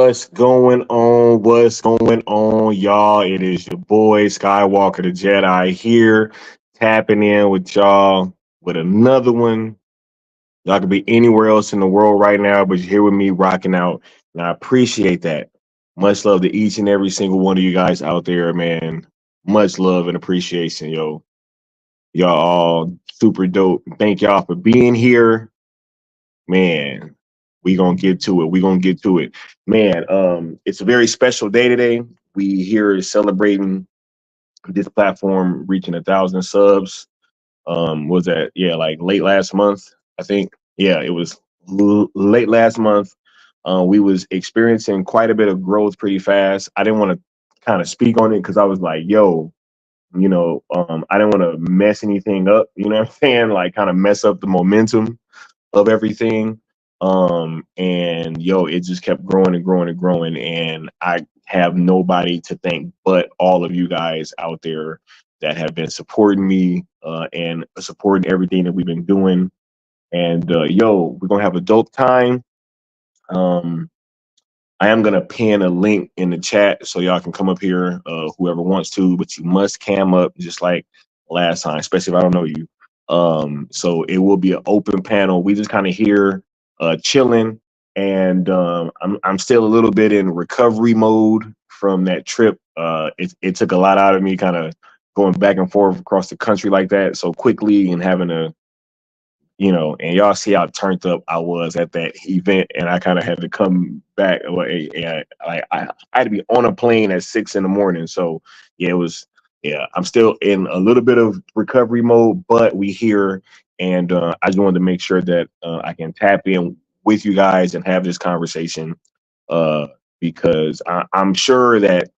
What's going on? What's going on, y'all? It is your boy Skiiwalker the Jedi here, tapping in with y'all with another one. Y'all could be anywhere else in the world right now, but you're here with me rocking out, and I appreciate that. Much love to each and every single one of you guys out there, man. Much love and appreciation, yo. Y'all all super dope. Thank y'all for being here, man. We gonna get to it. We gonna get to it, man. It's a very special day today. We here is celebrating this platform reaching 1,000 subs. Was that like late last month? I think it was late last month. We was experiencing quite a bit of growth pretty fast. I didn't want to kind of speak on it because I was like, yo, I didn't want to mess anything up. You know what I'm saying? Like kind of mess up the momentum of everything. And it just kept growing and growing and growing. And I have nobody to thank but all of you guys out there that have been supporting me and supporting everything that we've been doing. And we're gonna have a dope time. I am gonna pin a link in the chat so y'all can come up here, whoever wants to, but you must cam up just like last time, especially if I don't know you. So it will be an open panel. We just kind of here chilling, and I'm still a little bit in recovery mode from that trip. It took a lot out of me, kind of going back and forth across the country like that so quickly, and having to, and y'all see how turned up I was at that event, and I kind of had to come back. And I had to be on a plane at 6 a.m. So it was. I'm still in a little bit of recovery mode, but we here, and I just wanted to make sure that I can tap in with you guys and have this conversation because I'm sure that,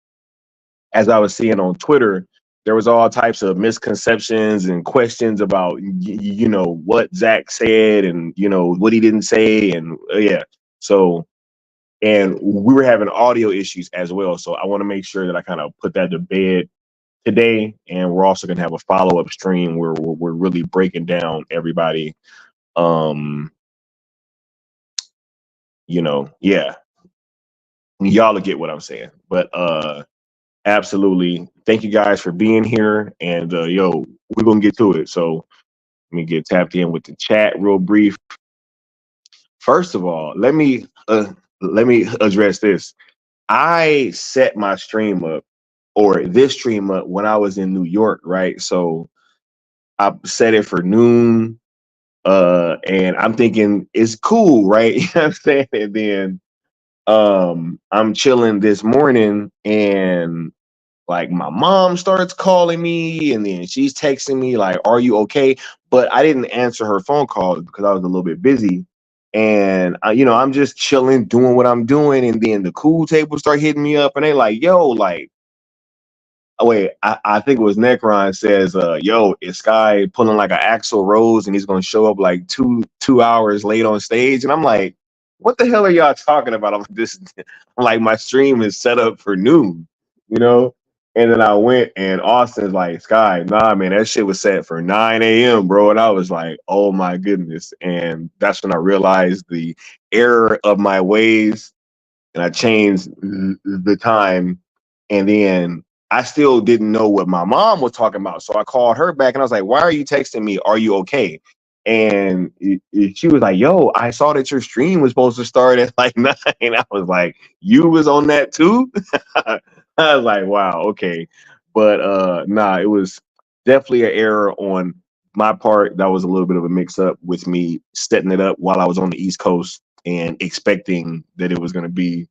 as I was seeing on Twitter, there was all types of misconceptions and questions about what Zach said and what he didn't say, and so. And we were having audio issues as well, so I want to make sure that I kind of put that to bed today, and we're also going to have a follow-up stream where we're really breaking down everybody You know, yeah, y'all will get what I'm saying. But absolutely, thank you guys for being here. And yo, we're gonna get to it. So let me get tapped in with the chat real brief. First of all, let me address this. I set my stream up, or this stream up, when I was in New York, right? So I set it for noon. And I'm thinking it's cool, right? You know what I'm saying? And then I'm chilling this morning, and like my mom starts calling me, and then she's texting me like, "Are you okay?" But I didn't answer her phone call because I was a little bit busy. And I'm just chilling, doing what I'm doing, and then the cool table start hitting me up, and they like, "Yo, like." Oh wait, I think it was Necron says, yo, is Sky pulling like an Axl Rose and he's gonna show up like two hours late on stage? And I'm like, what the hell are y'all talking about? I'm this like my stream is set up for noon, you know? And then I went, and Austin's like, Sky, nah, man, that shit was set for 9 a.m., bro. And I was like, oh my goodness. And that's when I realized the error of my ways, and I changed the time. And then I still didn't know what my mom was talking about. So I called her back, and I was like, why are you texting me? Are you okay? And she was like, yo, I saw that your stream was supposed to start at like 9. I was like, you was on that too? I was like, wow, okay. But nah, it was definitely an error on my part. That was a little bit of a mix up with me setting it up while I was on the East Coast and expecting that it was going to be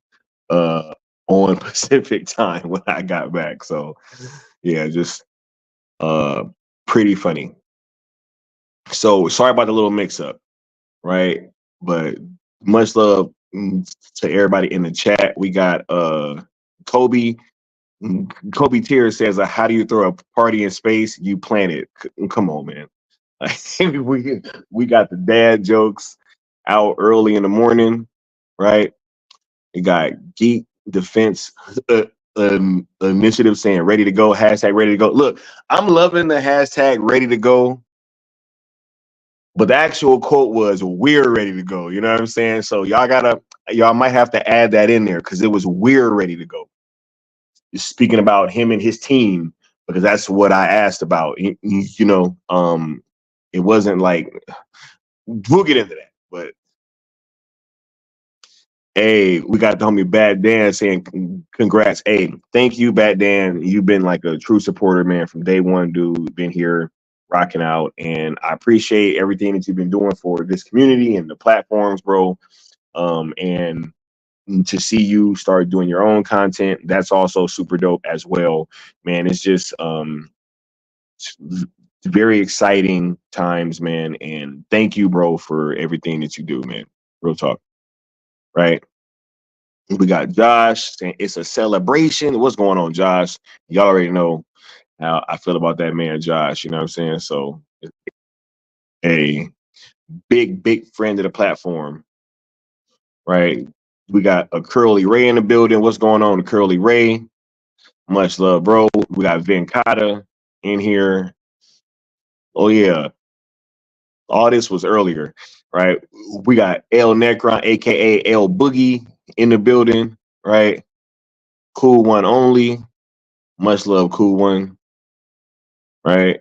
on Pacific time when I got back. So yeah, just uh pretty funny. So sorry about the little mix up, right? But much love to everybody in the chat. We got Kobe. Kobe Tears says, how do you throw a party in space? You plan it. Come on, man. We got the dad jokes out early in the morning, right? We got Geek Defense Initiative saying ready to go, hashtag ready to go. Look, I'm loving the hashtag ready to go, but the actual quote was we're ready to go. You know what I'm saying? So y'all might have to add that in there, because it was we're ready to go. Speaking about him and his team, because that's what I asked about. It wasn't like, we'll get into that, but hey, we got the homie Bad Dan saying congrats. Hey, thank you, Bad Dan. You've been like a true supporter, man, from day one, dude. Been here rocking out, and I appreciate everything that you've been doing for this community and the platforms, bro. And to see you start doing your own content, that's also super dope as well, man. It's just very exciting times, man. And thank you, bro, for everything that you do, man. Real talk, right? We got Josh saying it's a celebration. What's going on, Josh? Y'all already know how I feel about that man, Josh. You know what I'm saying? So, a big friend of the platform, right? We got a Curly Ray in the building. What's going on, Curly Ray? Much love, bro. We got Venkata in here. Oh, yeah. All this was earlier, right? We got El Necron, aka El Boogie, in the building, right? Cool One Only. Much love, Cool One, right?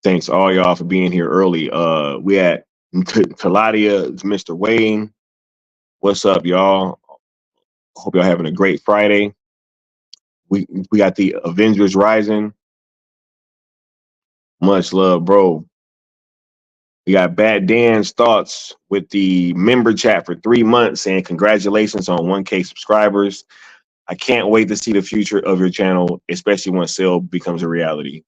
Thanks all y'all for being here early. We had Taladia, Mr. Wayne. What's up, y'all? Hope y'all having a great Friday. We got the Avengers Rising. Much love, bro. We got Bad Dan's thoughts with the member chat for 3 months, saying congratulations on 1K subscribers. I can't wait to see the future of your channel, especially when Cell becomes a reality.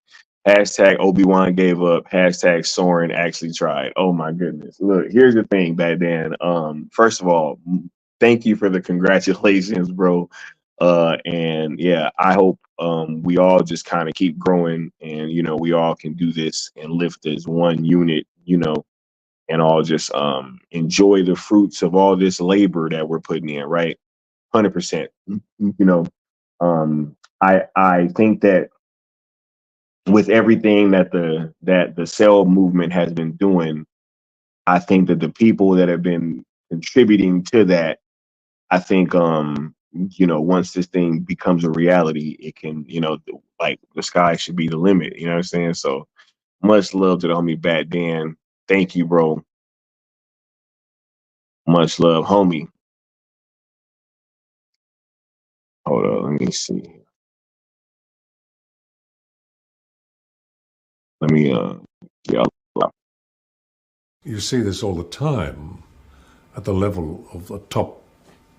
Hashtag Obi-Wan gave up. Hashtag Soren actually tried. Oh my goodness. Look, here's the thing, Bad Dan. First of all, thank you for the congratulations, bro. And yeah, I hope we all just kind of keep growing, and we all can do this and lift as one unit, and all just enjoy the fruits of all this labor that we're putting in, right? 100%. I think that with everything that the Cell movement has been doing, I think that the people that have been contributing to that, I think, once this thing becomes a reality, it can, like the sky should be the limit. You know what I'm saying? So much love to the homie Bat Dan. Thank you, bro. Much love, homie. Hold on, let me see. Let me yeah. You see this all the time at the level of a top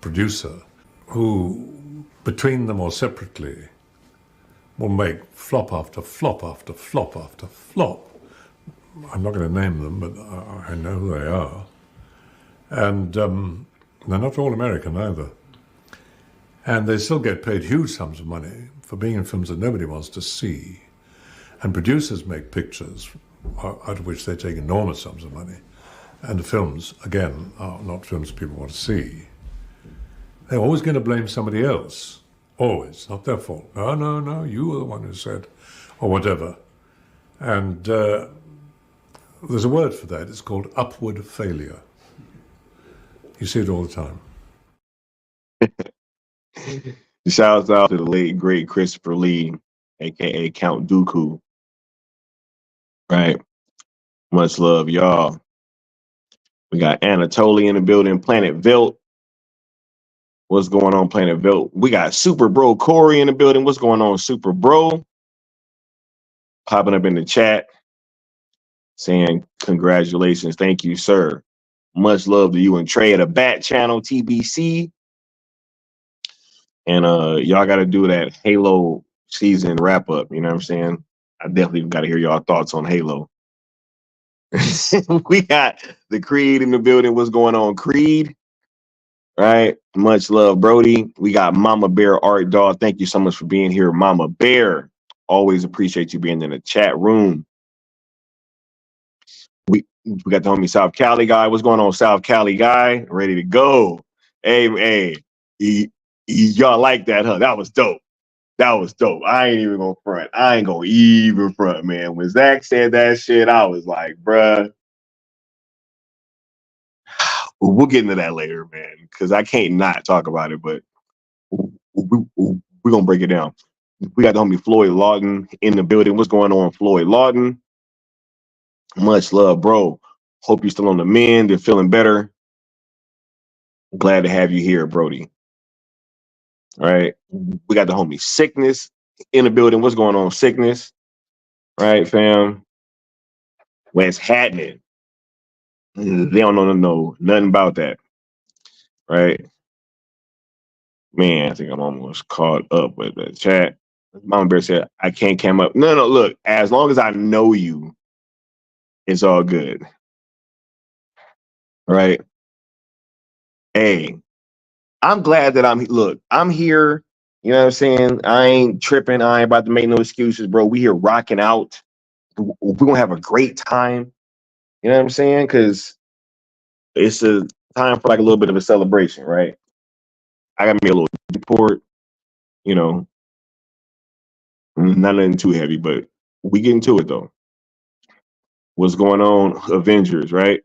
producer who, between them or separately, will make flop after flop after flop after flop. I'm not going to name them, but I know who they are. And they're not all American either. And they still get paid huge sums of money for being in films that nobody wants to see. And producers make pictures out of which they take enormous sums of money. And the films, again, are not films people want to see. They're always going to blame somebody else. Always. Not their fault. No, you were the one who said, or whatever. And there's a word for that. It's called upward failure. You see it all the time. Shouts out to the late, great Christopher Lee, a.k.a. Count Dooku. Right? Much love, y'all. We got Anatoly in the building, Planet Vilt. What's going on, Planet Vilt? We got Super Bro Corey in the building. What's going on, Super Bro? Popping up in the chat, saying congratulations. Thank you, sir. Much love to you and Trey at a Bat Channel, TBC. And y'all got to do that Halo season wrap up. You know what I'm saying? I definitely got to hear y'all thoughts on Halo. We got the Creed in the building. What's going on, Creed? Right. Much love, Brody. We got Mama Bear Art Dog. Thank you so much for being here, Mama Bear. Always appreciate you being in the chat room. We got the homie South Cali guy. What's going on, South Cali guy? Ready to go. Hey, y'all like that, huh? That was dope. That was dope. I ain't even gonna front. I ain't gonna even front, man. When Zach said that shit, I was like, bruh. We'll get into that later, man, because I can't not talk about it, but we're going to break it down. We got the homie Floyd Lawton in the building. What's going on, Floyd Lawton? Much love, bro. Hope you're still on the mend and feeling better. Glad to have you here, Brody. All right. We got the homie Sickness in the building. What's going on, Sickness? Right, fam? What's happening? They don't know nothing about that. Right? Man, I think I'm almost caught up with the chat. Mama Bear said, I can't come up. No, look, as long as I know you, it's all good. All right. Hey, I'm glad that I'm here. You know what I'm saying? I ain't tripping. I ain't about to make no excuses, bro. We here rocking out. We're going to have a great time. You know what I'm saying? Because it's a time for like a little bit of a celebration, right? I got me a little report, nothing too heavy, but we get into it though. What's going on? Avengers, right?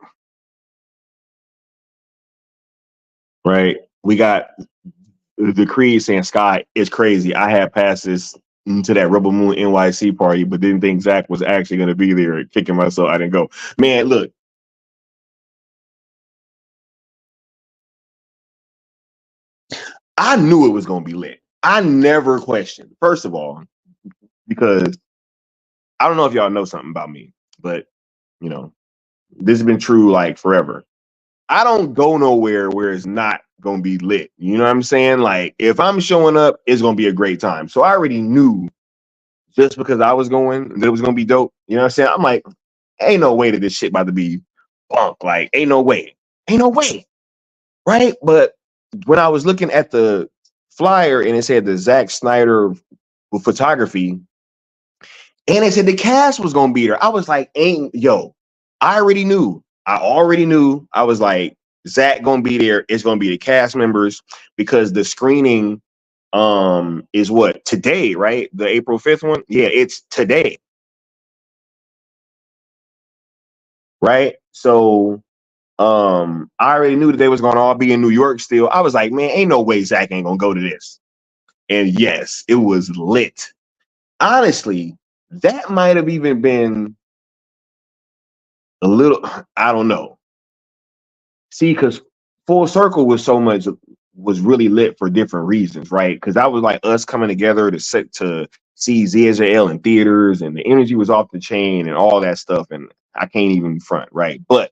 Right. We got the Creed saying Sky is crazy. I had passes to that Rebel Moon NYC party, but didn't think Zach was actually going to be there. Kicking myself, I didn't go. Man, look. I knew it was going to be lit. I never questioned. First of all, because I don't know if y'all know something about me, but this has been true like forever. I don't go nowhere where it's not going to be lit. You know what I'm saying? Like if I'm showing up, it's going to be a great time. So I already knew just because I was going that it was going to be dope. You know what I'm saying? I'm like, ain't no way that this shit about to be bunk. Like, ain't no way. Right? But when I was looking at the flyer and it said the Zack Snyder photography, and it said the cast was going to be there, I was like, I already knew. I was like, Zach gonna be there. It's gonna be the cast members because the screening is what, today, right? The April 5th one. Yeah, it's today. Right. So I already knew that they was gonna all be in New York still. I was like, man, ain't no way Zach ain't gonna go to this. And yes, it was lit. Honestly, that might have even been a little, I don't know. See, because Full Circle was really lit for different reasons, right? Because that was like us coming together to see ZSL in theaters, and the energy was off the chain and all that stuff. And I can't even front, right? But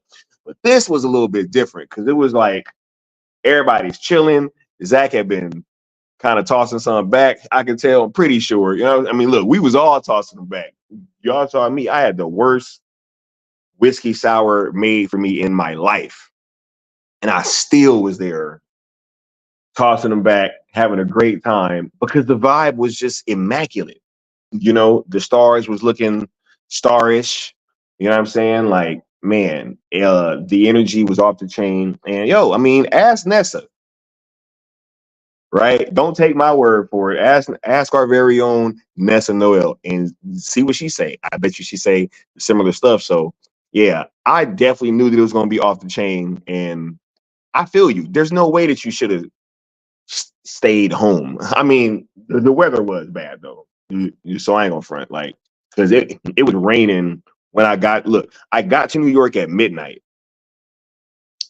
this was a little bit different because it was like everybody's chilling. Zach had been kind of tossing some back. I can tell, I'm pretty sure. You know, I mean, look, we was all tossing them back. Y'all saw me. I had the worst whiskey sour made for me in my life. And I still was there tossing them back, having a great time because the vibe was just immaculate. You know, the stars was looking starish. You know what I'm saying? Like, man, the energy was off the chain. And yo, I mean, ask Nessa, right? Don't take my word for it. Ask our very own Nessa Noel and see what she say. I bet you she say similar stuff. So yeah, I definitely knew that it was going to be off the chain, and I feel you. There's no way that you should have stayed home. I mean, the weather was bad though, so I ain't gonna front, like, because it was raining when I got to New York at midnight,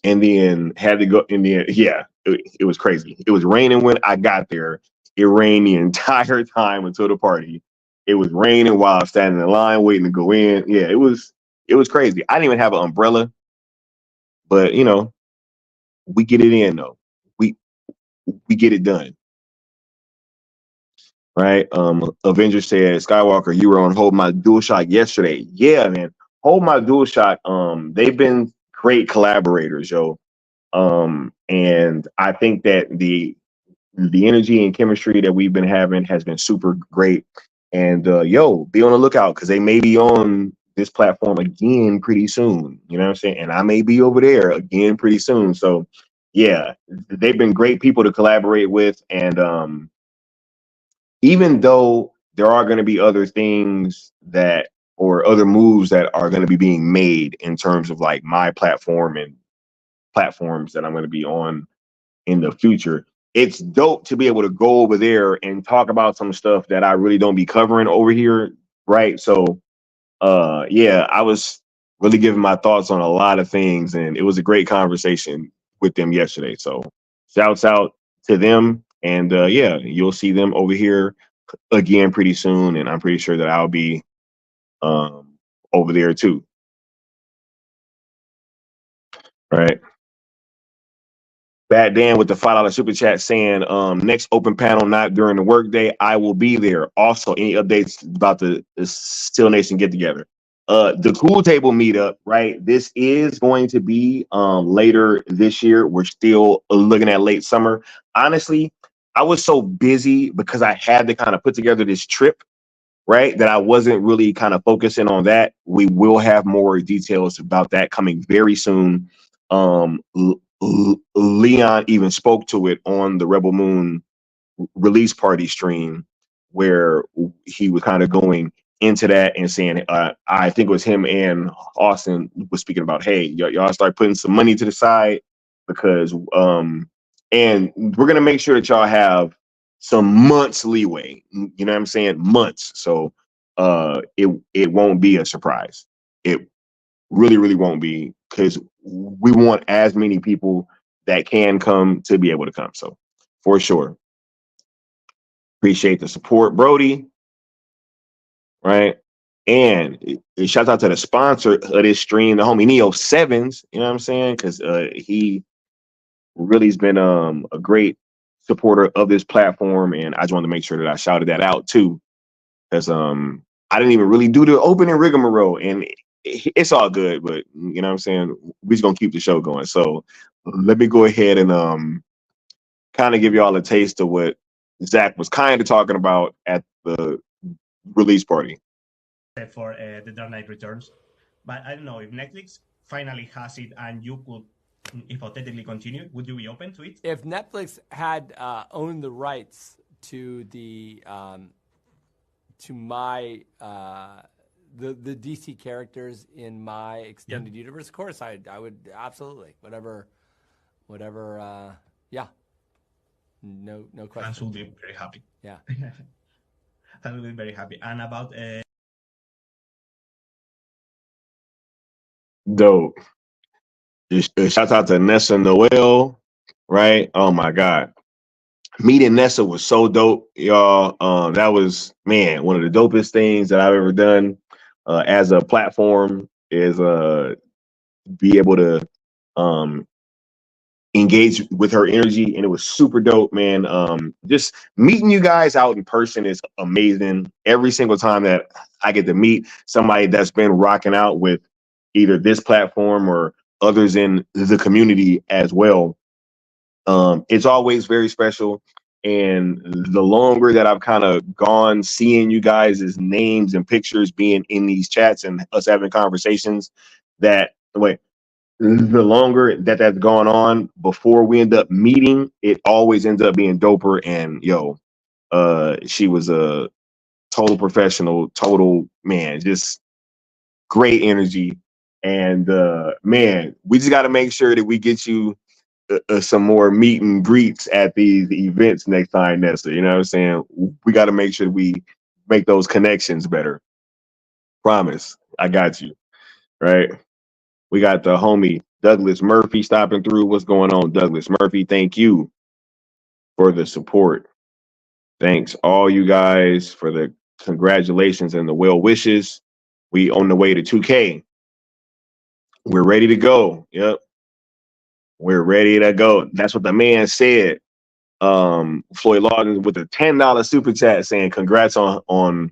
and then had to go. In the end, yeah, it was crazy. It was raining when I got there. It rained the entire time until the party. It was raining while I was standing in line waiting to go in. Yeah, it was crazy. I didn't even have an umbrella, but you know, we get it in though. We we get it done. Right? Avenger said, Skiiwalker, you were on Hold My DualShock yesterday. Yeah, man. Hold My DualShock, they've been great collaborators, yo. And I think that the energy and chemistry that we've been having has been super great. And yo, be on the lookout because they may be on this platform again pretty soon. You know what I'm saying? And I may be over there again pretty soon. So yeah, they've been great people to collaborate with. And even though there are going to be other things that or other moves that are going to be being made in terms of like my platform and platforms that I'm going to be on in the future, it's dope to be able to go over there and talk about some stuff that I really don't be covering over here, right? So yeah, I was really giving my thoughts on a lot of things, and it was a great conversation with them yesterday. So shouts out to them, and yeah, you'll see them over here again pretty soon, and I'm pretty sure that I'll be over there too. Right. Bad Dan with the $5 super chat saying, next open panel not during the workday. I will be there. Also, any updates about the Still Nation get together? The Cool Table meetup, right? This is going to be later this year. We're still looking at late summer. Honestly, I was so busy because I had to kind of put together this trip, right? That I wasn't really kind of focusing on that. We will have more details about that coming very soon. Leon even spoke to it on the Rebel Moon release party stream, where he was kind of going into that and saying, I think it was him and Austin was speaking about, hey, y'all start putting some money to the side because, and we're gonna make sure that y'all have some months leeway. You know what I'm saying? Months. So it won't be a surprise. It really won't be, because we want as many people that can come to be able to come. So for sure. Appreciate the support, Brody. Right. And shout out to the sponsor of this stream, the homie Neo Sevens. You know what I'm saying? Because he really has been a great supporter of this platform. And I just wanted to make sure that I shouted that out too. Because I didn't even really do the opening rigmarole. And it's all good, but you know what I'm saying? We're just gonna keep the show going. So let me go ahead and kind of give y'all a taste of what Zach was kind of talking about at the release party. For The Dark Knight Returns, but I don't know if Netflix finally has it and you could hypothetically continue. Would you be open to it? If Netflix had owned the rights to the to my the DC characters in my extended universe, of course, I would absolutely whatever. Yeah, no question. Fans will be very happy. Yeah. I will be very happy. And about Dope. Shout out to Nessa Noel, right? Oh my God. Meeting Nessa was so dope, y'all. That was, man, one of the dopest things that I've ever done as a platform is be able to engage with her energy, and it was super dope, man. Just meeting you guys out in person is amazing. Every single time that I get to meet somebody that's been rocking out with either this platform or others in the community as well, it's always very special. And the longer that I've kind of gone seeing you guys' names and pictures being in these chats and us having conversations, that wait, the longer that that's gone on before we end up meeting, it always ends up being doper. And she was a total professional, total man, just great energy. And man, we just got to make sure that we get you some more meet and greets at these events next time, Nessa. You know what I'm saying? We got to make sure we make those connections better. Promise. I got you. Right. We got the homie Douglas Murphy stopping through. What's going on, Douglas Murphy? Thank you for the support. Thanks all you guys for the congratulations and the well wishes. We on the way to 2K. We're ready to go. Yep. We're ready to go. That's what the man said. Floyd Lawton with a $10 super chat saying congrats on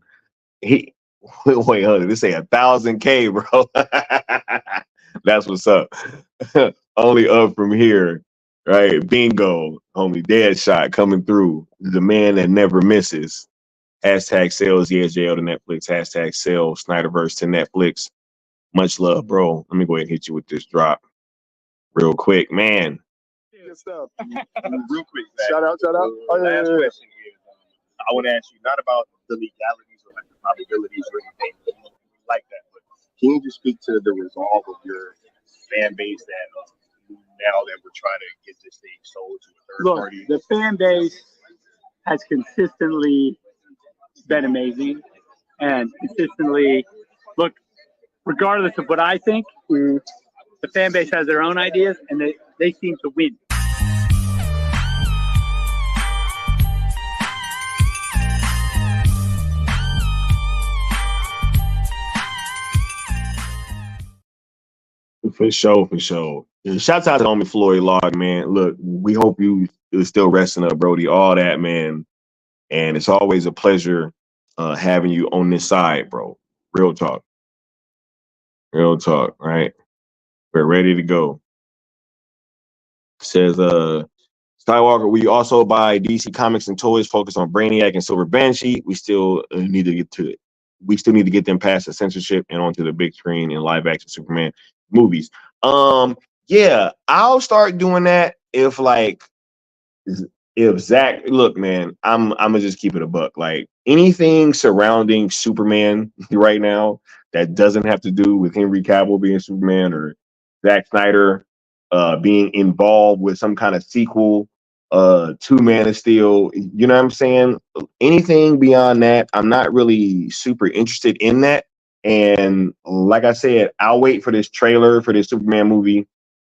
he wait, hold on, this say 1,000K, bro. That's what's up. Only up from here, right? Bingo, homie. Dead shot coming through. The man that never misses. Hashtag sales ESJL to Netflix. Hashtag sales Snyderverse to Netflix. Much love, bro. Let me go ahead and hit you with this drop real quick, man. Good stuff. Real quick, Zach. Shout out. Last question is, I want to ask you not about the legalities or like the probabilities or anything like that, but can you just speak to the resolve of your fan base that now that we're trying to get this thing sold to a third party? The fan base has consistently been amazing and consistently, look, regardless of what I think, the fan base has their own ideas and they seem to win. For sure. Shouts out to homie Floyd Log, man. Look, we hope you are still resting up, Brody. All that, man. And it's always a pleasure having you on this side, bro. Real talk, right? We're ready to go. Says Skywalker, we also buy DC comics and toys focused on Brainiac and Silver Banshee. We still need to get to it. We still need to get them past the censorship and onto the big screen in live action Superman movies. Yeah, I'll start doing that if Zach, look, man, I'm gonna just keep it a buck. Like anything surrounding Superman right now that doesn't have to do with Henry Cavill being Superman or Zack Snyder being involved with some kind of sequel to Man of Steel, you know what I'm saying? Anything beyond that, I'm not really super interested in that. And like I said, I'll wait for this trailer for this Superman movie.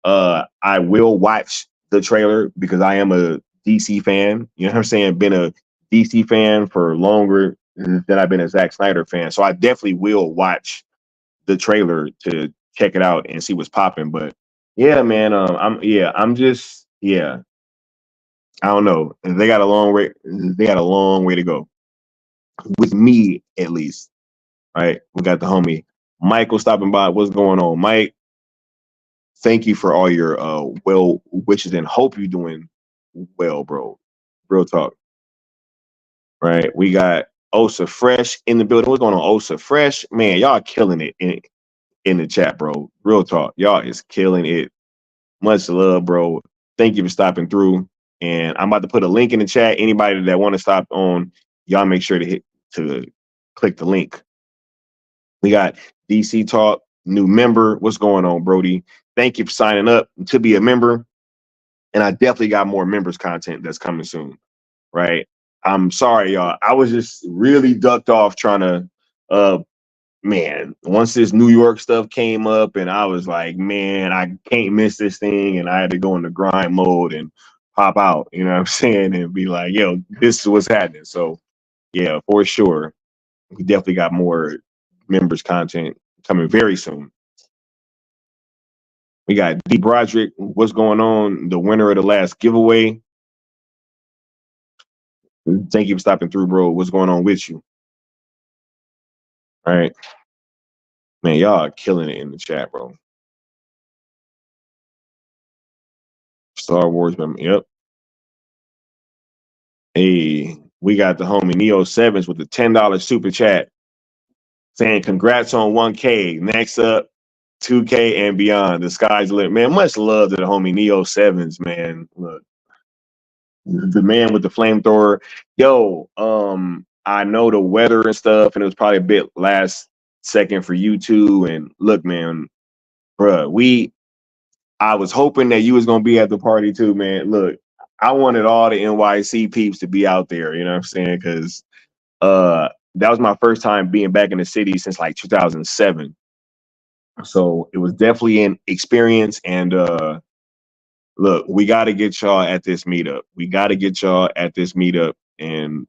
I will watch the trailer because I am a DC fan. You know what I'm saying? Been a DC fan for longer than I've been a Zack Snyder fan. So I definitely will watch the trailer to check it out and see what's popping. But yeah, man, I don't know. They got a long way to go. With me, at least. Right? We got the homie Michael stopping by. What's going on, Mike? Thank you for all your well wishes and hope you're doing well, bro. Real talk. Right? We got Osa Fresh in the building. What's going on, Osa Fresh? Man, y'all killing it in the chat, bro. Real talk. Y'all is killing it. Much love, bro. Thank you for stopping through. And I'm about to put a link in the chat. Anybody that want to stop on, y'all make sure to click the link. We got DC Talk, new member. What's going on, Brody? Thank you for signing up to be a member. And I definitely got more members content that's coming soon, right? I'm sorry, y'all. I was just really ducked off trying to, man, once this New York stuff came up and I was like, man, I can't miss this thing. And I had to go into grind mode and pop out, you know what I'm saying? And be like, yo, this is what's happening. So yeah, for sure. We definitely got more members content coming very soon. We got D Broderick. What's going on? The winner of the last giveaway. Thank you for stopping through, bro. What's going on with you? All right. Man, y'all are killing it in the chat, bro. Star Wars member. Yep. Hey, we got the homie Neo Sevens with the $10 super chat saying congrats on 1K. Next up, 2K and beyond. The sky's the limit. Man, much love to the homie Neo Sevens, man. Look, the man with the flamethrower. Yo, I know the weather and stuff, and it was probably a bit last second for you too. And look, man, bruh, I was hoping that you was gonna be at the party too, man. Look, I wanted all the NYC peeps to be out there, you know what I'm saying? Because that was my first time being back in the city since like 2007. So it was definitely an experience. And look, we got to get y'all at this meetup. We got to get y'all at this meetup, and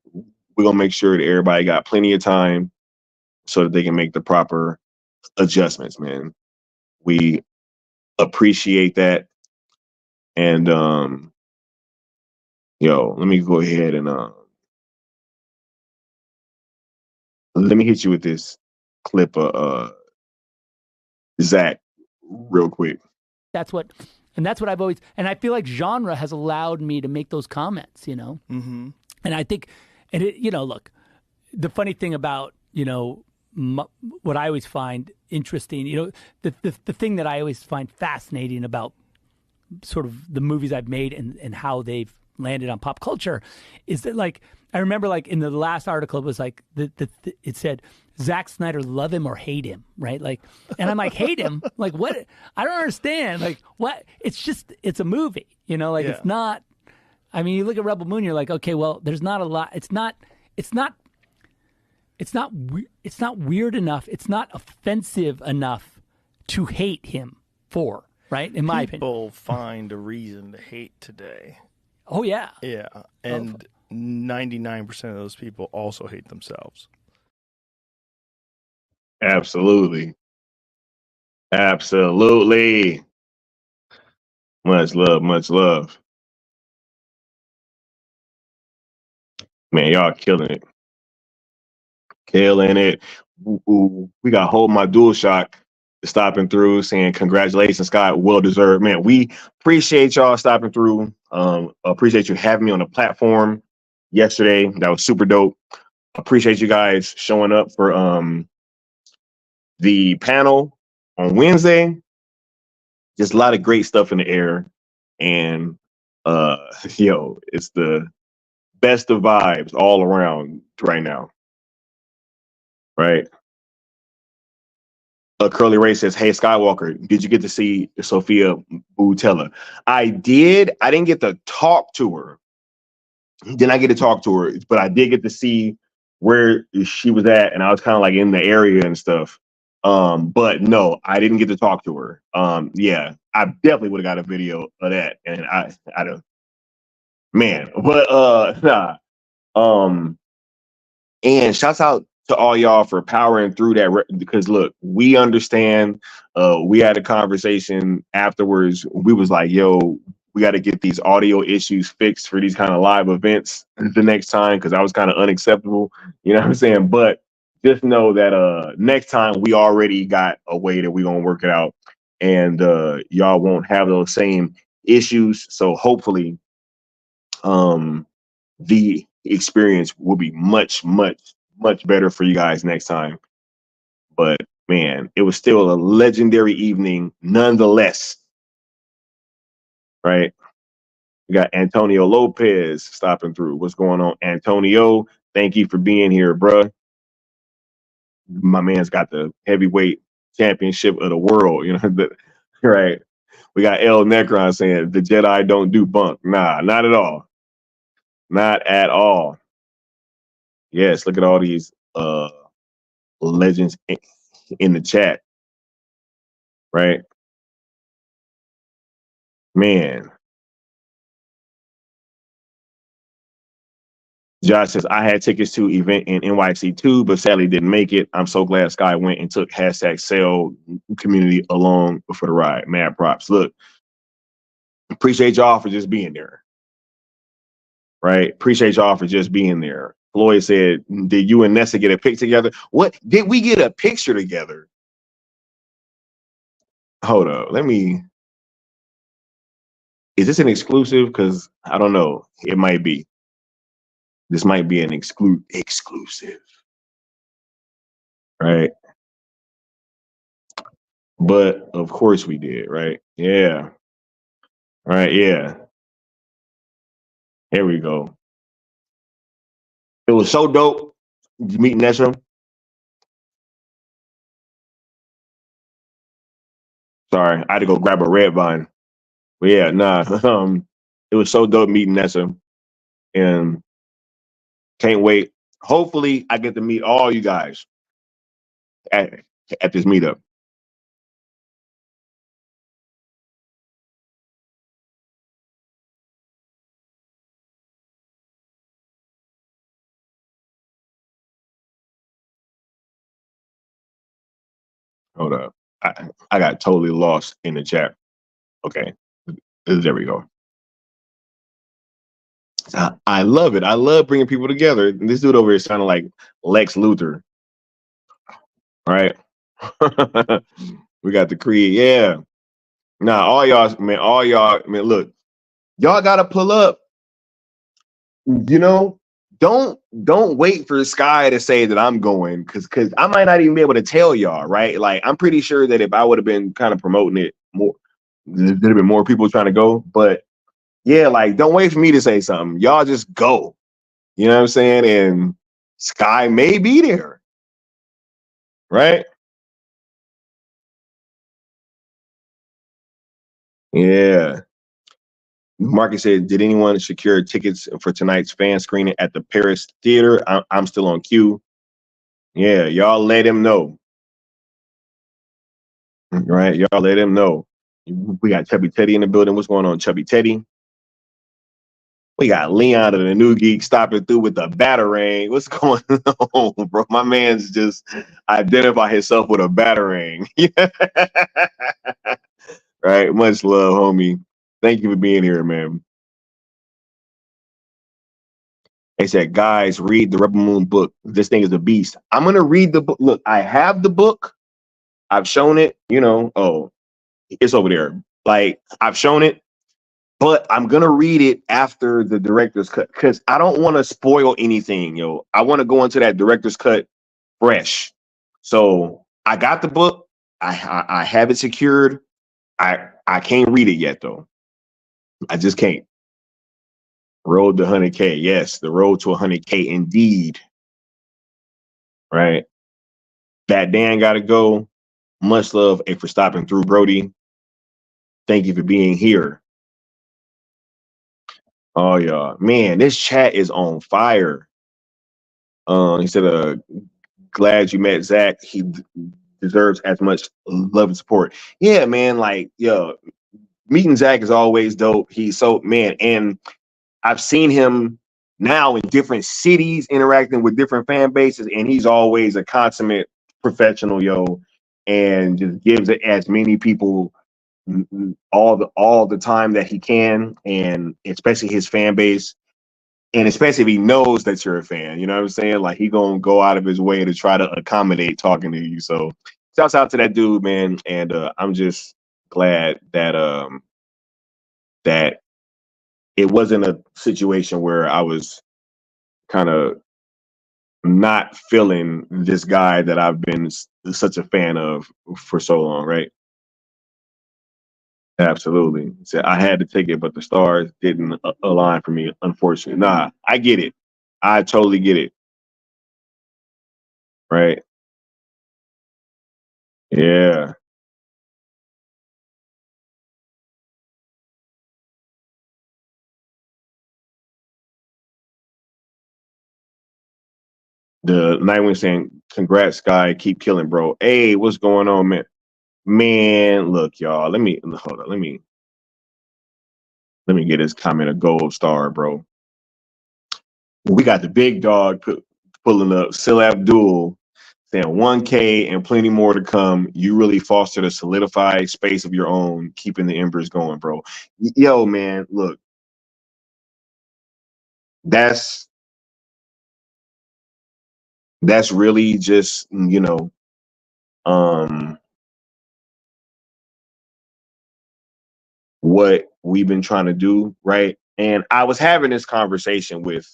we're gonna make sure that everybody got plenty of time so that they can make the proper adjustments, man. We appreciate that. And yo, let me go ahead and let me hit you with this clip of Zach real quick. That's what I've always, and I feel like genre has allowed me to make those comments, you know? Mm-hmm. And I think, and it, you know, look, the funny thing about, you know, what I always find interesting, you know, the thing that I always find fascinating about sort of the movies I've made and how they've landed on pop culture is that, like, I remember, like, in the last article, it was like, it said, Zack Snyder, love him or hate him, right? Like, and I'm like, hate him? Like, what? I don't understand. Like, what? It's just, it's a movie, you know? Like, It's not, I mean, you look at Rebel Moon, you're like, okay, well, there's not a lot. It's not weird enough. It's not offensive enough to hate him for, right? In my opinion. People find a reason to hate today. Oh, yeah. Yeah. And 99% of those people also hate themselves. Absolutely. Absolutely. Much love, much love. Man, y'all killing it. Killing it. Ooh, we got Hold My Dual Shock stopping through saying congratulations, Scott. Well deserved. Man, we appreciate y'all stopping through. Appreciate you having me on the platform yesterday. That was super dope. Appreciate you guys showing up for the panel on Wednesday. Just a lot of great stuff in the air. And yo, it's the best of vibes all around right now. Right. Curly Ray says, hey, Skiiwalker, did you get to see Sophia Boutella? I did. I didn't get to talk to her. Didn't I get to talk to her, but I did get to see where she was at, and I was kind of like in the area and stuff. But no, I didn't get to talk to her. Yeah, I definitely would have got a video of that, and I don't, man. But nah. And shouts out to all y'all for powering through that, because look, we understand. We had a conversation afterwards. We was like, yo, we got to get these audio issues fixed for these kind of live events the next time, because that was kind of unacceptable. You know what I'm saying? But just know that next time we already got a way that we're gonna work it out, and y'all won't have those same issues. So hopefully the experience will be much better for you guys next time. But man, it was still a legendary evening nonetheless. Right? We got Antonio Lopez stopping through. What's going on, Antonio? Thank you for being here, bruh. my man's got the heavyweight championship of the world, you know, right? We got El Necron saying the Jedi don't do bunk. Nah, not at all. Not at all. Yes, look at all these legends in the chat, right? Man. Josh says, I had tickets to event in NYC too, but sadly didn't make it. I'm so glad Sky went and took #sell community along for the ride. Mad props. Look, appreciate y'all for just being there. Right? Appreciate y'all for just being there. Floyd said, did you and Nessa get a pic together? What? Did we get a picture together? Hold up. Is this an exclusive? Because I don't know. It might be. This might be an exclusive. Right? But of course we did, right? Yeah. Right, yeah. Here we go. It was so dope meeting Nessa. Sorry, I had to go grab a red vine. But yeah, nah. It was so dope meeting Nessa. And can't wait. Hopefully I get to meet all you guys at this meetup. Hold up. I got totally lost in the chat. Okay. There we go. I love it. I love bringing people together. This dude over here sounding like Lex Luthor. All right. We got the Creed. Yeah. Nah, all y'all, man, look, y'all gotta pull up. You know, don't wait for Sky to say that I'm going, because I might not even be able to tell y'all, right? Like, I'm pretty sure that if I would have been kind of promoting it more, there'd have been more people trying to go. But yeah, like, don't wait for me to say something. Y'all just go. You know what I'm saying? And Sky may be there. Right? Yeah. Marcus said, did anyone secure tickets for tonight's fan screening at the Paris Theater? I'm still on queue. Yeah, y'all let him know. Right? Y'all let him know. We got Chubby Teddy in the building. What's going on, Chubby Teddy? We got Leon of the New Geek stopping through with the batarang. What's going on, bro? My man's just identify himself with a batarang. Right? Much love, homie. Thank you for being here, man. They said, guys, read the Rebel Moon book. This thing is a beast. I'm going to read the book. Look, I have the book. I've shown it, you know. Oh, it's over there. Like, I've shown it, but I'm going to read it after the director's cut because I don't want to spoil anything, yo. I want to go into that director's cut fresh. So I got the book. I have it secured. I can't read it yet, though. I just can't. Road to 100K. Yes, the road to 100K indeed. Right. Fat Dan got to go. Much love for stopping through, Brody. Thank you for being here. Oh, yeah. Man, this chat is on fire. He said, glad you met Zach. He deserves as much love and support. Yeah, man. Like, yo, meeting Zach is always dope. He's so, man. And I've seen him now in different cities interacting with different fan bases, and he's always a consummate professional, yo, and just gives it as many people all the time that he can, and especially his fan base, and especially if he knows that you're a fan, you know what I'm saying? Like, he gonna go out of his way to try to accommodate talking to you. So shouts out to that dude, man. And I'm just glad that that it wasn't a situation where I was kind of not feeling this guy that I've been such a fan of for so long, right? Absolutely. So I had to take it, but the stars didn't align for me, unfortunately. Nah, I get it. I totally get it. Right? Yeah. The Nightwing saying, "Congrats, Sky. Keep killing, bro." Hey, what's going on, man? Man, look, y'all. Let me hold on. Let me get his comment a gold star, bro. We got the big dog pulling up. Sil Abdul saying 1K and plenty more to come. You really fostered a solidified space of your own, keeping the embers going, bro. Yo, man, look, that's really just, what we've been trying to do, right? And I was having this conversation with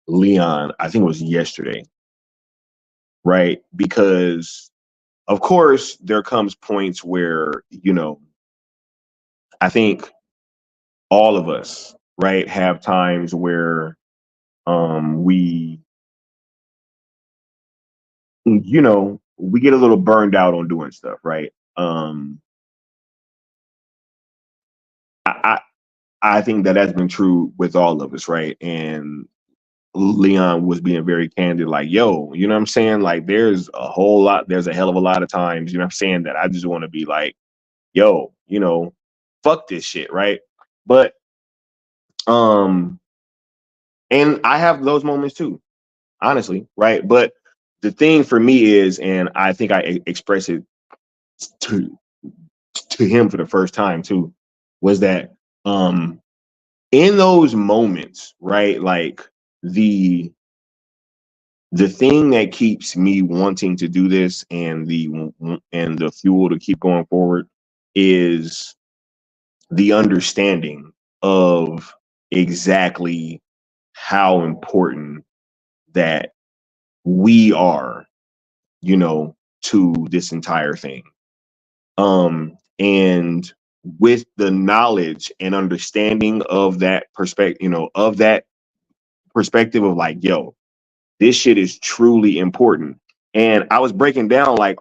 Leon, I think it was yesterday, right? Because of course there comes points where, I think all of us, right, have times where we we get a little burned out on doing stuff, right? I I think that has been true with all of us, right? And Leon was being very candid, like, yo, you know what I'm saying? Like, there's a hell of a lot of times, you know what I'm saying, that I just want to be like, yo, fuck this shit, right? But and I have those moments too, honestly, right? But the thing for me is, and I think I expressed it to him for the first time too, was that in those moments, right? Like the thing that keeps me wanting to do this and the fuel to keep going forward is the understanding of exactly how important that we are, to this entire thing. And with the knowledge and understanding of that perspective of like, yo, this shit is truly important. And I was breaking down, like,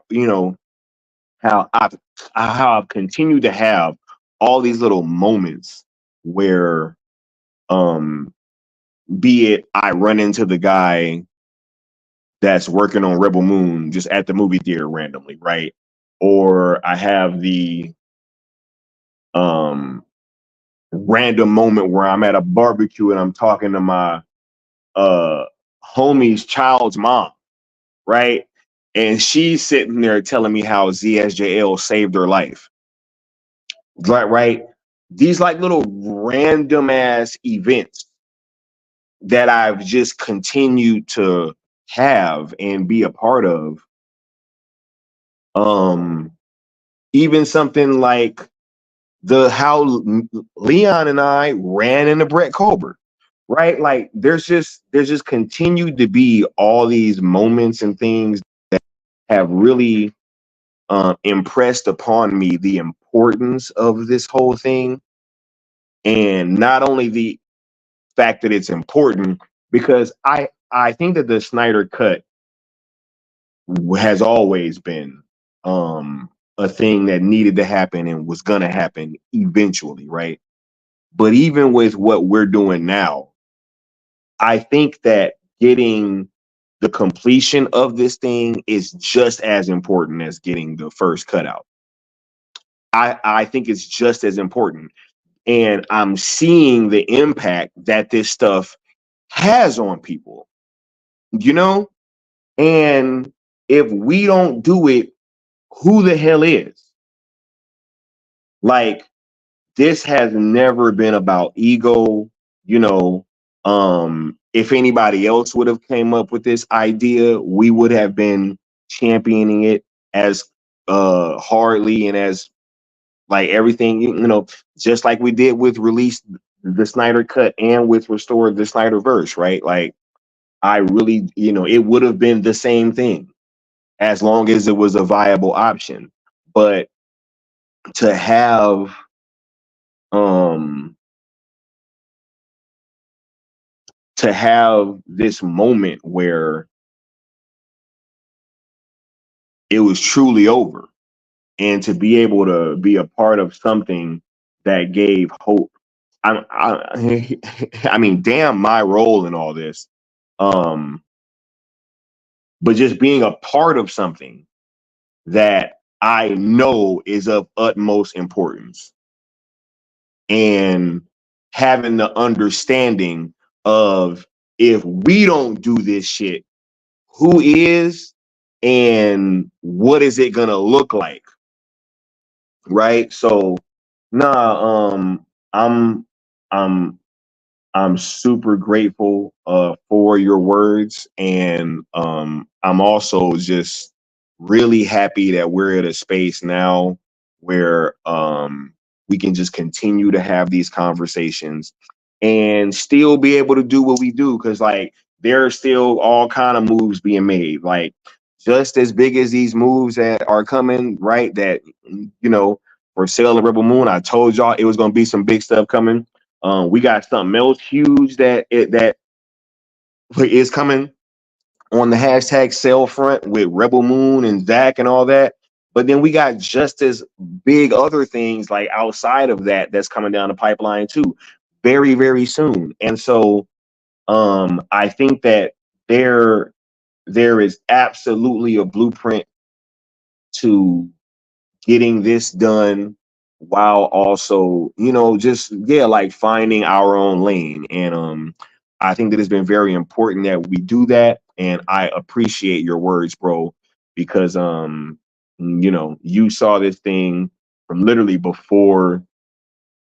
how I've continued to have all these little moments where, be it I run into the guy that's working on Rebel Moon just at the movie theater randomly, right? Or I have the random moment where I'm at a barbecue and I'm talking to my homie's child's mom, right? And she's sitting there telling me how ZSJL saved her life. Right? These like little random ass events that I've just continued to have and be a part of. Even something like how Leon and I ran into Brett Colbert, right? Like there's just continued to be all these moments and things that have really impressed upon me the importance of this whole thing. And not only the fact that it's important, because I think that the Snyder cut has always been a thing that needed to happen and was gonna happen eventually, right? But even with what we're doing now, I think that getting the completion of this thing is just as important as getting the first cutout. I think it's just as important. And I'm seeing the impact that this stuff has on people, And if we don't do it, who the hell is? Like, this has never been about ego, if anybody else would have came up with this idea, we would have been championing it as hardly and as like everything, just like we did with release the Snyder cut and with restore the Snyderverse, right? Like, I really, it would have been the same thing as long as it was a viable option. But to have this moment where it was truly over. And to be able to be a part of something that gave hope. I mean, damn my role in all this. But just being a part of something that I know is of utmost importance, and having the understanding of, if we don't do this shit, who is, and what is it gonna look like, right? So I'm I'm I'm super grateful for your words, and I'm also just really happy that we're at a space now where we can just continue to have these conversations and still be able to do what we do, because like there are still all kind of moves being made, like just as big as these moves that are coming, right? That, you know, for Sail and Rebel Moon, I told y'all it was going to be some big stuff coming. We got something else huge that is coming on the hashtag sale front with Rebel Moon and Zach and all that. But then we got just as big other things like outside of that that's coming down the pipeline too, very, very soon. And so I think that there is absolutely a blueprint to getting this done, while also, you know, just like finding our own lane. And I think that it's been very important that we do that. And I appreciate your words, bro, because you know, you saw this thing from literally before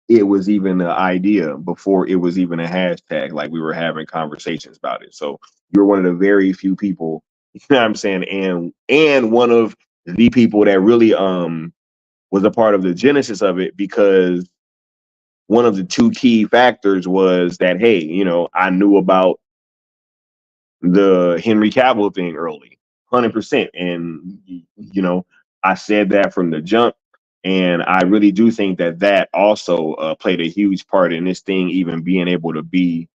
it was even an idea, before it was even a hashtag, like we were having conversations about it. So you're one of the very few people, you know what I'm saying, and one of the people that really was a part of the genesis of it, because one of the two key factors was that, hey, you know, I knew about the Henry Cavill thing early, 100%. And, you know, I said that from the jump. And I really do think that that also played a huge part in this thing even being able to be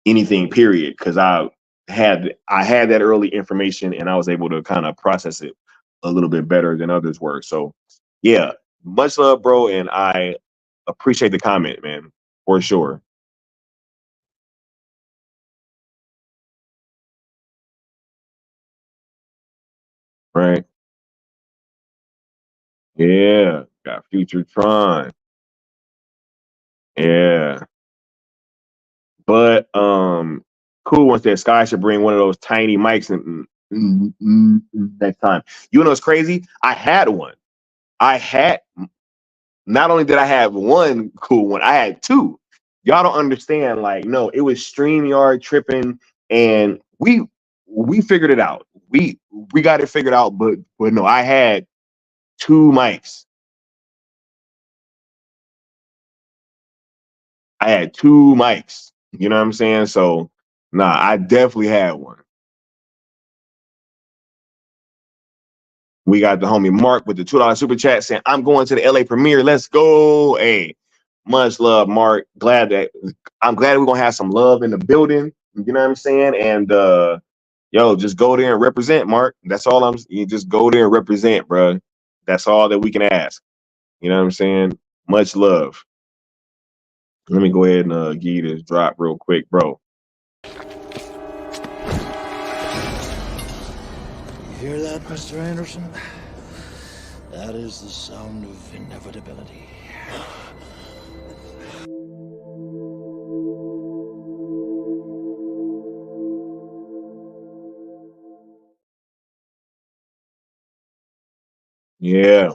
anything, period. Because I had that early information, and I was able to kind of process it a little bit better than others were. So yeah, much love, bro, and I appreciate the comment, man, for sure. Right? Yeah, got Future Tron. Yeah, but cool one said Sky should bring one of those tiny mics next time. You know what's crazy? I had one. I had Not only did I have one cool one, I had two. Y'all don't understand. Like, no, it was StreamYard tripping, and we figured it out. We got it figured out, but no, I had two mics. I had two mics. You know what I'm saying? So nah, I definitely had one. We got the homie Mark with the $2 super chat saying, I'm going to the LA premiere. Let's go. Hey, much love, Mark. I'm glad we're gonna have some love in the building. You know what I'm saying? And yo, just go there and represent, Mark. That's all you just go there and represent, bro. That's all that we can ask. You know what I'm saying? Much love. Let me go ahead and give you this drop real quick, bro. You hear that, Mr. Anderson? That is the sound of inevitability. Yeah.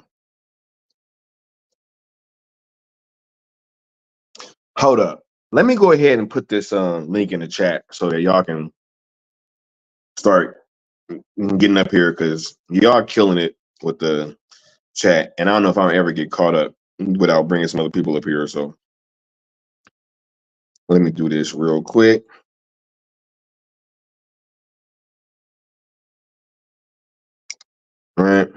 Hold up. Let me go ahead and put this link in the chat so that y'all can start getting up here, because y'all killing it with the chat. And I don't know if I'll ever get caught up without bringing some other people up here. So let me do this real quick. All right.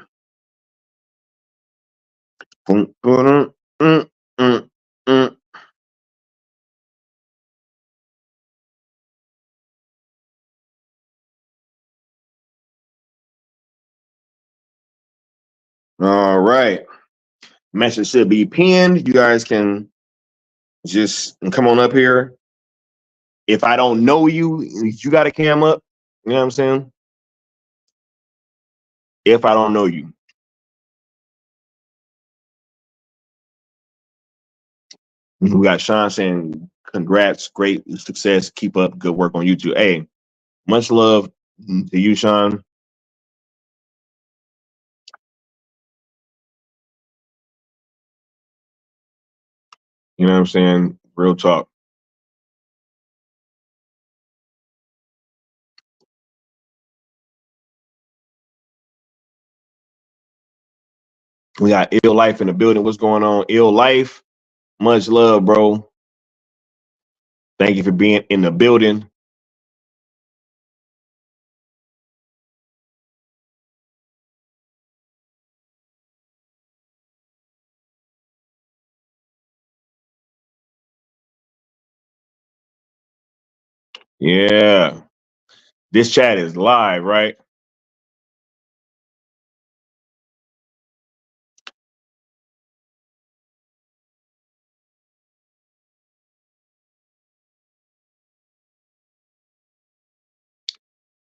All right. Message should be pinned. You guys can just come on up here. If I don't know you, you got a cam up. You know what I'm saying? If I don't know you. We got Sean saying, congrats, great success. Keep up good work on YouTube. Hey, much love to you, Sean. You know what I'm saying? Real talk. We got Ill Life in the building. What's going on? Ill Life, much love, bro. Thank you for being in the building. Yeah. This chat is live, right?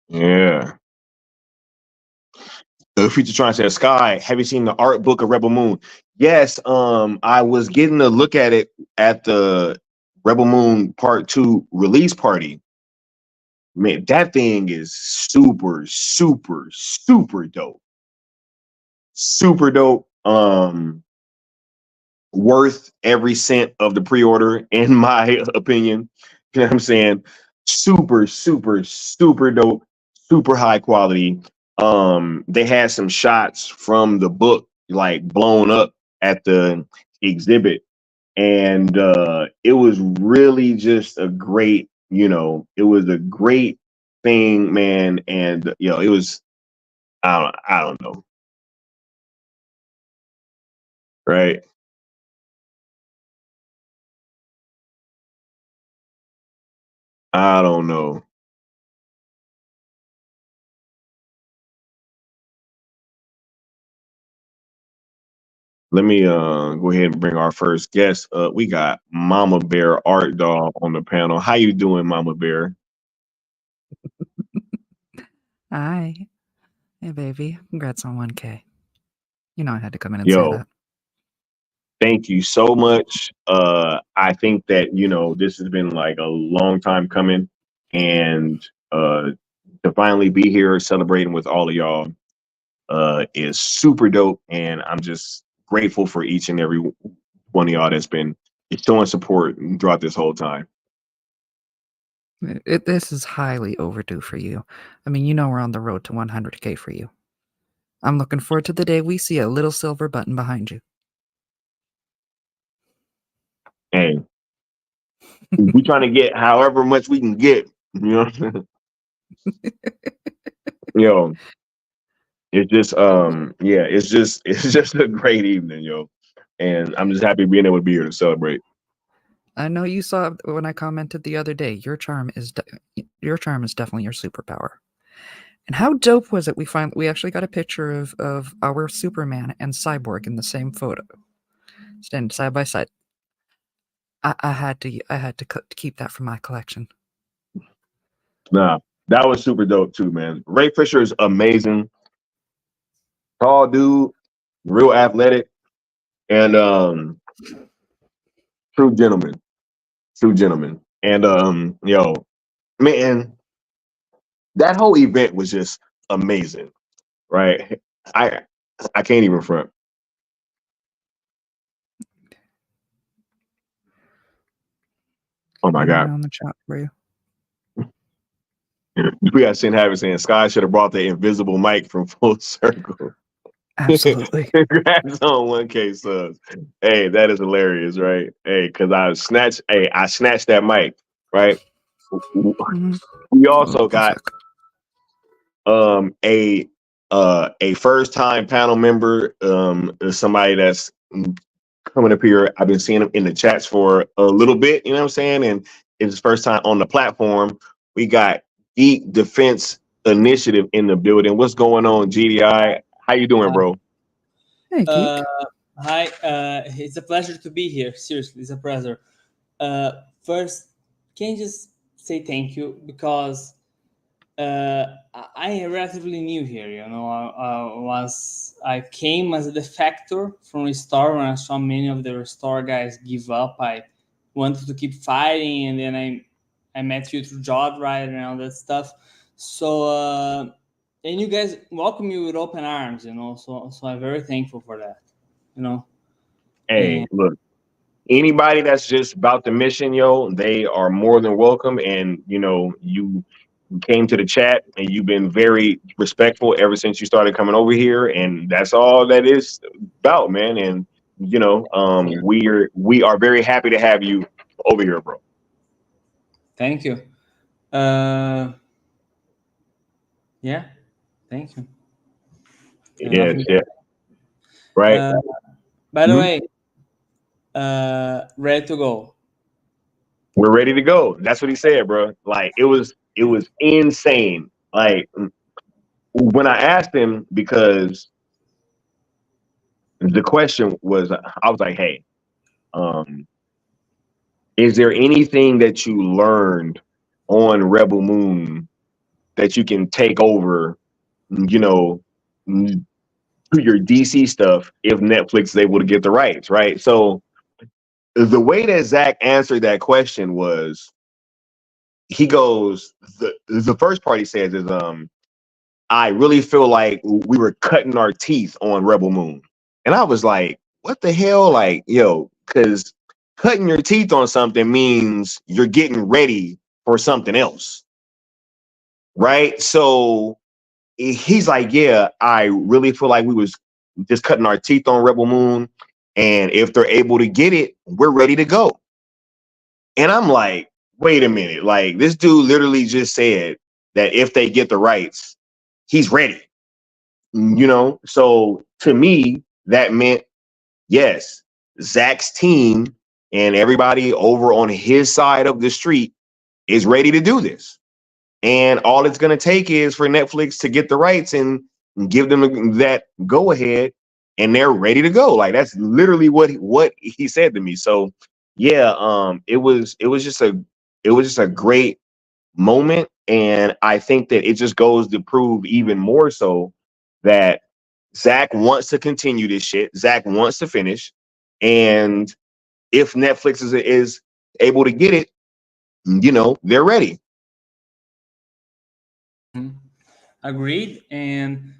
Yeah. The future trying to say, Sky, have you seen the art book of Rebel Moon? Yes. I was getting a look at it at the Rebel Moon Part 2 release party. Man, that thing is super, super, super dope. Super dope. Worth every cent of the pre-order, in my opinion. You know what I'm saying? Super, super, super dope, super high quality. They had some shots from the book like blown up at the exhibit, and it was really just a great, it was a great thing, man. And it was, I don't know, right? I don't know. Let me go ahead and bring our first guest up. We got Mama Bear Art Doll on the panel. How you doing, Mama Bear? Hi. Hey, baby. Congrats on 1K. You know I had to come in and say that. Thank you so much. I think that, this has been like a long time coming, and to finally be here celebrating with all of y'all is super dope, and I'm just grateful for each and every one of y'all that's been showing support throughout this whole time. This is highly overdue for you. I mean, we're on the road to 100K for you. I'm looking forward to the day we see a little silver button behind you. Hey, we trying to get however much we can get, Yo, it's just it's just a great evening, yo. And I'm just happy being able to be here to celebrate. I know you saw when I commented the other day, your charm is definitely your superpower. And how dope was it? We actually got a picture of our Superman and Cyborg in the same photo, standing side by side. I had to keep that for my collection. Nah, that was super dope too, man. Ray Fisher is amazing. Tall dude, real athletic, and true gentleman. And man, that whole event was just amazing, right? I can't even front. Oh my God. On the chat for you. We got Sin Habit saying Sky should have brought the invisible mic from Full Circle. Absolutely. Congrats on 1K subs. Hey, that is hilarious, right? Hey, because I snatched that mic, right? We also got a first time panel member, somebody that's coming up here. I've been seeing him in the chats for a little bit, you know what I'm saying? And it's his first time on the platform. We got Geek Defense Initiative in the building. What's going on, GDI? How you doing, bro? Hey, Geek. Hi, it's a pleasure to be here. Seriously, it's a pleasure. First, can you just say thank you because I am relatively new here. You know, I came as a defector from a store when I saw many of the store guys give up. I wanted to keep fighting, and then I met you through Jod Rider and all that stuff. So and you guys welcome me with open arms. You know, so I'm very thankful for that. You know. Hey, And look, anybody that's just about the mission, yo, they are more than welcome. And you know, you came to the chat and you've been very respectful ever since you started coming over here, and that's all that is about, man. And you know, we are very happy to have you over here, bro. thank you. Yeah, thank you. Yes, yeah, right. By the Mhm. way, ready to go. We're ready to go. That's what he said, bro. Like it was insane. Like when I asked him, because the question was, I was like, hey, is there anything that you learned on Rebel Moon that you can take over, you know, to your DC stuff if Netflix is able to get the rights, right? So the way that Zach answered that question was, he goes, the first part he says is, I really feel like we were cutting our teeth on Rebel Moon. And I was like, what the hell? Like, yo, because cutting your teeth on something means you're getting ready for something else. Right. So he's like, yeah, I really feel like we was just cutting our teeth on Rebel Moon. And if they're able to get it, we're ready to go. And I'm like, wait a minute. Like, this dude literally just said that if they get the rights, he's ready. You know, so to me, that meant yes, Zach's team and everybody over on his side of the street is ready to do this. And all it's going to take is for Netflix to get the rights and give them that go ahead, and they're ready to go. Like that's literally what he said to me. So yeah, it was just a great moment, and I think that it just goes to prove even more so that Zach wants to continue this shit. Zach wants to finish, and if Netflix is able to get it, you know, they're ready. Agreed. And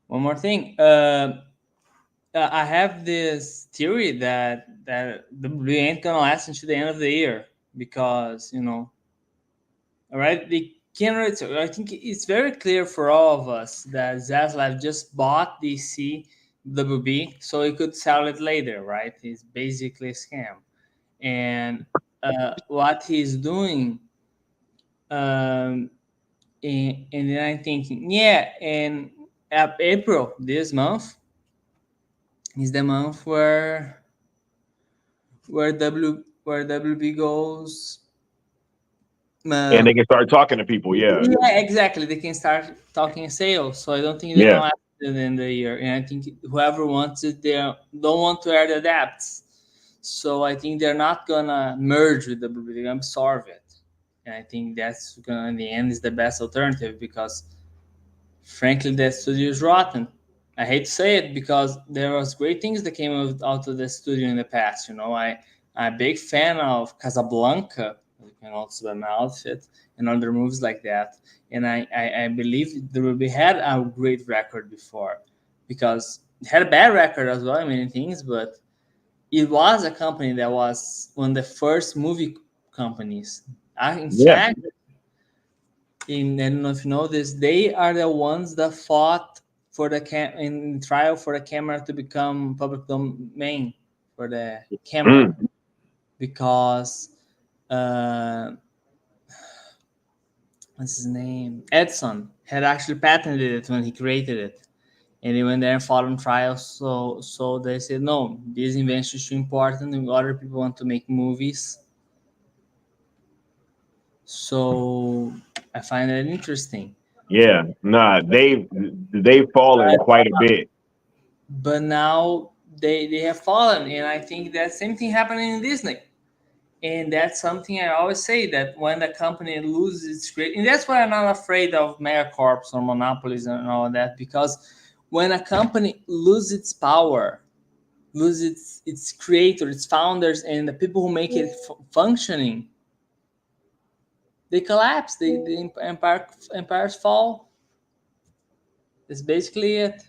one more thing. I have this theory that the blue ain't gonna last until the end of the year because you know, all right, the candidates. I think it's very clear for all of us that Zaslav just bought DC WB so he could sell it later, right? It's basically a scam, and what he's doing. And then I'm thinking, yeah, and April this month is the month where WB goes. And they can start talking to people. Yeah. Yeah, exactly. They can start talking sales. So I don't think they're Yeah. gonna last till the end of the year. And I think whoever wants it, they don't want to air the adapts. So I think they're not gonna merge with WB. They're gonna absorb it. And I think that's gonna in the end is the best alternative because frankly, that studio is rotten. I hate to say it because there was great things that came out of the studio in the past. You know, I'm a big fan of Casablanca. You can also buy my outfit and other movies like that. And I believe the Ruby had a great record before because it had a bad record as well in many things, but it was a company that was one of the first movie companies. In Yeah. fact, I don't know if you know this, they are the ones that fought for the in trial for the camera to become public domain for the camera because what's his name? Edson had actually patented it when he created it. And he went there and fought on trial. So they said, no, this invention is too important and other people want to make movies. So I find that interesting. Yeah. Nah, they've fallen quite a bit. but now they have fallen, and I think that same thing happening in Disney. And that's something I always say, that when the company loses its creative, and that's why I'm not afraid of megacorps or monopolies and all of that, because when a company loses its power, loses its creator, its founders, and the people who make it functioning, they collapse. The empires fall. That's basically it.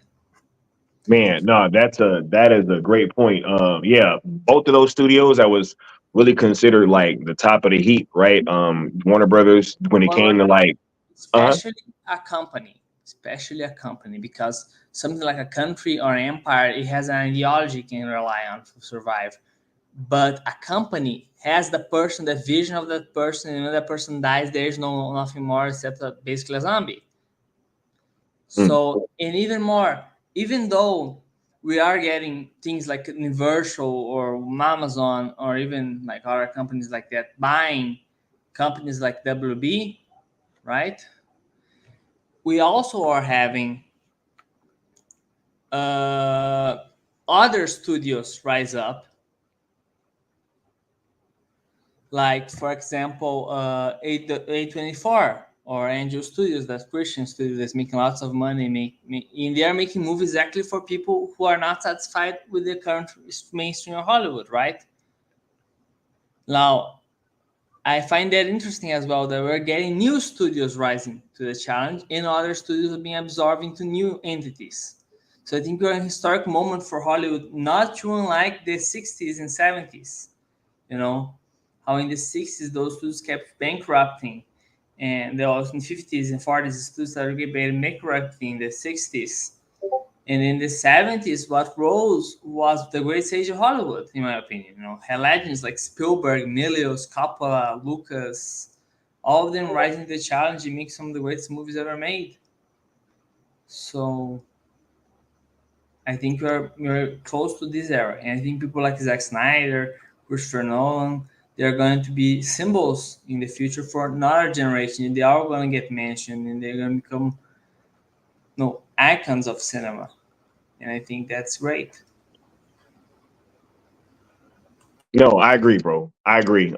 Man, no, that is a great point. Yeah, both of those studios that was really considered like the top of the heap, right? Warner Brothers when it came to like, especially a company, because something like a country or an empire, it has an ideology it can rely on to survive. But a company has the person, the vision of that person, and when that person dies, there is nothing more except basically a zombie. So, and even more, even though we are getting things like Universal or Amazon or even like other companies like that buying companies like WB, right? We also are having other studios rise up. Like, for example, A24 or Angel Studios, that's Christian studio that's making lots of money. And they are making movies exactly for people who are not satisfied with the current mainstream of Hollywood, right? Now, I find that interesting as well, that we're getting new studios rising to the challenge and other studios being absorbed into new entities. So I think we're in a historic moment for Hollywood, not too unlike the 60s and 70s. You know, how in the 60s those studios kept bankrupting, and there was in the 50s and 40s studios started getting bankrupting in the 60s. And in the 70s, what rose was the great age of Hollywood, in my opinion. You know, had legends like Spielberg, Milius, Coppola, Lucas, all of them rising to the challenge and make some of the greatest movies ever made. So I think we're close to this era. And I think people like Zack Snyder, Christopher Nolan, they're going to be symbols in the future for another generation. And they are going to get mentioned, and they're going to become icons of cinema. And I think that's great. No, I agree, bro. I agree.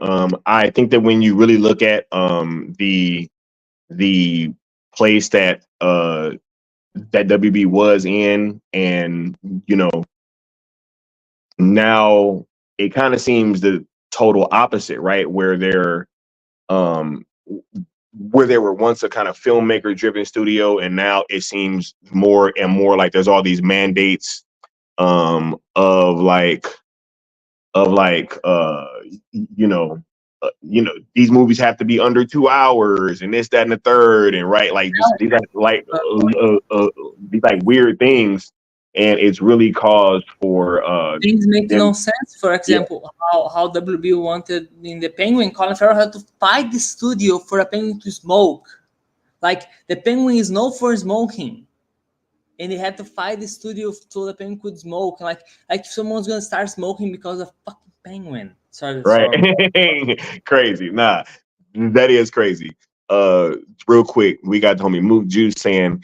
I think that when you really look at the place that that WB was in, and you know, now it kind of seems the total opposite, right? Where they were once a kind of filmmaker driven studio, and now it seems more and more like there's all these mandates of like these movies have to be under 2 hours and this, that, and the third, and right, like just these like weird things, and it's really caused for things make no sense. For example, how WB wanted in the Penguin, Colin Farrell had to fight the studio for a penguin to smoke. Like, the penguin is known for smoking, and they had to fight the studio so the penguin could smoke. And like someone's gonna start smoking because of fucking penguin. Sorry, crazy. Nah, that is crazy. Real quick, we got the homie Moot Juice saying,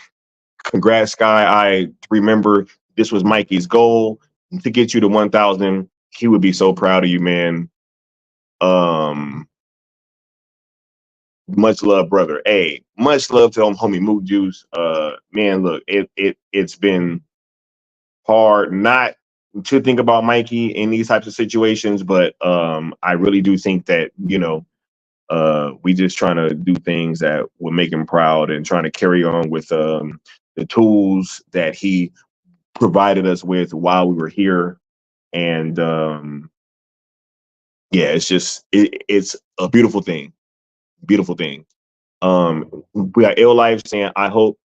"Congrats, Sky. I remember this was Mikey's goal to get you to 1,000. He would be so proud of you, man. Much love, brother. Hey, much love to homie Moot Juice. Man, look, it's been hard not to think about Mikey in these types of situations, but I really do think that, we just trying to do things that will make him proud, and trying to carry on with the tools that he provided us with while we were here. And yeah, it's a beautiful thing. Beautiful thing. We got Ill Life saying, I hope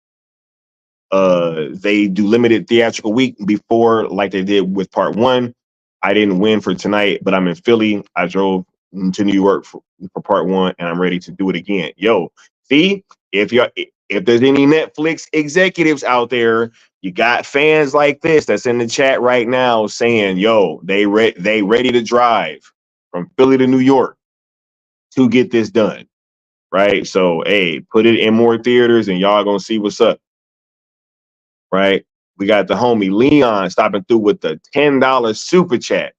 they do limited theatrical week before, like they did with part 1. I didn't win for tonight, but I'm in Philly. I drove to New York for part 1, and I'm ready to do it again. Yo, see, if there's any Netflix executives out there, you got fans like this that's in the chat right now saying, yo, they ready to drive from Philly to New York to get this done, right? So, hey, put it in more theaters, and y'all gonna see what's up, right? We got the homie Leon stopping through with the $10 super chat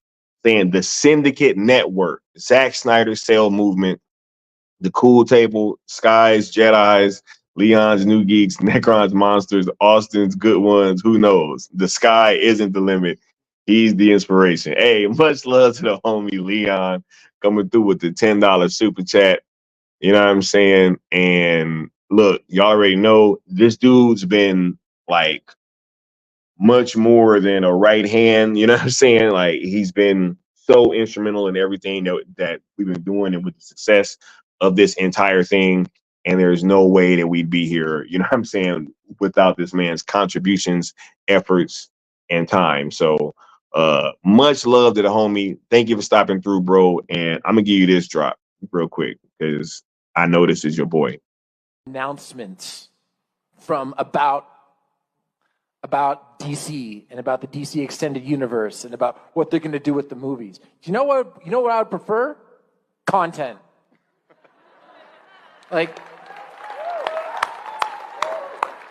saying the Syndicate Network, Zack Snyder Sale Movement, the Cool Table, Skies, Jedis, Leon's New Geeks, Necron's Monsters, Austin's Good Ones. Who knows? The sky isn't the limit. He's the inspiration. Hey, much love to the homie Leon coming through with the $10 super chat. You know what I'm saying? And look, y'all already know this dude's been like much more than a right hand. You know what I'm saying? Like he's been so instrumental in everything that we've been doing and with the success of this entire thing. And there's no way that we'd be here, you know what I'm saying, without this man's contributions, efforts, and time. So much love to the homie. Thank you for stopping through, bro. And I'm gonna give you this drop real quick because I know this is your boy. Announcements from about DC and about the DC extended universe and about what they're going to do with the movies. You know what I would prefer? Content. Like,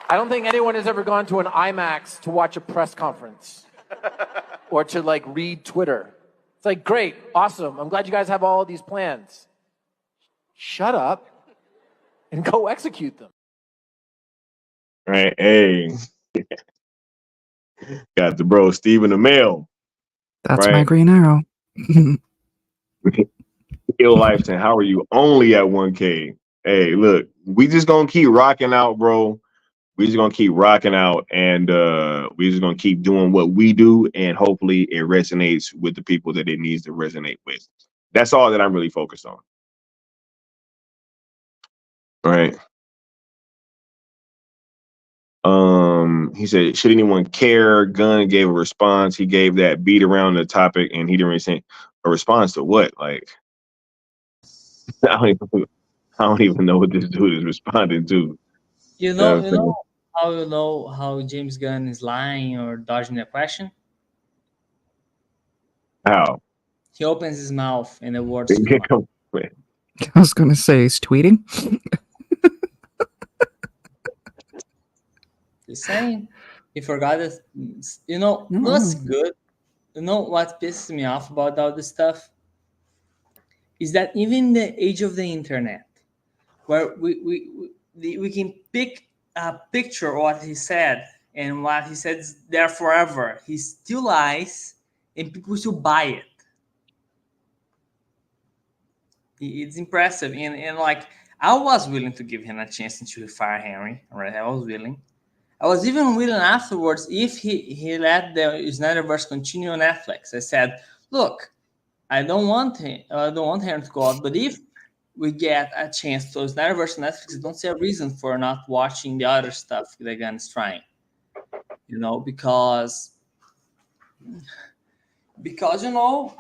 I don't think anyone has ever gone to an IMAX to watch a press conference or to like read Twitter. It's like, great, awesome. I'm glad you guys have all these plans. Shut up and go execute them. Right. Hey. Got the bro Stephen Amell. That's right? my Green Arrow. Ill Life saying, how are you only at 1K? Hey, look, we just gonna keep rocking out, bro. We just gonna keep rocking out, and we just gonna keep doing what we do, and hopefully it resonates with the people that it needs to resonate with. That's all that I'm really focused on. Right. He said, should anyone care? Gunn gave a response. He gave that beat around the topic, and he didn't really say a response to what? Like, I don't even know what this dude is responding to. You know how James Gunn is lying or dodging a question? How? He opens his mouth and the words come out. I was going to say, he's tweeting. Just saying. He forgot it. You know, what's good? You know what pisses me off about all this stuff? Is that even in the age of the internet, where we can pick a picture of what he said, and what he said is there forever, he still lies, and people still buy it. It's impressive. And like, I was willing to give him a chance to fire Henry, right? I was willing. I was even willing afterwards if he let the Snyderverse continue on Netflix. I said, look, I don't want him to go out, but if we get a chance to Snyderverse on Netflix, I don't see a reason for not watching the other stuff that Gunn is trying. You know, because you know,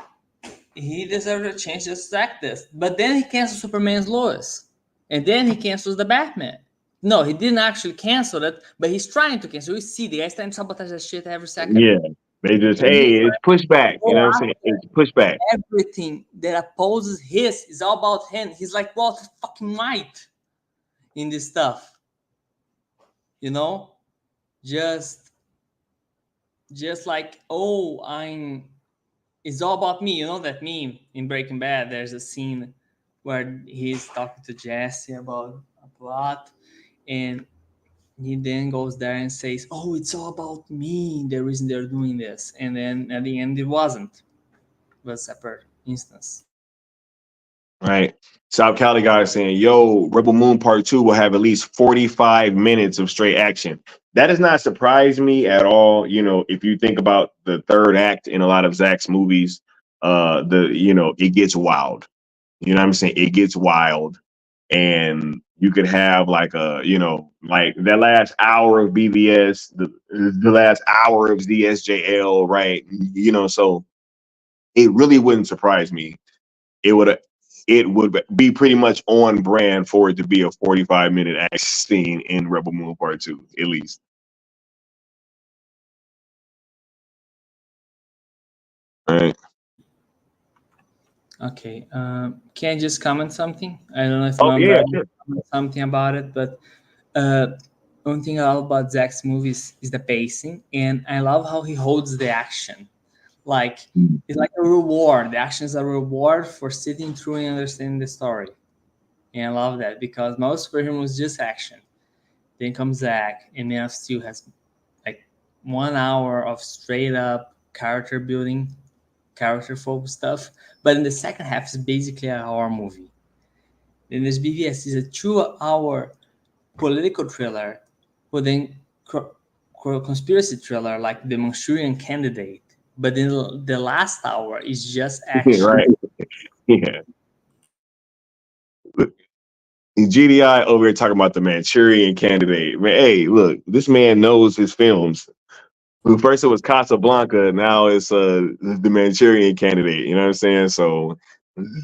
he deserves a chance to act this. But then he cancels Superman's Lois. And then he cancels the Batman. No, he didn't actually cancel it, but he's trying to cancel. We see the guy's trying to sabotage that shit every second. Yeah. They just, hey, it's pushback. You know what I'm saying? It's pushback. Everything that opposes his is all about him. He's like Walter fucking White in this stuff. You know? Just like, it's all about me. You know that meme in Breaking Bad? There's a scene where he's talking to Jesse about a plot, and he then goes there and says, oh, it's all about me, the reason they're doing this. And then at the end, it wasn't. It was a separate instance. Right. South Cali guy saying, yo, Rebel Moon Part 2 will have at least 45 minutes of straight action. That does not surprise me at all. You know, if you think about the third act in a lot of Zach's movies, it gets wild. You know what I'm saying? It gets wild. And you could have like that last hour of BVS, the last hour of ZSJL, right? You know, so it really wouldn't surprise me. It would be pretty much on brand for it to be a 45-minute action scene in Rebel Moon Part 2, at least. All right. Okay. Can I just comment something? I don't know if comment something about it, but one thing I love about Zack's movies is the pacing, and I love how he holds the action. Like it's like a reward. The action is a reward for sitting through and understanding the story. And I love that because most for him was just action. Then comes Zack, and Man of Steel has like 1 hour of straight up character building, character focused stuff. But in the second half, it's basically a horror movie. Then there's BVS, is a 2 hour political thriller, but then conspiracy thriller like The Manchurian Candidate. But then the last hour is just action. Right. Yeah. GDI over here talking about the Manchurian Candidate. Man, hey, look, this man knows his films. First it was Casablanca, now it's the Manchurian Candidate. You know what I'm saying? So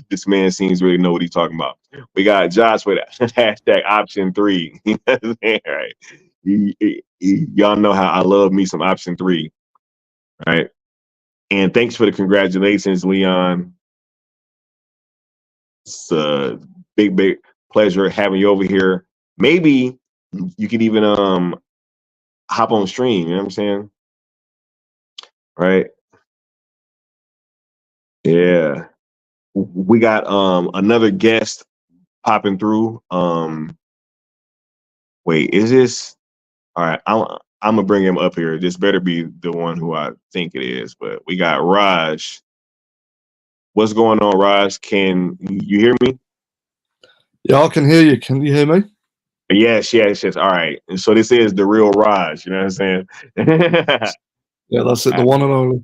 this man seems to really know what he's talking about. We got Josh with hashtag option 3. You know what I'm saying? Right. Y'all know how I love me some option 3. Right. And thanks for the congratulations, Leon. It's a big pleasure having you over here. Maybe you could even hop on stream, you know what I'm saying? Right. Yeah. We got another guest popping through. Wait, is this all right? I'm gonna bring him up here. This better be the one who I think it is, but we got Raj. What's going on, Raj? Can you hear me? Yeah, I can hear you. Can you hear me? Yes. All right. And so this is the real Raj, you know what I'm saying? Yeah, that's it, the one and only.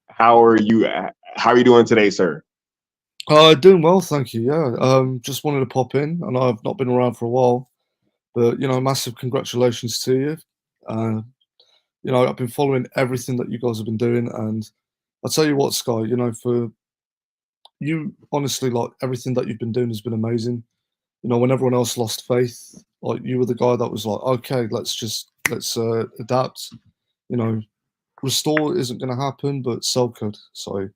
How are you doing today, sir? Doing well, thank you. Yeah, just wanted to pop in. I know I've not been around for a while, but massive congratulations to you. I've been following everything that you guys have been doing, and I'll tell you what, Sky. For you, honestly, like everything that you've been doing has been amazing. When everyone else lost faith, like you were the guy that was like, okay, let's adapt. Restore isn't going to happen, but sell could. So,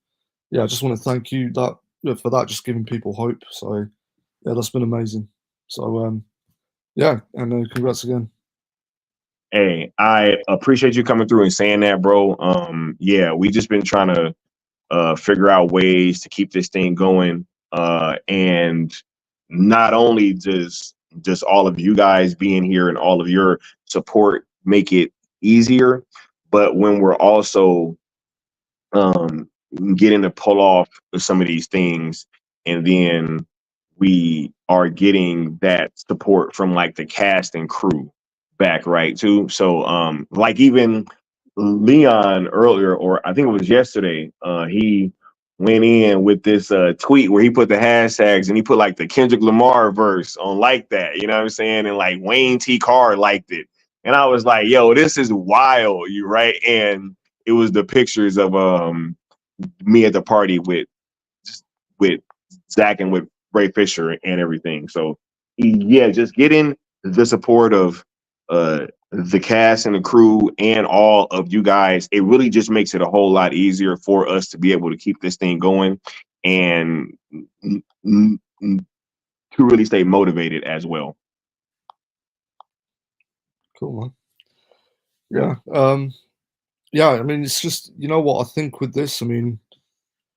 yeah, I just want to thank you for that, just giving people hope. So, yeah, that's been amazing. So, yeah, and congrats again. Hey, I appreciate you coming through and saying that, bro. Yeah, we just been trying to figure out ways to keep this thing going. And not only just all of you guys being here and all of your support make it easier, but when we're also getting to pull off some of these things, and then we are getting that support from like the cast and crew back, right, too. So like even Leon earlier, or I think it was yesterday, he went in with this tweet where he put the hashtags and he put like the Kendrick Lamar verse on like that, you know what I'm saying? And like Wayne T. Carr liked it. And I was like, yo, this is wild, you right? And it was the pictures of me at the party with Zach and with Ray Fisher and everything. So yeah, just getting the support of the cast and the crew and all of you guys, it really just makes it a whole lot easier for us to be able to keep this thing going and to really stay motivated as well. Cool, man. Yeah. I mean, it's just, you know what I think with this. I mean,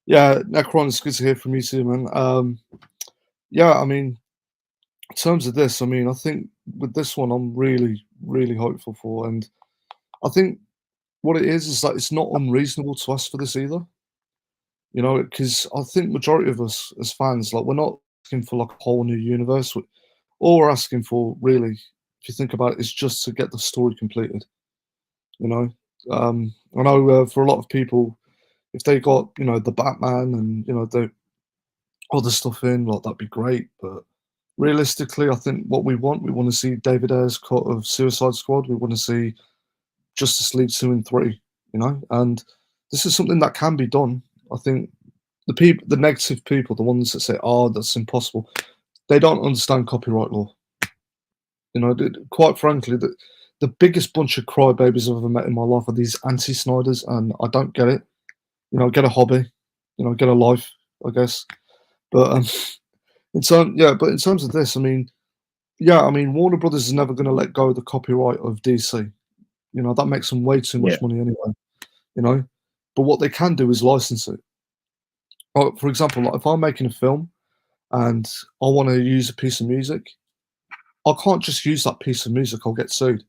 yeah, Necron, it's good to hear from you too, man. Yeah, I mean, in terms of this, I mean, I think with this one, I'm really, really hopeful for, and I think what it is that it's not unreasonable to ask for this either. Because I think majority of us as fans, like, we're not asking for like a whole new universe. All we're asking for, really, if you think about it, is just to get the story completed. I know for a lot of people, if they got the Batman and the other stuff in, like, that'd be great. But realistically, I think what we want to see David Ayer's cut of Suicide Squad. We want to see Justice League 2 and 3. And this is something that can be done. I think the negative people, the ones that say, "Oh, that's impossible," they don't understand copyright law. Quite frankly, the biggest bunch of crybabies I've ever met in my life are these anti-Snyders, and I don't get it. Get a hobby, get a life, I guess. But in terms of this, I mean, yeah, I mean, Warner Brothers is never going to let go of the copyright of DC. You know, that makes them way too much money anyway. You know, but what they can do is license it. For example, like if I'm making a film and I want to use a piece of music, I can't just use that piece of music. I'll get sued.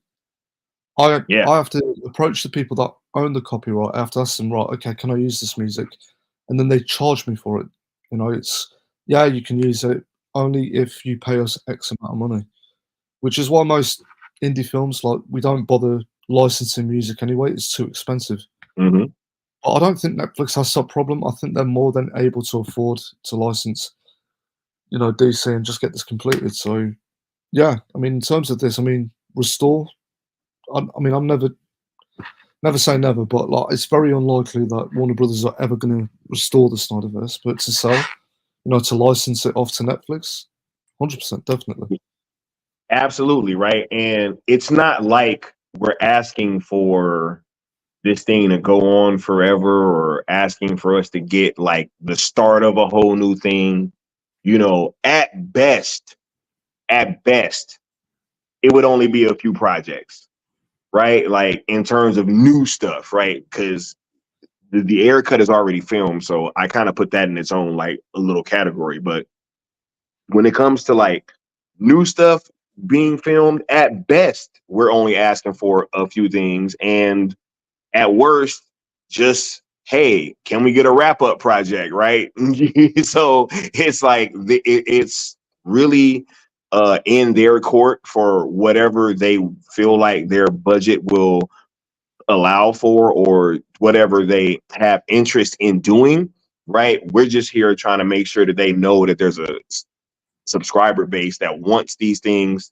I have to approach the people that own the copyright. I have to ask them, right, okay, can I use this music? And then they charge me for it. You know, it's, yeah, you can use it only if you pay us X amount of money, which is why most indie films, like, we don't bother licensing music anyway. It's too expensive. Mm-hmm. But I don't think Netflix has that problem. I think they're more than able to afford to license, you know, DC and just get this completed. So, yeah, I mean, in terms of this, I mean, restore. I mean, I'm never say never, but like, it's very unlikely that Warner Brothers are ever going to restore the Snyderverse. But to sell, you know, to license it off to Netflix, 100%, definitely. Absolutely, right. And it's not like we're asking for this thing to go on forever or asking for us to get like the start of a whole new thing. You know, at best, it would only be a few projects, right? Like in terms of new stuff, right? Because the air cut is already filmed, so I kind of put that in its own like a little category. But when it comes to like new stuff being filmed, at best, we're only asking for a few things, and at worst, just hey, can we get a wrap up project, right? So it's like it's really in their court for whatever they feel like their budget will allow for or whatever they have interest in doing, right? We're just here trying to make sure that they know that there's a subscriber base that wants these things.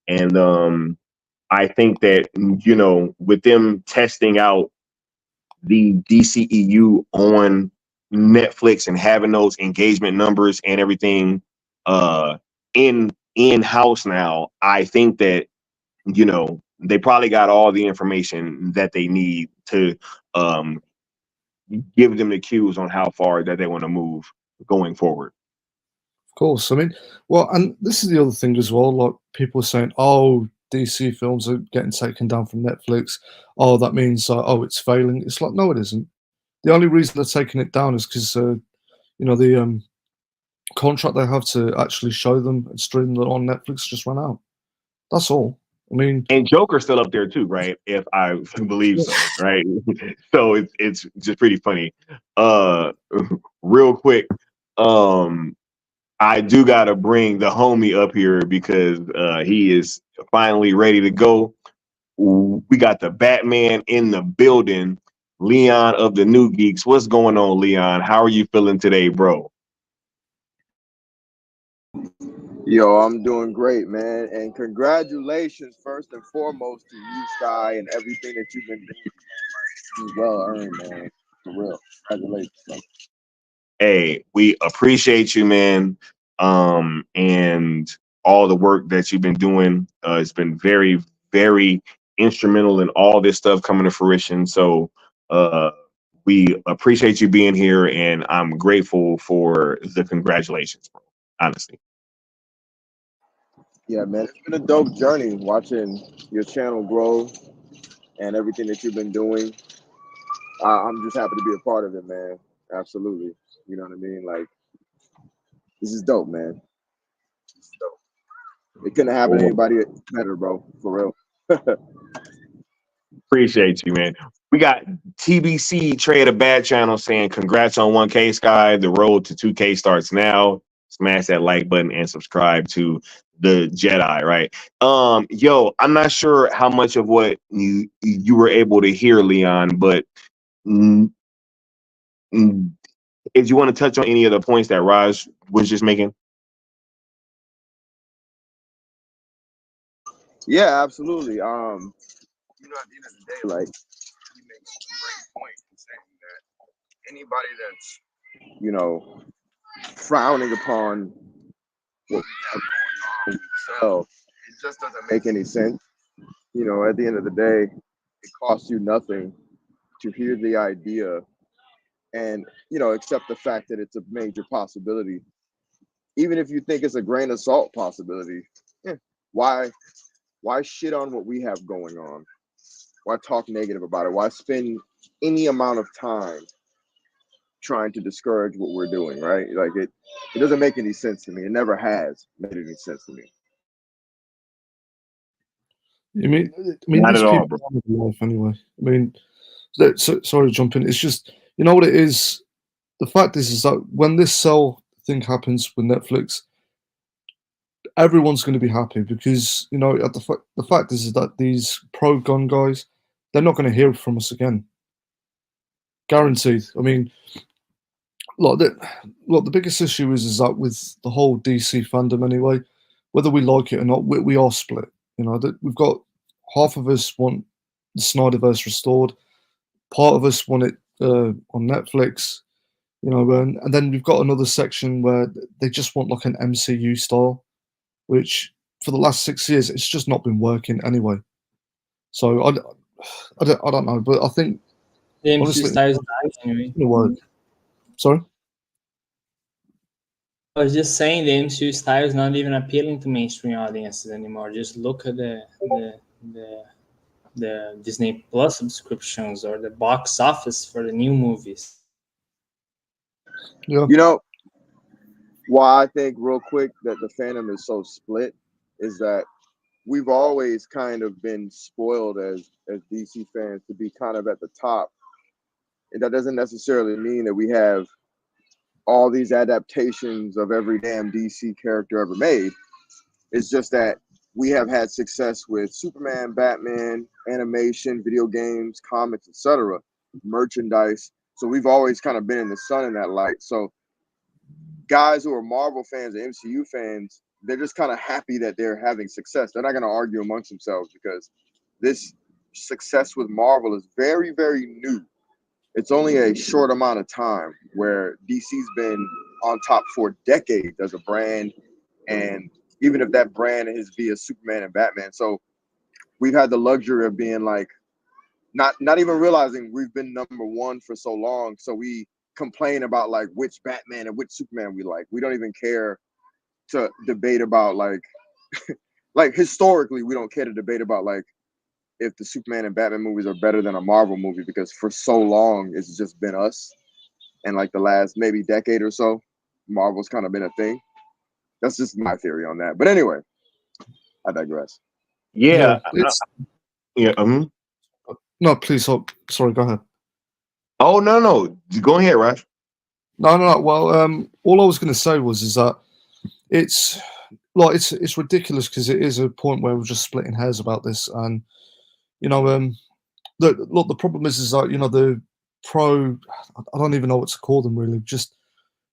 And I think that, you know, with them testing out the DCEU on Netflix and having those engagement numbers and everything in-house now, I think that, you know, they probably got all the information that they need to give them the cues on how far that they want to move going forward. Of course. I mean, well, and this is the other thing as well. Like, people are saying, oh, DC films are getting taken down from Netflix. Oh, that means, oh, it's failing. It's like, no, it isn't. The only reason they're taking it down is because, you know, the contract they have to actually show them and stream them on Netflix just ran out. That's all. I mean, and Joker's still up there too, right? If I believe so, right? So it's just pretty funny. Real quick, I do gotta bring the homie up here because he is finally ready to go. We got the Batman in the building, Leon of the New Geeks. What's going on, Leon? How are you feeling today, bro? Yo, I'm doing great, man. And congratulations, first and foremost, to you, Sky, and everything that you've been doing. It's well earned, man. For real. Congratulations, man. Hey, we appreciate you, man. And all the work that you've been doing. It's been very, very instrumental in all this stuff coming to fruition. So we appreciate you being here, and I'm grateful for the congratulations, bro. Honestly. Yeah, man. It's been a dope journey watching your channel grow and everything that you've been doing. I'm just happy to be a part of it, man. Absolutely. You know what I mean? Like, this is dope, man. This is dope. It couldn't happen to anybody better, bro. For real. Appreciate you, man. We got TBC Trey at a Bad Channel saying congrats on 1K, Sky. The road to 2K starts now. Smash that like button and subscribe to the Jedi, right? Yo, I'm not sure how much of what you were able to hear, Leon, but if you want to touch on any of the points that Raj was just making. Yeah, absolutely. You know, at the end of the day, like, he makes a great point in saying that anybody that's, you know, frowning upon what we have going on with Cell, it just doesn't make any sense. You know, at the end of the day, it costs you nothing to hear the idea and, you know, accept the fact that it's a major possibility. Even if you think it's a grain of salt possibility, Why shit on what we have going on? Why talk negative about it? Why spend any amount of time trying to discourage what we're doing, right? Like it doesn't make any sense to me. It never has made any sense to me. I mean, Not these at all, people bro. have a life anyway. I mean, sorry to jump in. It's just, you know what it is? The fact is that when this sell thing happens with Netflix, everyone's going to be happy because, you know, the fact is that these pro-gun guys, they're not going to hear from us again. Guaranteed. I mean, the biggest issue is that with the whole DC fandom anyway, whether we like it or not, we are split. You know, that we've got half of us want the Snyderverse restored, part of us want it on Netflix, you know, and then we've got another section where they just want like an MCU style, which for the last 6 years it's just not been working anyway. So I don't know, but I think The MCU honestly, style is dying anyway. it's gonna work. Sorry. I was just saying the MCU style is not even appealing to mainstream audiences anymore. Just look at the Disney Plus subscriptions or the box office for the new movies. Yeah. You know, why I think real quick that the fandom is so split is that we've always kind of been spoiled as DC fans to be kind of at the top. And that doesn't necessarily mean that we have all these adaptations of every damn DC character ever made. It's just that we have had success with Superman, Batman, animation, video games, comics, etc., merchandise. So we've always kind of been in the sun in that light. So guys who are Marvel fans and MCU fans, they're just kind of happy that they're having success. They're not going to argue amongst themselves because this success with Marvel is very, very new. It's only a short amount of time where DC's been on top for decades as a brand, and even if that brand is via Superman and Batman. So we've had the luxury of being like, not even realizing we've been number one for so long. So we complain about like which Batman and which Superman we like. We don't even care to debate about like, like historically, we don't care to debate about like if the Superman and Batman movies are better than a Marvel movie, because for so long it's just been us. And like the last maybe decade or so, Marvel's kind of been a thing. That's just my theory on that. But anyway, I digress. Yeah. Yeah, Yeah. No, please. Sorry, go ahead. Oh no. Go ahead, Raj. No. Well, all I was going to say is that it's like it's ridiculous because it is a point where we're just splitting hairs about this, and you know, the problem is that you know the I don't even know what to call them really. Just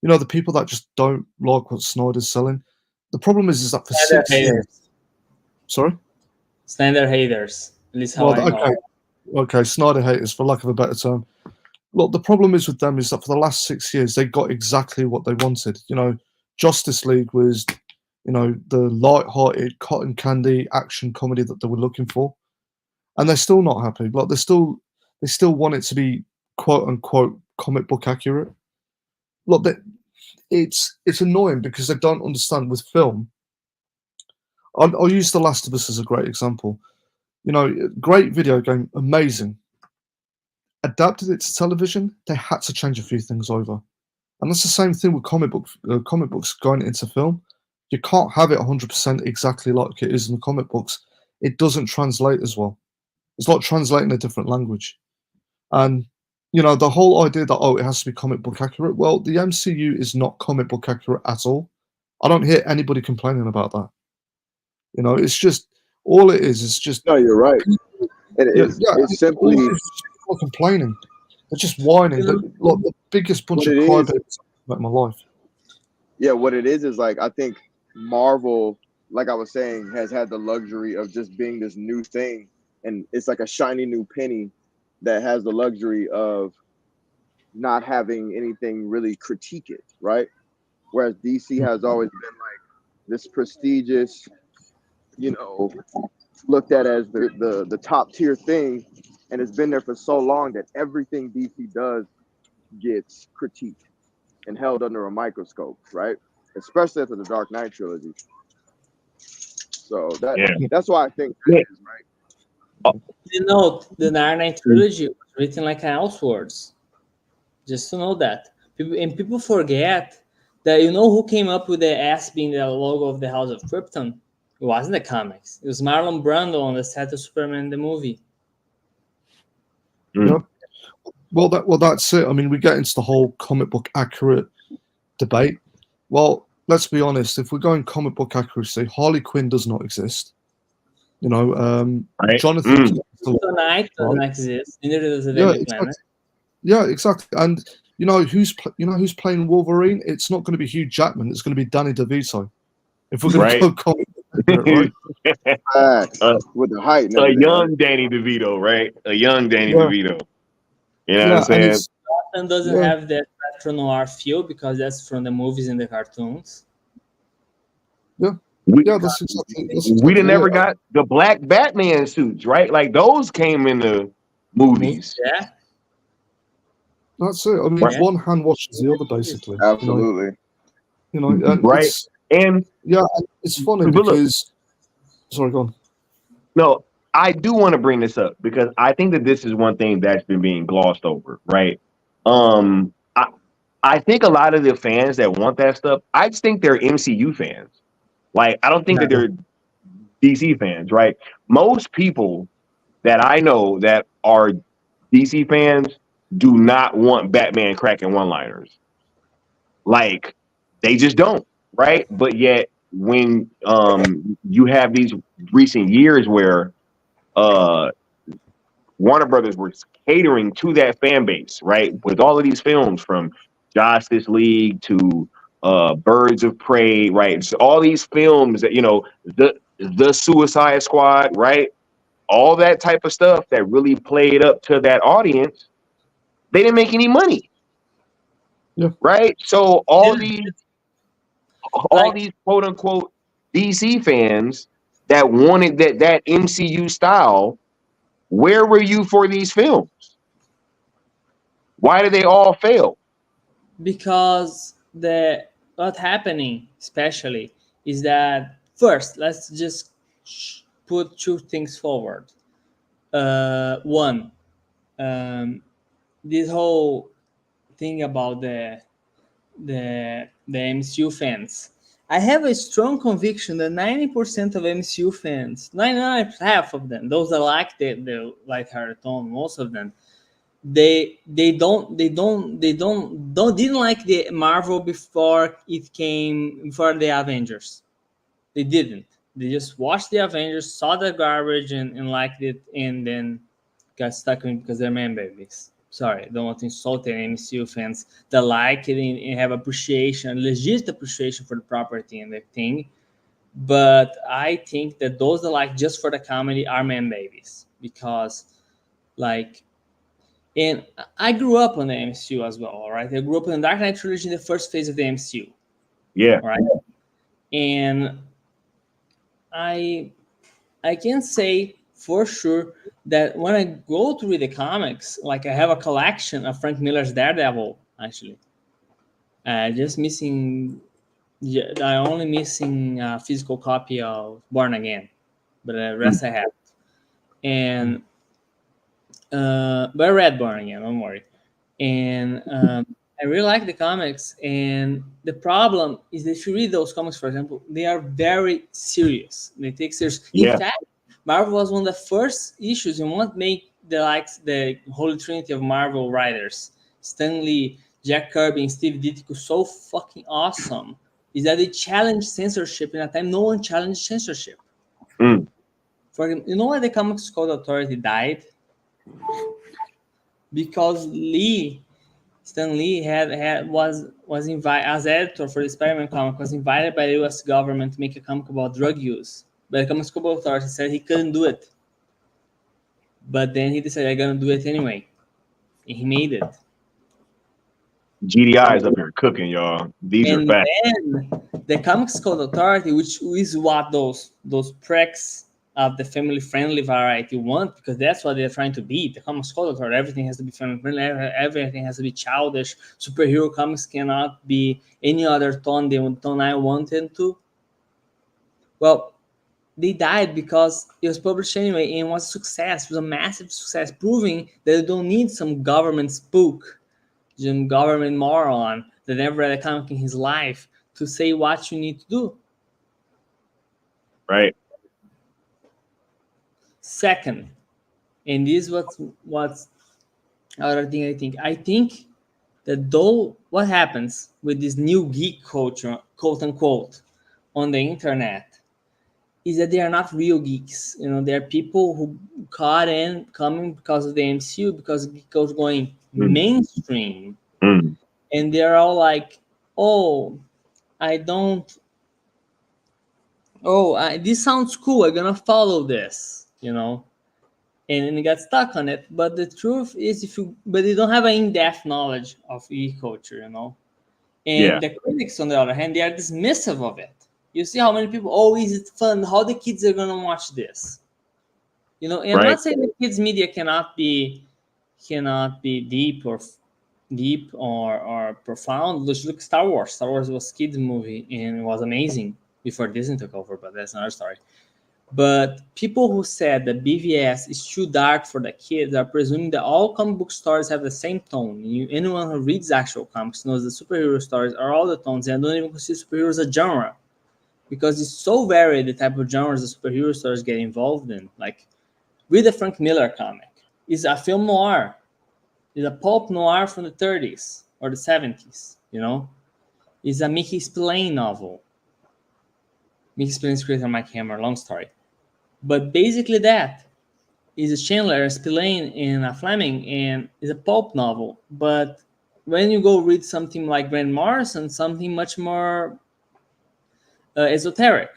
you know the people that just don't like what Snyder's selling. The problem is that for Snyder 6 years. haters. Sorry. Snyder haters. At least how Well, I know. okay, Snyder haters, for lack of a better term. Look, the problem is with them is that for the last 6 years they got exactly what they wanted. You know, Justice League was, you know, the light-hearted cotton candy action comedy that they were looking for, and they're still not happy. Like they still want it to be quote unquote comic book accurate. Look, it's annoying because they don't understand with film. I'll use The Last of Us as a great example. You know, great video game, amazing. Adapted it to television, they had to change a few things over, and that's the same thing with comic books going into film. You can't have it 100% exactly like it is in the comic books. It doesn't translate as well. It's like translating a different language. And you know, the whole idea that it has to be comic book accurate. Well, the MCU is not comic book accurate at all. I don't hear anybody complaining about that. You know, it's just all it is. It's just no, you're right. It's simply people complaining. They're just whining. They're like the biggest bunch of crybabies I've met in my life. Yeah, what it is like I think Marvel, like I was saying, has had the luxury of just being this new thing, and it's like a shiny new penny that has the luxury of not having anything really critique it, right? Whereas DC has always been like this prestigious, you know, looked at as the top tier thing, and it's been there for so long that everything DC does gets critiqued and held under a microscope, right? Especially after the Dark Knight trilogy. So Yeah. that's why I think that is right. You know, the Dark Knight trilogy was written like Elseworlds. Just to know that. People forget that, you know who came up with the S being the logo of the House of Krypton? It wasn't the comics. It was Marlon Brando on the set of Superman the movie. Yeah. Well, that's it. I mean, we get into the whole comic book accurate debate. Well, let's be honest. If we're going comic book accuracy, Harley Quinn does not exist. You know, Jonathan. Tonight doesn't exist. Neither does the Yeah, Daily exactly. Planet. Yeah, exactly. And you know who's playing Wolverine? It's not going to be Hugh Jackman. It's going to be Danny DeVito. If we're going to go comic book, right? With the height, and a everything, young right? Danny DeVito, right? A young Danny Yeah. DeVito. You know what I'm saying? Gotham doesn't have that retro noir feel because that's from the movies and the cartoons. We that's exactly didn't it. never got the black Batman suits, right? Like those came in the movies. Yeah. That's it. I mean, one hand washes the other, basically. Absolutely. You know, and Right. And it's funny but look, because. Sorry, go on. No, I do want to bring this up because I think that this is one thing that's been being glossed over, right? I think a lot of the fans that want that stuff, I just think they're MCU fans. Like, I don't think that they're DC fans, right? Most people that I know that are DC fans do not want Batman cracking one-liners. Like, they just don't, right? But yet, when you have these recent years where Warner Brothers was catering to that fan base, right? With all of these films from Justice League to Birds of Prey, right? So all these films that, you know, the Suicide Squad, right? All that type of stuff that really played up to that audience, they didn't make any money. Yeah. Right? So all these quote unquote DC fans that wanted that MCU style, where were you for these films? Why did they all fail? Because what's happening, especially, is that first, let's just put two things forward. One, this whole thing about the MCU fans. I have a strong conviction that 90% of MCU fans, 99 half of them, those that like the light-hearted tone, most of them, they didn't like the Marvel before the Avengers. They didn't. They just watched the Avengers, saw the garbage and liked it, and then got stuck in it because they're man babies. Sorry, don't want to insult any MCU fans that like it and have appreciation, legit appreciation for the property and the thing. But I think that those that like just for the comedy are man babies because, like, and I grew up on the MCU as well, all right? I grew up in the Dark Knight trilogy in the first phase of the MCU. Yeah. Right? And I can say for sure that when I go to read the comics, like I have a collection of Frank Miller's Daredevil, actually. Just missing, I only missing a physical copy of Born Again, but the rest I have. And but I read Born Again, don't worry. And I really like the comics. And the problem is that if you read those comics, for example, they are very serious. They take serious. Yeah. In fact, Marvel was one of the first issues and what made the Holy Trinity of Marvel writers, Stan Lee, Jack Kirby, and Steve Ditko, so fucking awesome, is that they challenged censorship in a time no one challenged censorship. For example, you know why the Comics Code Authority died? Because Stan Lee was invited as editor for the Spider-Man comic, was invited by the U.S. government to make a comic about drug use. But the Comics Code Authority said he couldn't do it. But then he decided, I'm gonna do it anyway. And he made it. GDI is up here cooking, y'all. These are facts. And then the Comics Code Authority, which is what those pricks of the family-friendly variety want, because that's what they're trying to be. The Comics Code Authority, everything has to be family-friendly, everything has to be childish. Superhero comics cannot be any other tone than the tone I wanted to. Well, they died because it was published anyway and was a success. It was a massive success, proving that you don't need some government spook, some government moron that never read a comic in his life to say what you need to do. Right. Second, and this is what's other thing I think that though what happens with this new geek culture, quote unquote, on the internet is that they are not real geeks. You know, they are people who coming because of the MCU, because geek culture going mainstream, and they're all like, oh, this sounds cool, I'm gonna follow this, you know, and you got stuck on it. But the truth is, but you don't have an in-depth knowledge of geek culture, you know. And the critics, on the other hand, they are dismissive of it. You see how many people, oh, is it fun? How the kids are gonna watch this? You know, and I'm not saying the kids' media cannot be deep or profound. Look at Star Wars. Star Wars was a kids' movie and it was amazing before Disney took over, but that's another story. But people who said that BVS is too dark for the kids are presuming that all comic book stories have the same tone. Anyone who reads actual comics knows that superhero stories are all the tones, and I don't even consider superheroes a genre, because it's so varied the type of genres the superhero stories get involved in. Like, read a Frank Miller comic. It's a film noir. It's a pulp noir from the 30s or the 70s, you know? It's a Mickey Spillane novel. Mickey Spillane's creator Mike Hammer, long story. But basically that is a Chandler, a Spillane, and a Fleming, and it's a pulp novel. But when you go read something like Grant Morrison, something much more esoteric,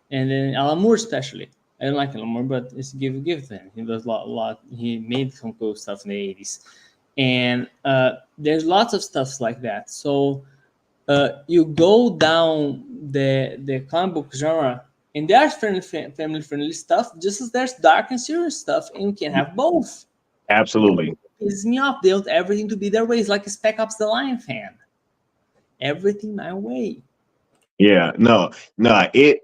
and then Alan Moore especially. I don't like Alan Moore, but it's give to him. He does a lot. He made some cool stuff in the 80s. And there's lots of stuff like that. So you go down the comic book genre, and there's family-friendly stuff, just as there's dark and serious stuff, and you can have both. Absolutely. It pisses me off. They want everything to be their way. It's like a Spec Ops The Line fan. Everything my way. Yeah, no, it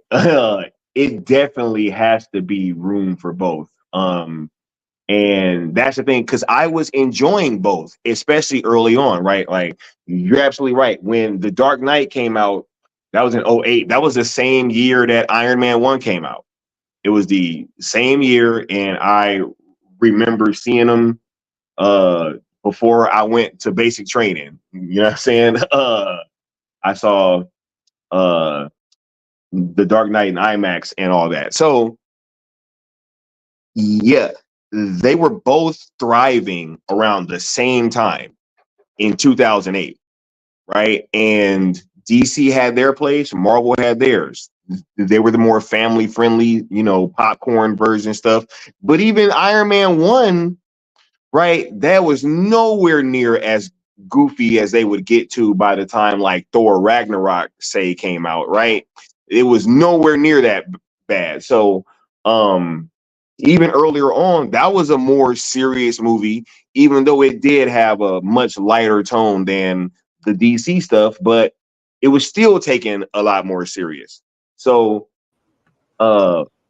it definitely has to be room for both. And that's the thing, because I was enjoying both, especially early on, right? Like, you're absolutely right. When The Dark Knight came out, that was in 2008. That was the same year that Iron Man 1 came out. It was the same year, and I remember seeing them before I went to basic training. You know what I'm saying? I saw The Dark Knight in IMAX and all that. So yeah, they were both thriving around the same time in 2008, right? And DC had their place, Marvel had theirs. They were the more family friendly, you know, popcorn version stuff. But even Iron Man 1, right, that was nowhere near as goofy as they would get to by the time like Thor Ragnarok say came out, right? It was nowhere near that bad. So even earlier on, that was a more serious movie, even though it did have a much lighter tone than the DC stuff, but it was still taken a lot more serious. So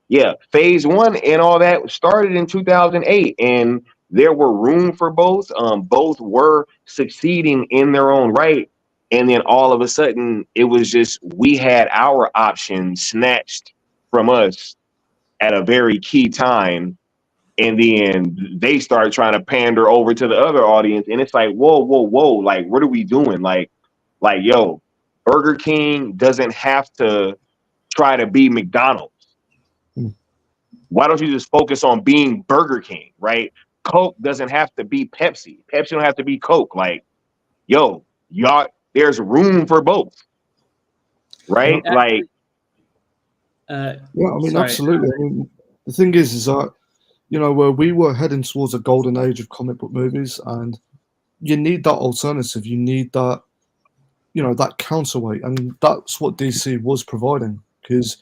yeah, phase 1 and all that started in 2008, and there were room for both. Both were succeeding in their own right. And then all of a sudden, it was just, we had our option snatched from us at a very key time. And then they started trying to pander over to the other audience. And it's like, whoa, like, what are we doing? Like, yo, Burger King doesn't have to try to be McDonald's. Why don't you just focus on being Burger King, right? Coke doesn't have to be Pepsi. Pepsi don't have to be Coke. Like, yo, y'all, there's room for both, right? Like, yeah, I mean, absolutely. I mean, the thing is that, you know, where we were heading towards a golden age of comic book movies, and you need that alternative. You need that, you know, that counterweight, and that's what DC was providing. Because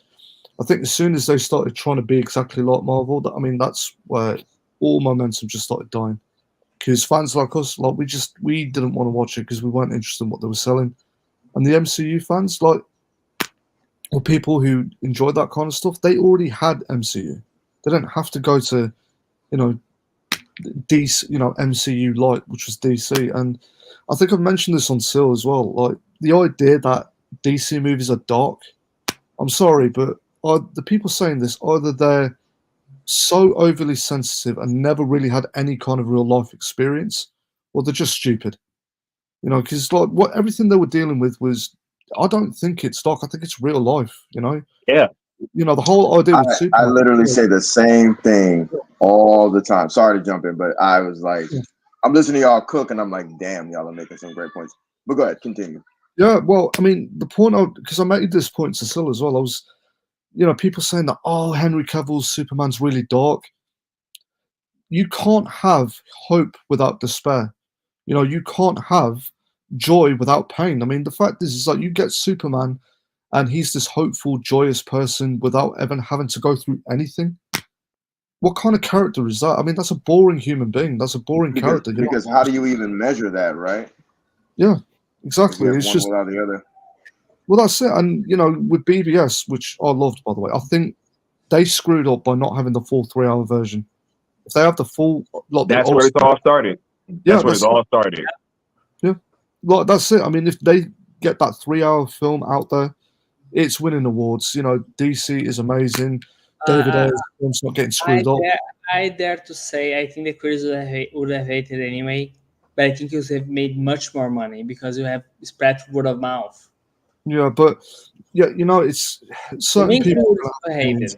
I think as soon as they started trying to be exactly like Marvel, I mean, that's where all momentum just started dying. Because fans like us, like, we didn't want to watch it because we weren't interested in what they were selling. And the MCU fans, like, for people who enjoy that kind of stuff, they already had MCU. They don't have to go to, DC, MCU Light, which was DC. And I think I've mentioned this on Sil as well. Like the idea that DC movies are dark. I'm sorry, but the people saying this, either they're so overly sensitive and never really had any kind of real life experience, or they're just stupid. Because like everything they were dealing with was, I don't think it's dark. I think it's real life. Yeah. The whole idea with I Superman. literally say the same thing all the time. Sorry to jump in, but I was like, I'm listening to y'all cook, and I'm like, damn, y'all are making some great points. But go ahead, continue. Yeah, well, I mean, the point because I made this point to Sil as well. I was, people saying that, Henry Cavill's Superman's really dark. You can't have hope without despair. You can't have joy without pain. I mean, the fact is like you get Superman, and he's this hopeful, joyous person without ever having to go through anything. What kind of character is that? I mean, that's a boring human being. That's a boring character. Because how do you even measure that, right? Yeah, exactly. It's It's one just without the other. Well, that's it. And with BBS, which I loved, by the way, I think they screwed up by not having the full 3-hour version. If they have the full, that's where it all started. That's where it all started. Yeah, that's it. I mean, if they get that 3-hour film out there, it's winning awards. DC is amazing. David Ayer's film's not getting screwed up. I dare to say I think the critics would have hated anyway, but I think you would have made much more money because you have spread word of mouth. Yeah, but it's certain people hated.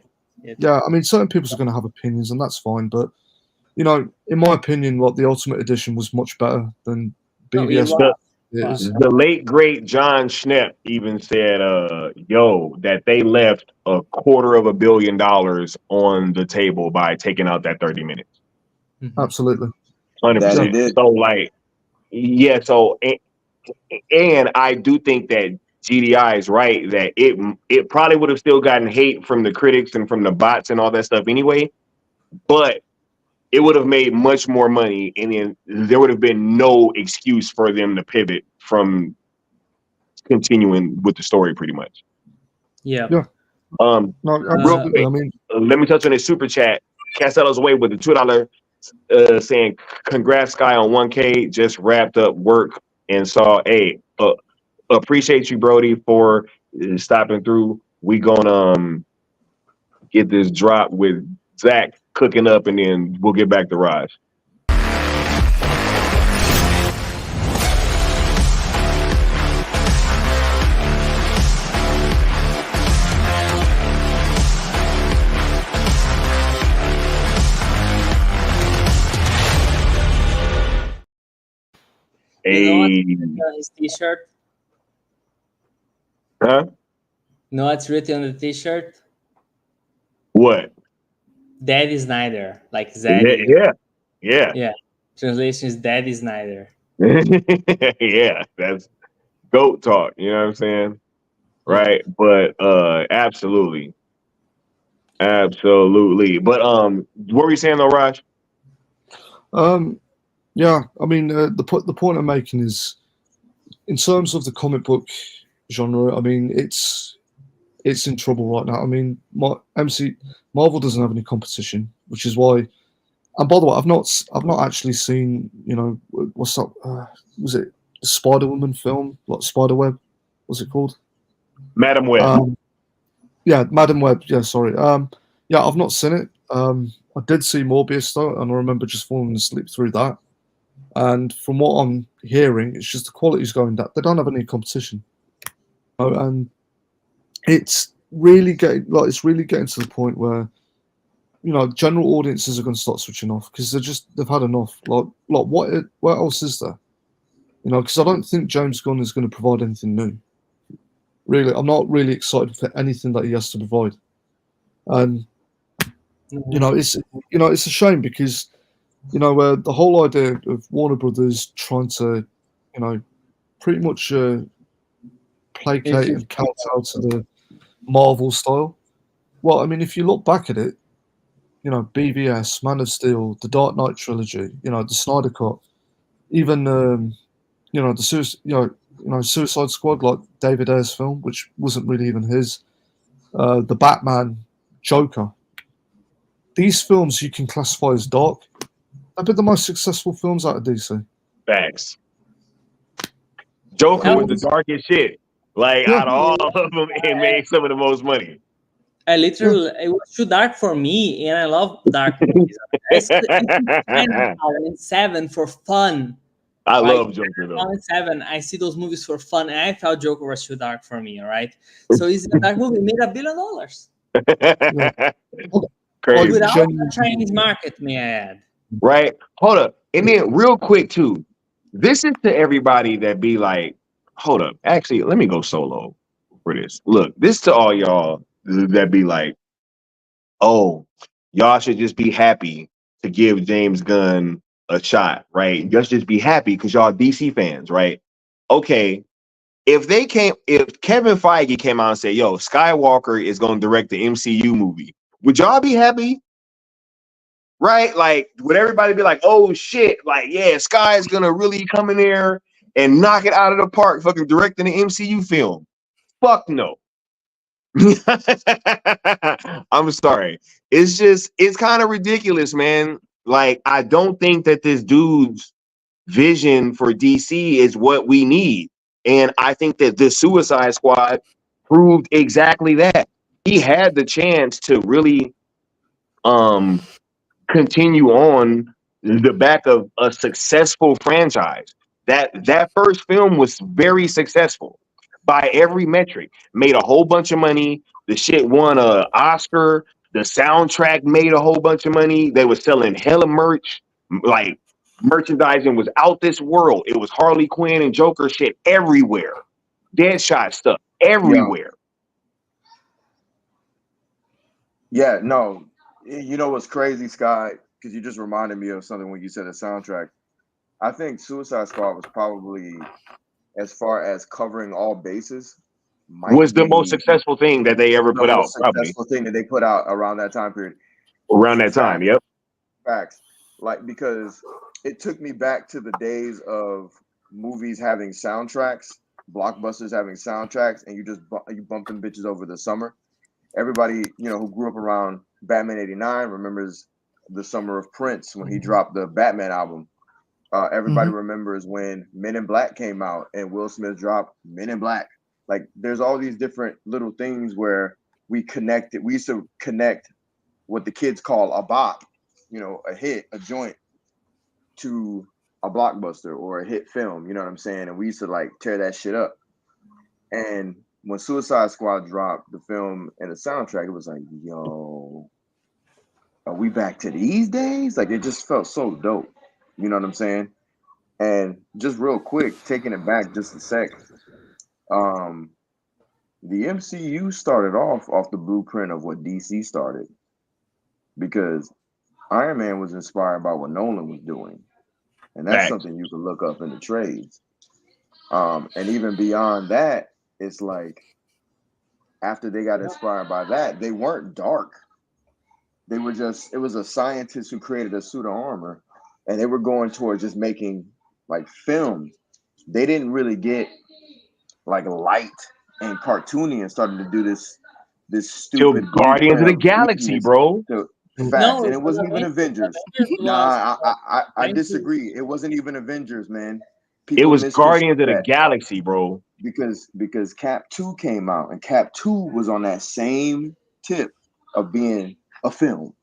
Yeah, I mean, certain people are going to have opinions, and that's fine. But in my opinion, the Ultimate Edition was much better than BBS. The late great John Schnepp even said, that they left $250 million on the table by taking out that 30 minutes. Absolutely, 100%. So like, yeah. So and I do think that GDI is right that it probably would have still gotten hate from the critics and from the bots and all that stuff anyway, but it would have made much more money, and then there would have been no excuse for them to pivot from continuing with the story, pretty much. Yeah. No, real quick, let me touch on this super chat. Castello's Way with the $2 saying, "Congrats, Sky, on 1K. Just wrapped up work and saw appreciate you, Brody, for stopping through. We gonna get this drop with Zach cooking up, and then we'll get back to Raj." His t-shirt. Huh? No, it's written on the t-shirt. What? Daddy Snyder, like Zaddy. Yeah. Translation is Daddy Snyder. Yeah, that's goat talk. You know what I'm saying? Right. But absolutely. But what were you saying though, Raj? Yeah, I mean, the point I'm making is, in terms of the comic book genre, I mean, it's in trouble right now. I mean, Marvel doesn't have any competition, which is why. And by the way, I've not actually seen, what's that? Was it the Spider-Woman film, like Spiderweb? What's it called? Madam Web. Yeah, Madam Web. Yeah, sorry. Yeah, I've not seen it. I did see Morbius though, and I remember just falling asleep through that. And from what I'm hearing, it's just the quality's going down. They don't have any competition, and it's really getting to the point where, general audiences are going to start switching off because they've had enough. Like what else is there? Because I don't think James Gunn is going to provide anything new. Really, I'm not really excited for anything that he has to provide, and it's a shame because. The whole idea of Warner Brothers trying to, pretty much placate and kowtow to the Marvel style. Well, I mean, if you look back at it, BVS, Man of Steel, the Dark Knight trilogy, the Snyder Cut, even the Suicide Squad, like David Ayer's film, which wasn't really even his. the Batman, Joker. These films you can classify as dark. They've been the most successful films out of DC. Facts. Joker was the darkest shit. Like out of all of them, it made some of the most money. I literally, it was too dark for me, and I love dark movies. I in 7 for fun. I love Joker though. In 7, I see those movies for fun, and I felt Joker was too dark for me. All right, so it's a dark movie made $1 billion. Crazy. Without the Chinese market, may I add? Right. Hold up, and then real quick too. This is to everybody that be like, hold up. Actually, let me go solo for this. Look, this to all y'all that be like, oh, y'all should just be happy to give James Gunn a shot, right? Just be happy because y'all DC fans, right? Okay, if Kevin Feige came out and said, yo, Skiiwalker is going to direct the MCU movie, would y'all be happy? Right? Like, would everybody be like, oh shit, like, yeah, Sky is going to really come in there and knock it out of the park, fucking directing the MCU film? Fuck no. I'm sorry. It's kind of ridiculous, man. Like, I don't think that this dude's vision for DC is what we need. And I think that the Suicide Squad proved exactly that. He had the chance to really continue on the back of a successful franchise. That first film was very successful by every metric. Made a whole bunch of money. The shit won an Oscar. The soundtrack made a whole bunch of money. They were selling hella merch. Like, merchandising was out this world. It was Harley Quinn and Joker shit everywhere. Deadshot stuff everywhere. Yeah, no. You know what's crazy, Sky? Because you just reminded me of something when you said the soundtrack. I think Suicide Squad was probably, as far as covering all bases, was the most successful thing that they ever put out. Successful thing that they put out around that time period. Around that time, yep. Facts. Like, because it took me back to the days of movies having soundtracks, blockbusters having soundtracks, and you bump them bitches over the summer. Everybody, who grew up around Batman '89 remembers the summer of Prince when he dropped the Batman album. Everybody remembers when Men in Black came out and Will Smith dropped Men in Black. Like, there's all these different little things where we connected. We used to connect what the kids call a bop, a hit, a joint, to a blockbuster or a hit film. You know what I'm saying? And we used to like tear that shit up. And when Suicide Squad dropped the film and the soundtrack, it was like, yo, are we back to these days? Like, it just felt so dope. You know what I'm saying? And just real quick, taking it back just a sec. The MCU started off the blueprint of what DC started, because Iron Man was inspired by what Nolan was doing. And that's something you can look up in the trades. And even beyond that, it's like, after they got inspired by that, they weren't dark. They were it was a scientist who created a suit of armor, and they were going towards just making like films. They didn't really get like light and cartoony and started to do this stupid Guardians of the Galaxy, bro. Facts. And it wasn't even Avengers. Nah, I disagree. It wasn't even Avengers, man. It was Guardians of the Galaxy, bro. Because Cap 2 came out, and Cap 2 was on that same tip of being a film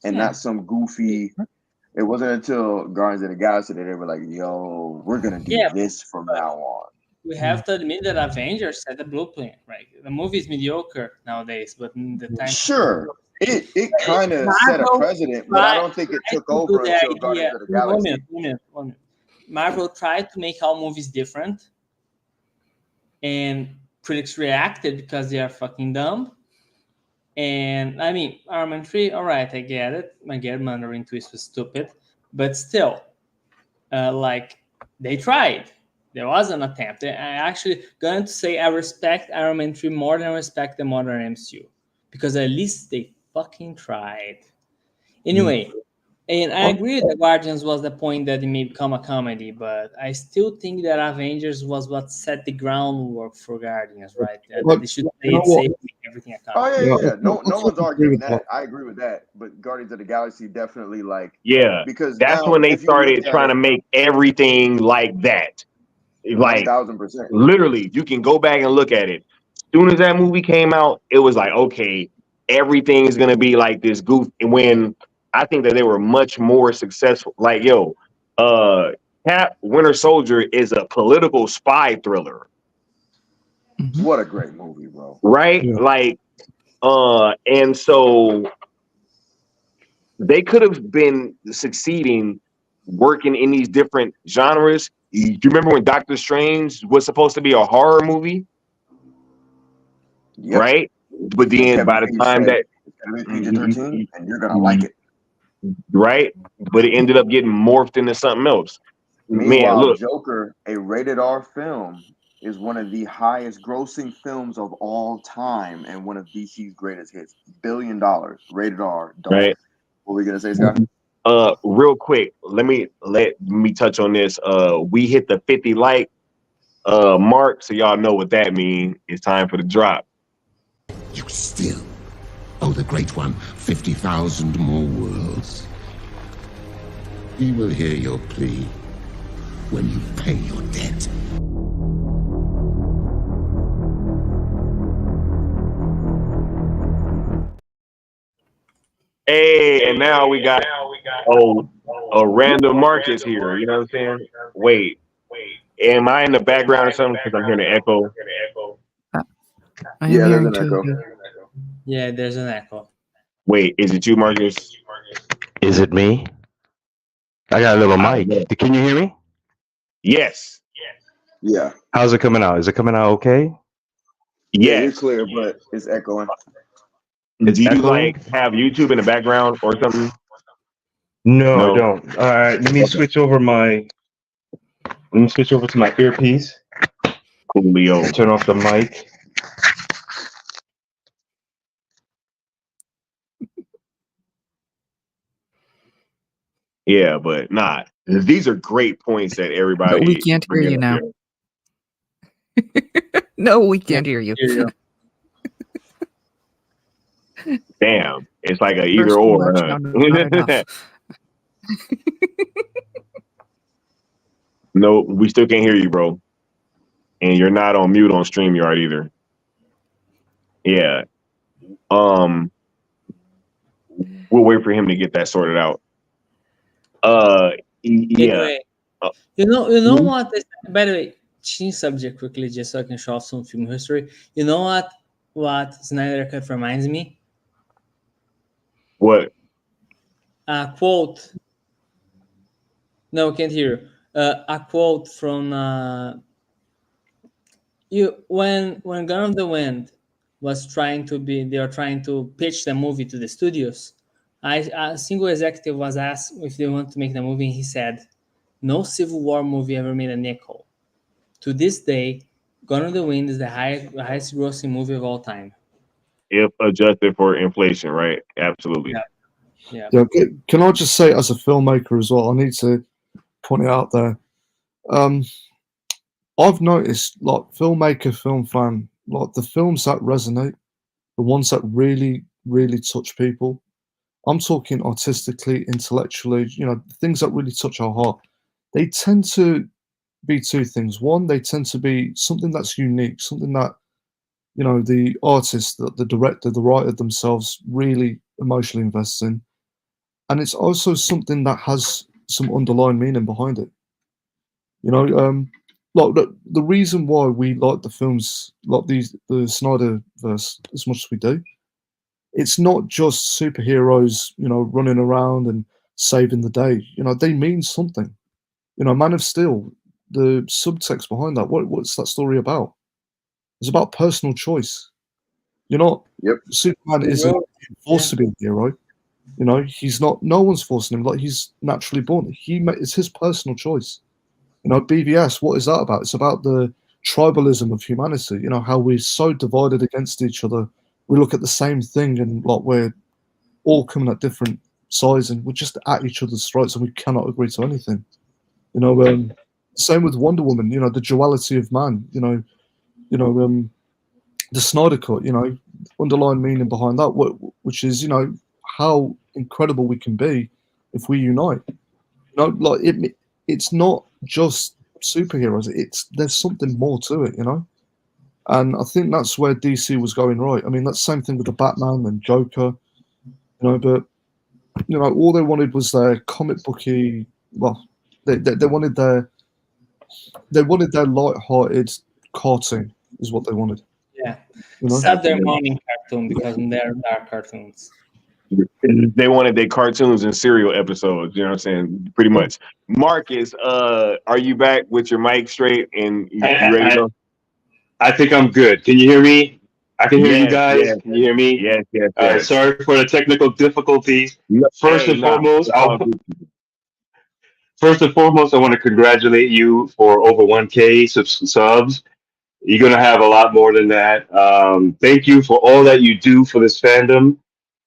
and not some goofy. It wasn't until Guardians of the Galaxy that they were like, yo, we're gonna do this from now on. We have to admit that Avengers set the blueprint, right? The movie is mediocre nowadays, but in the time it kind of set a precedent, but I don't think it took over until Guardians of the Galaxy. 1 minute. Marvel tried to make all movies different, and critics reacted because they are fucking dumb. And I mean, Iron Man 3, all right, I get it. I get Mandarin Twist was stupid, but still, like, they tried. There was an attempt. I actually going to say I respect Iron Man 3 more than I respect the modern MCU, because at least they fucking tried. Anyway, and I agree that Guardians was the point that it may become a comedy, but I still think that Avengers was what set the groundwork for Guardians, right? They should play it safe everything Oh accomplished. yeah. No one's arguing with that. I agree with that. But Guardians of the Galaxy definitely like Yeah, because that's now when they if you look started at trying to it, make everything like that. Like 1000%. literally, you can go back and look at it. Soon as that movie came out, it was like, okay, everything is gonna be like this goof. And when I think that they were much more successful, like Cap Winter Soldier is a political spy thriller, What a great movie, bro. right? Yeah. Like, and so they could have been succeeding working in these different genres. Do you remember when Doctor Strange was supposed to be a horror movie? Yep. Right? But And then Kevin by the Feige time said that it's gonna be PG-13 and you're gonna like it. right, but it ended up getting morphed into something else. Man, Meanwhile, look, Joker, a rated R film, is one of the highest grossing films of all time and one of DC's greatest hits. $1 billion, rated R. right? What were we gonna say, Scott? Real quick, let me touch on this. We hit the 50 like mark, so y'all know what that means. It's time for the drop. You still owe the Great One 50,000 more worlds. He will hear your plea when you pay your debt. Hey, and now we got a random Marcus here. You know what I'm saying? Wait, am I in the background or something? Because I'm hearing an echo. I am Yeah, there's hearing an too. echo. Yeah, there's an echo. Wait, is it you, Marcus? Is it me? I got a little I don't know. mic. Can you hear me? Yes. Yeah. How's it coming out? Is it coming out okay? Yeah, you're Yes. clear, but it's echoing. Do you echoing? like have YouTube in the background or something? No, I No. don't. All right, let me Okay. switch over to my earpiece. Coolio. Turn off the mic. Yeah, but nah. These are great points that everybody No, we can't hear bringing you up now. here. No, we can't hear you. Damn, it's like a either First one or, that huh? sounded not enough. No, we still can't hear you, bro. And you're not on mute on StreamYard either. Yeah. We'll wait for him to get that sorted out. Yeah. Anyway, Uh, you know mhm. what? By the way, change subject quickly, just so I can show off some film history. You know what Snyder Cut reminds me? What? A quote. No, can't hear you. A quote from when Gone of the Wind was trying to be, they were trying to pitch the movie to the studios. A single executive was asked if they want to make the movie, and he said, "No Civil War movie ever made a nickel. To this day, Gone with the Wind is the highest grossing movie of all time." If adjusted for inflation, right? Absolutely. Yeah. Yeah. Can I just say, as a filmmaker as well, I need to point it out there. I've noticed, like, filmmaker, film fan, like the films that resonate, the ones that really, really touch people. I'm talking artistically, intellectually, things that really touch our heart. They tend to be two things. One, they tend to be something that's unique, something that, the artist, the director, the writer themselves really emotionally invest in. And it's also something that has some underlying meaning behind it. Like the reason why we like the films like the Snyderverse as much as we do, it's not just superheroes, running around and saving the day. They mean something. Man of Steel, the subtext behind that, what's that story about? It's about personal choice. Superman isn't forced to be a hero. He's not. No one's forcing him. Like, he's naturally born. It's his personal choice. BVS. What is that about? It's about the tribalism of humanity. How we're so divided against each other. We look at the same thing and like we're all coming at different sides, and we're just at each other's throats, and we cannot agree to anything. Same with Wonder Woman. The duality of man. The Snyder Cut. underlying meaning behind that, which is, you know, how incredible we can be if we unite. You know, like it's not just superheroes. There's something more to it, you know. And I think that's where DC was going right. I mean, that's the same thing with the Batman and Joker, you know. But you know, all they wanted was their comic booky. Well, they wanted their light-hearted cartoon is what they wanted. Yeah, You know? except their morning cartoon because they're dark cartoons. They wanted their cartoons and serial episodes. You know what I'm saying? Pretty much. Marcus, are you back with your mic straight and you ready to go? I think I'm good. Can you hear me? I can hear you Yes, guys. yes. Can you hear me? Yes, yes, All right. yes. Sorry for the technical difficulties. First and foremost, I want to congratulate you for over 1K subs. You're gonna have a lot more than that. Thank you for all that you do for this fandom.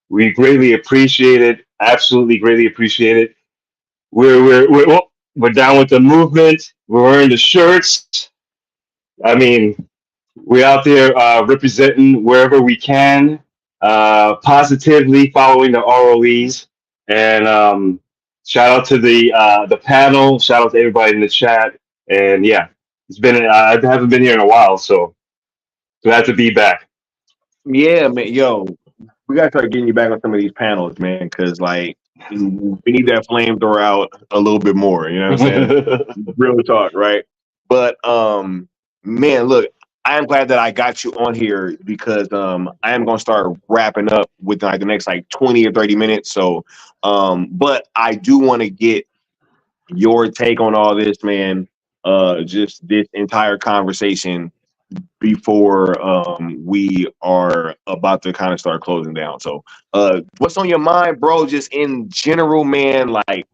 We greatly appreciate it. Absolutely greatly appreciate it. We're down with the movement. We're wearing the shirts. I mean, we're out there representing wherever we can, positively following the ROEs. And shout out to the panel. Shout out to everybody in the chat. And yeah, it's been I haven't been here in a while, so glad to be back. Yeah, man. Yo, we gotta start getting you back on some of these panels, man, because like we need that flamethrower out a little bit more. You know what I'm saying? Real talk, right? But man, look, I am glad that I got you on here because I am gonna start wrapping up with like the next like 20 or 30 minutes. So but I do want to get your take on all this, man. Just this entire conversation before we are about to kind of start closing down. So what's on your mind, bro? Just in general, man, like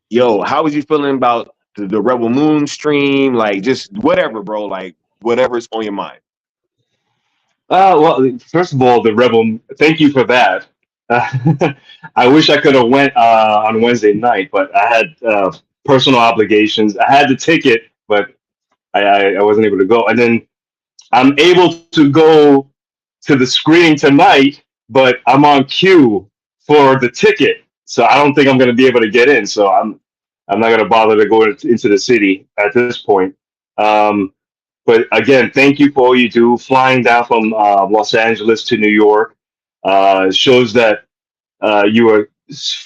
yo, how was you feeling about the Rebel Moon stream? Like just whatever, bro, like whatever's on your mind. Well, first of all, the Rebel. Thank you for that. I wish I could have went on Wednesday night, but I had personal obligations. I had the ticket, but I wasn't able to go. And then I'm able to go to the screening tonight, but I'm on queue for the ticket, so I don't think I'm going to be able to get in. So I'm not going to bother to go into the city at this point. But again, thank you for all you do. Flying down from Los Angeles to New York shows that you are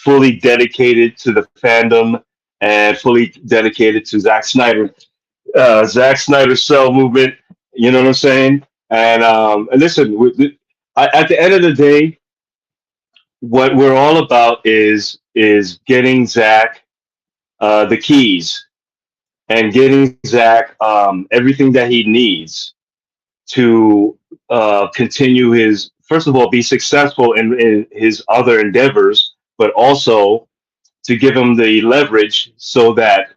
fully dedicated to the fandom and fully dedicated to Zack Snyder's Cell movement. You know what I'm saying? And listen, at the end of the day, what we're all about is getting Zack the keys and getting Zack everything that he needs to continue his, first of all, be successful in his other endeavors, but also to give him the leverage so that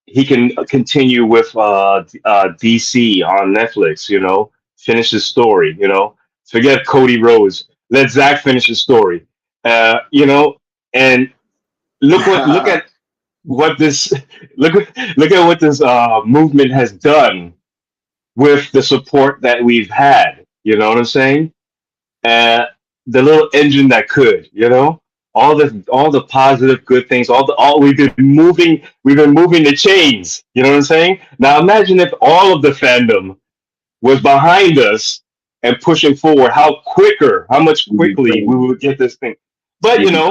he can continue with DC on Netflix, you know, finish his story, you know, forget Cody Rhodes, let Zack finish his story, you know, and look at what this movement has done with the support that we've had. You know what I'm saying? The little engine that could, you know, all the positive good things, we've been moving the chains. You know what I'm saying? Now imagine if all of the fandom was behind us and pushing forward, how much quickly we would get this thing. But you know,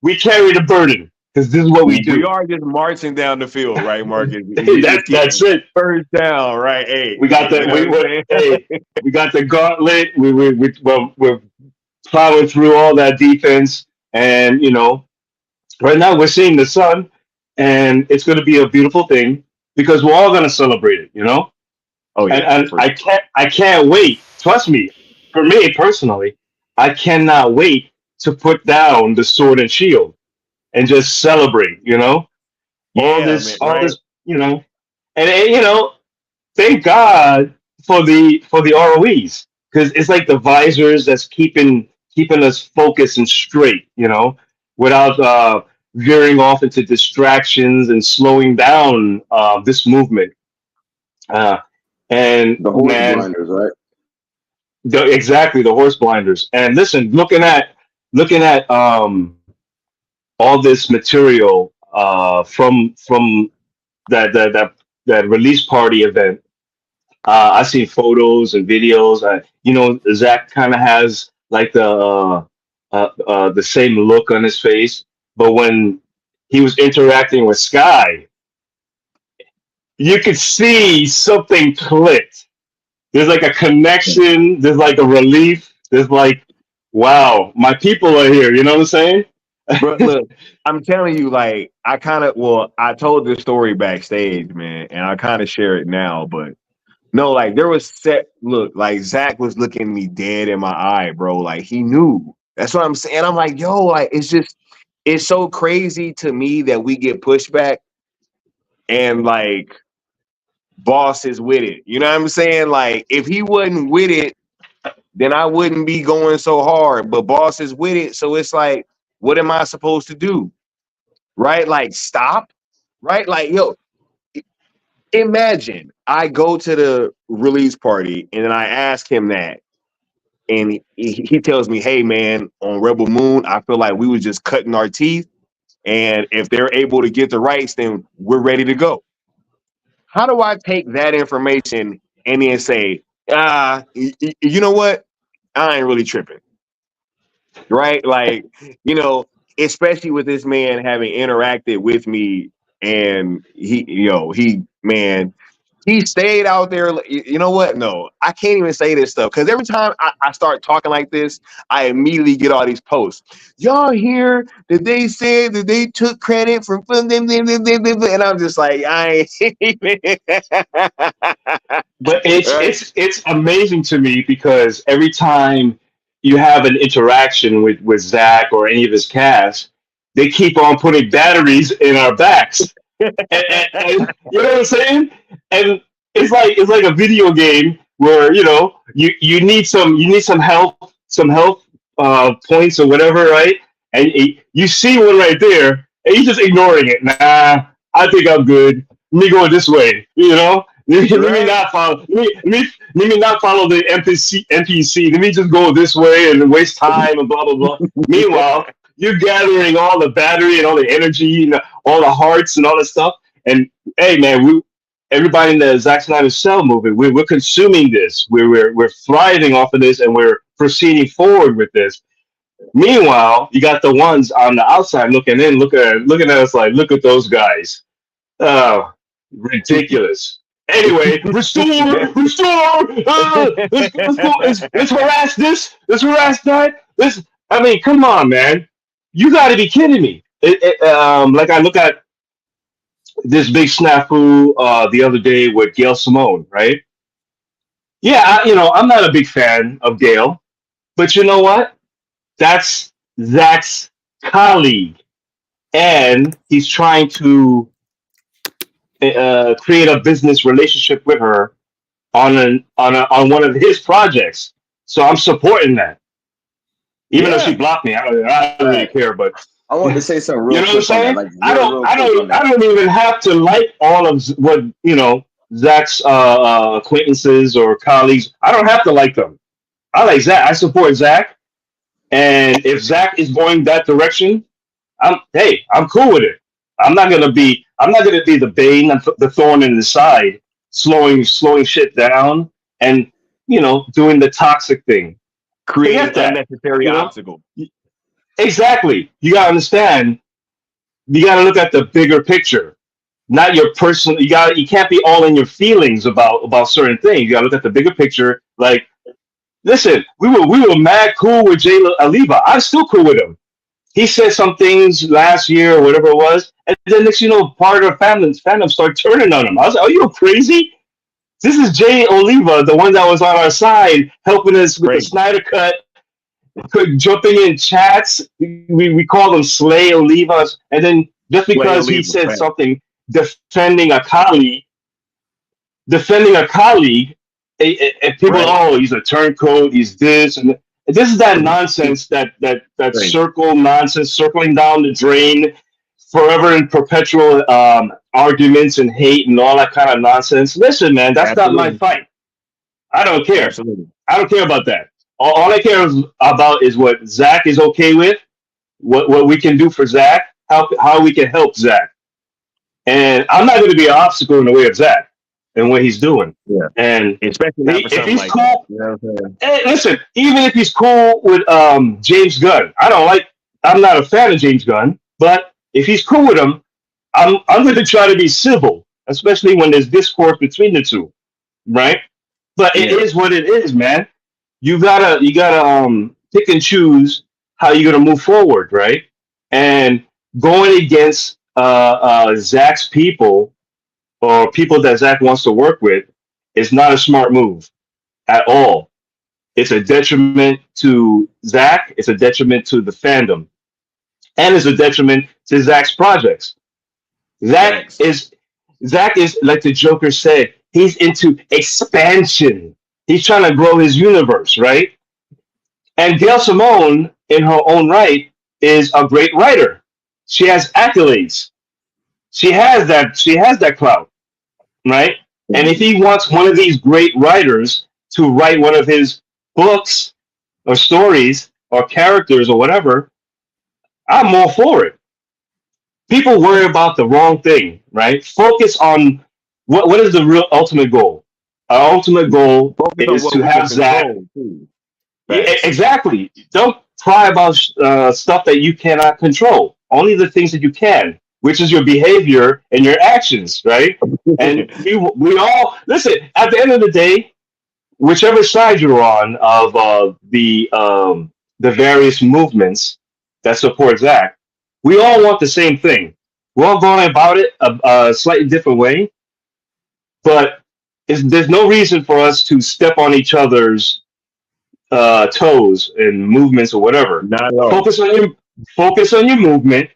we carry the burden because this is what we do. We are just marching down the field, right, Marcus? That's it. First down, right? Hey, we got we got the gauntlet. We're plowing through all that defense, and you know, right now we're seeing the sun, and it's going to be a beautiful thing because we're all going to celebrate it. You know. Oh yeah. And I can't wait. Trust me, for me personally, I cannot wait to put down the sword and shield and just celebrate. You know, all this, you know, and you know, thank God for the ROEs because it's like the visors that's keeping us focused and straight. You know, without veering off into distractions and slowing down this movement. And The horse man, blinders, right? exactly, the horse blinders. And listen, looking at all this material from that release party event. I see photos and videos. Zach kind of has like the same look on his face, but when he was interacting with Sky, you could see something clicked. There's like a connection. There's like a relief. There's like, wow, my people are here. You know what I'm saying? But look, I'm telling you, like, I told this story backstage, man, and I kind of share it now, but no, like, there was like, Zach was looking me dead in my eye, bro. Like, he knew. That's what I'm saying. I'm like, yo, like, it's so crazy to me that we get pushback and, like, Boss is with it. You know what I'm saying? Like, if he wasn't with it, then I wouldn't be going so hard. But Boss is with it, so it's like, what am I supposed to do? Right? Like, stop. Right? Like, yo, imagine I go to the release party and then I ask him that, and he tells me, "Hey, man, on Rebel Moon, I feel like we were just cutting our teeth, and if they're able to get the rights, then we're ready to go." How do I take that information and then say, you know what? I ain't really tripping, right? Like, especially with this man having interacted with me, and man, he stayed out there. You know what? No, I can't even say this stuff because every time I start talking like this, I immediately get all these posts. Y'all hear that they said that they took credit for them, and I'm just like, I ain't. But it's amazing to me because every time you have an interaction with Zach or any of his cast, they keep on putting batteries in our backs. And you know what I'm saying? And it's like a video game where you need some health points or whatever, right? And you see one right there, and you're just ignoring it. Nah, I think I'm good. Let me go this way. Let me not follow. Let me not follow the NPC. Let me just go this way and waste time and blah blah blah. Meanwhile, you're gathering all the battery and all the energy and all the hearts and all that stuff. And hey, man, everybody in the Zack Snyder Cell movement, we're consuming this. We're thriving off of this, and we're proceeding forward with this. Meanwhile, you got the ones on the outside looking in, looking at us like, look at those guys. Oh, ridiculous. Anyway, restore. Let's harass this. Let's harass that. I mean, come on, man. You got to be kidding me. Like I look at this big snafu the other day with Gail Simone, right? Yeah, I'm not a big fan of Gail, but you know what? That's Zach's colleague, and he's trying to create a business relationship with her on one of his projects. So I'm supporting that, even though she blocked me. I don't really care, but I want to say something real you know what I'm quick on saying? that. Like, I don't even have to like all of what Zach's acquaintances or colleagues. I don't have to like them. I like Zach. I support Zach, and if Zach is going that direction, I'm cool with it. I'm not gonna be the bane and the thorn in the side, slowing shit down, and doing the toxic thing. Create unnecessary obstacles. Exactly. You gotta understand. You gotta look at the bigger picture, not your personal. You can't be all in your feelings about certain things. You gotta look at the bigger picture. Like, listen, we were mad cool with Jay Aliva. I'm still cool with him. He said some things last year or whatever it was, and then next part of the fandom started turning on him. I was like, "Are you crazy? This is Jay Oliva, the one that was on our side, helping us with the Snyder Cut, jumping in chats. We call them Slay Olivas, and then just because he said something defending a colleague, and people, he's a turncoat, he's this, and this is that nonsense, that circle nonsense, circling down the drain, forever in perpetual arguments and hate and all that kind of nonsense. Listen, man, that's not my fight. I don't care. I don't care about that. All I care about is what Zach is okay with, what we can do for Zach, how we can help Zach. And I'm not going to be an obstacle in the way of Zach and what he's doing. Yeah. And especially not for if something he's like cool, that. You know what I'm saying? hey, listen, even if he's cool with James Gunn, I'm not a fan of James Gunn, but if he's cool with him, I'm going to try to be civil, especially when there's discourse between the two, right? But it is what it is, man. You gotta pick and choose how you're gonna move forward, right? And going against Zach's people or people that Zach wants to work with is not a smart move at all. It's a detriment to Zach. It's a detriment to the fandom, and it's a detriment to Zach's projects. Zach is like the Joker said. He's into expansion. He's trying to grow his universe, right? And Gail Simone, in her own right, is a great writer. She has accolades. She has that clout, right? And if he wants one of these great writers to write one of his books or stories or characters or whatever, I'm all for it. People worry about the wrong thing, right? Focus on what is the real ultimate goal. Our ultimate goal is to have Zach. Exactly. Don't cry about stuff that you cannot control. Only the things that you can, which is your behavior and your actions, right? And we all listen. At the end of the day, whichever side you're on of the various movements that support Zach, we all want the same thing. We're all going about it a slightly different way, but there's no reason for us to step on each other's toes and movements or whatever. Not at all. Focus on your movement.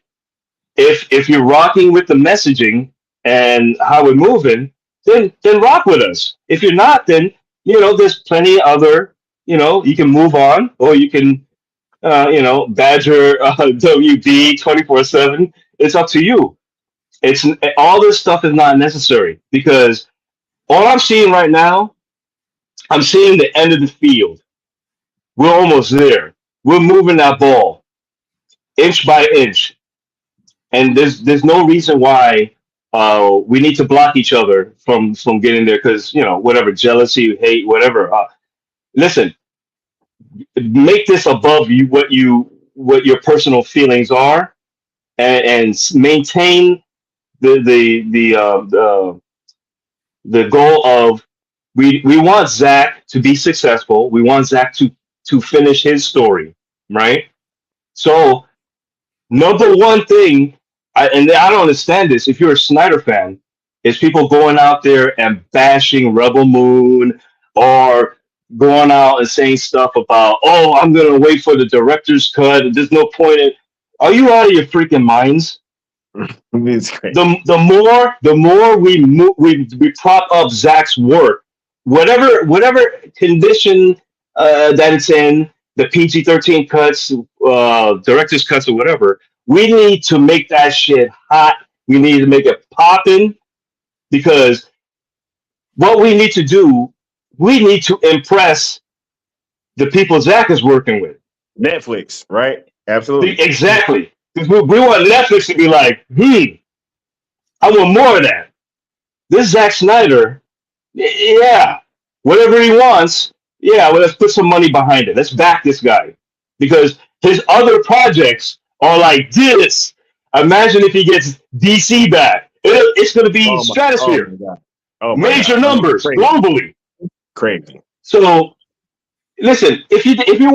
If you're rocking with the messaging and how we're moving, then rock with us. If you're not, then there's plenty of other. You can move on, or you can badger WB 24/7. It's up to you. It's all this stuff is not necessary, because all I'm seeing right now, I'm seeing the end of the field. We're almost there. We're moving that ball inch by inch, and there's no reason why we need to block each other from getting there, because whatever jealousy, hate, whatever. Listen, make this above you what your personal feelings are, and maintain the goal of we want Zach to be successful. We want Zach to finish his story, right? So number one thing, and I don't understand this, if you're a Snyder fan, is people going out there and bashing Rebel Moon, or going out and saying stuff about, oh, I'm going to wait for the director's cut. There's no point in. Are you out of your freaking minds? The more we prop up Zach's work, whatever condition that it's in, the PG-13 cuts, director's cuts, or whatever, we need to make that shit hot. We need to make it popping, because what we need to do, we need to impress the people Zach is working with. Netflix, right? Absolutely. Exactly. Because we want Netflix to be like, I want more of that. This Zack Snyder, yeah, whatever he wants, yeah, well, let's put some money behind it. Let's back this guy. Because his other projects are like this. Imagine if he gets DC back. It's going to be stratosphere. Major numbers globally. Crazy. So, listen, if you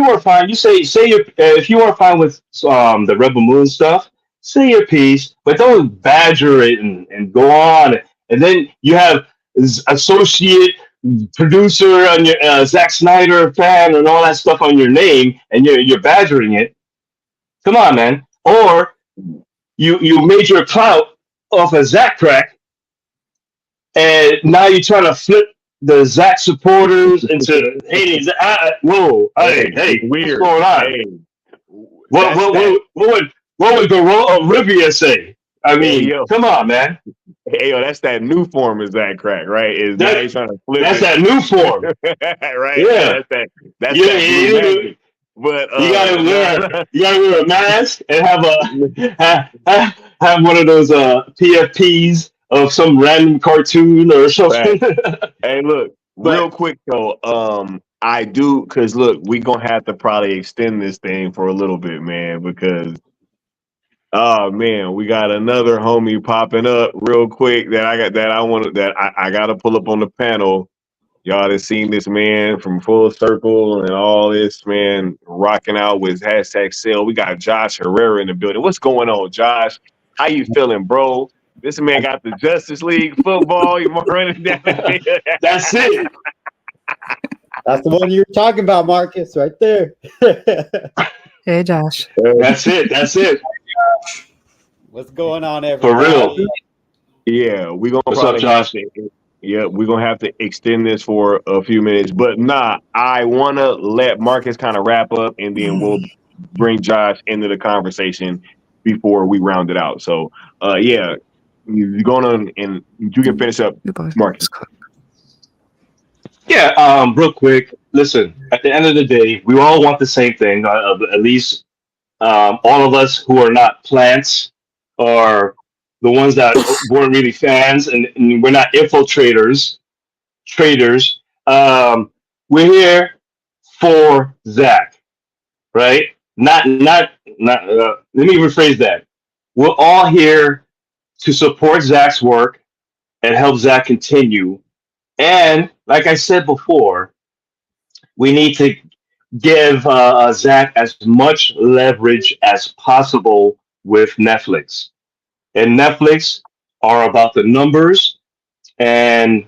weren't fine, you say if you weren't fine with the Rebel Moon stuff, say your piece, but don't badger it and go on. And then you have associate producer on your Zack Snyder fan and all that stuff on your name, and you're badgering it. Come on, man. Or you made your clout off a Zack crack, and now you're trying to flip the Zack supporters into hating. Whoa, hey, weird. What's going on? Hey. What what would Rivia say? I mean, come on, man. Hey, yo, that's that new form of Zach Crack, right? Is now he's trying to flip That's it. that new form. Right? Yeah. That's that Yeah, blue magic. But you gotta wear a mask and have one of those PFPs of some random cartoon or something. Right. Hey, look, real quick though, I do because look, we gonna have to probably extend this thing for a little bit, man, because oh man, we got another homie popping up real quick that I gotta pull up on the panel. Y'all have seen this man from Full Circle and all this, man, rocking out with hashtag sale. We got Josh Herrera in the building. What's going on, Josh? How you feeling, bro? This man got the Justice League football. You running down the That's it. That's the one you were talking about, Marcus, right there. Hey, Josh. That's it. That's it. What's going on, everybody? For real. Yeah, we're gonna What's probably up, Josh? we're gonna have to extend this for a few minutes. But I wanna let Marcus kind of wrap up and then we'll bring Josh into the conversation before we round it out. So yeah, you're going and you can finish up, Marcus. Yeah, real quick. Listen, at the end of the day, we all want the same thing. At least all of us who are not plants or the ones that weren't really fans and we're not infiltrators, traders. We're here for Zach, right? Not. Let me rephrase that. We're all here to support Zach's work and help Zach continue. And like I said before, we need to give Zach as much leverage as possible with Netflix. And Netflix are about the numbers, and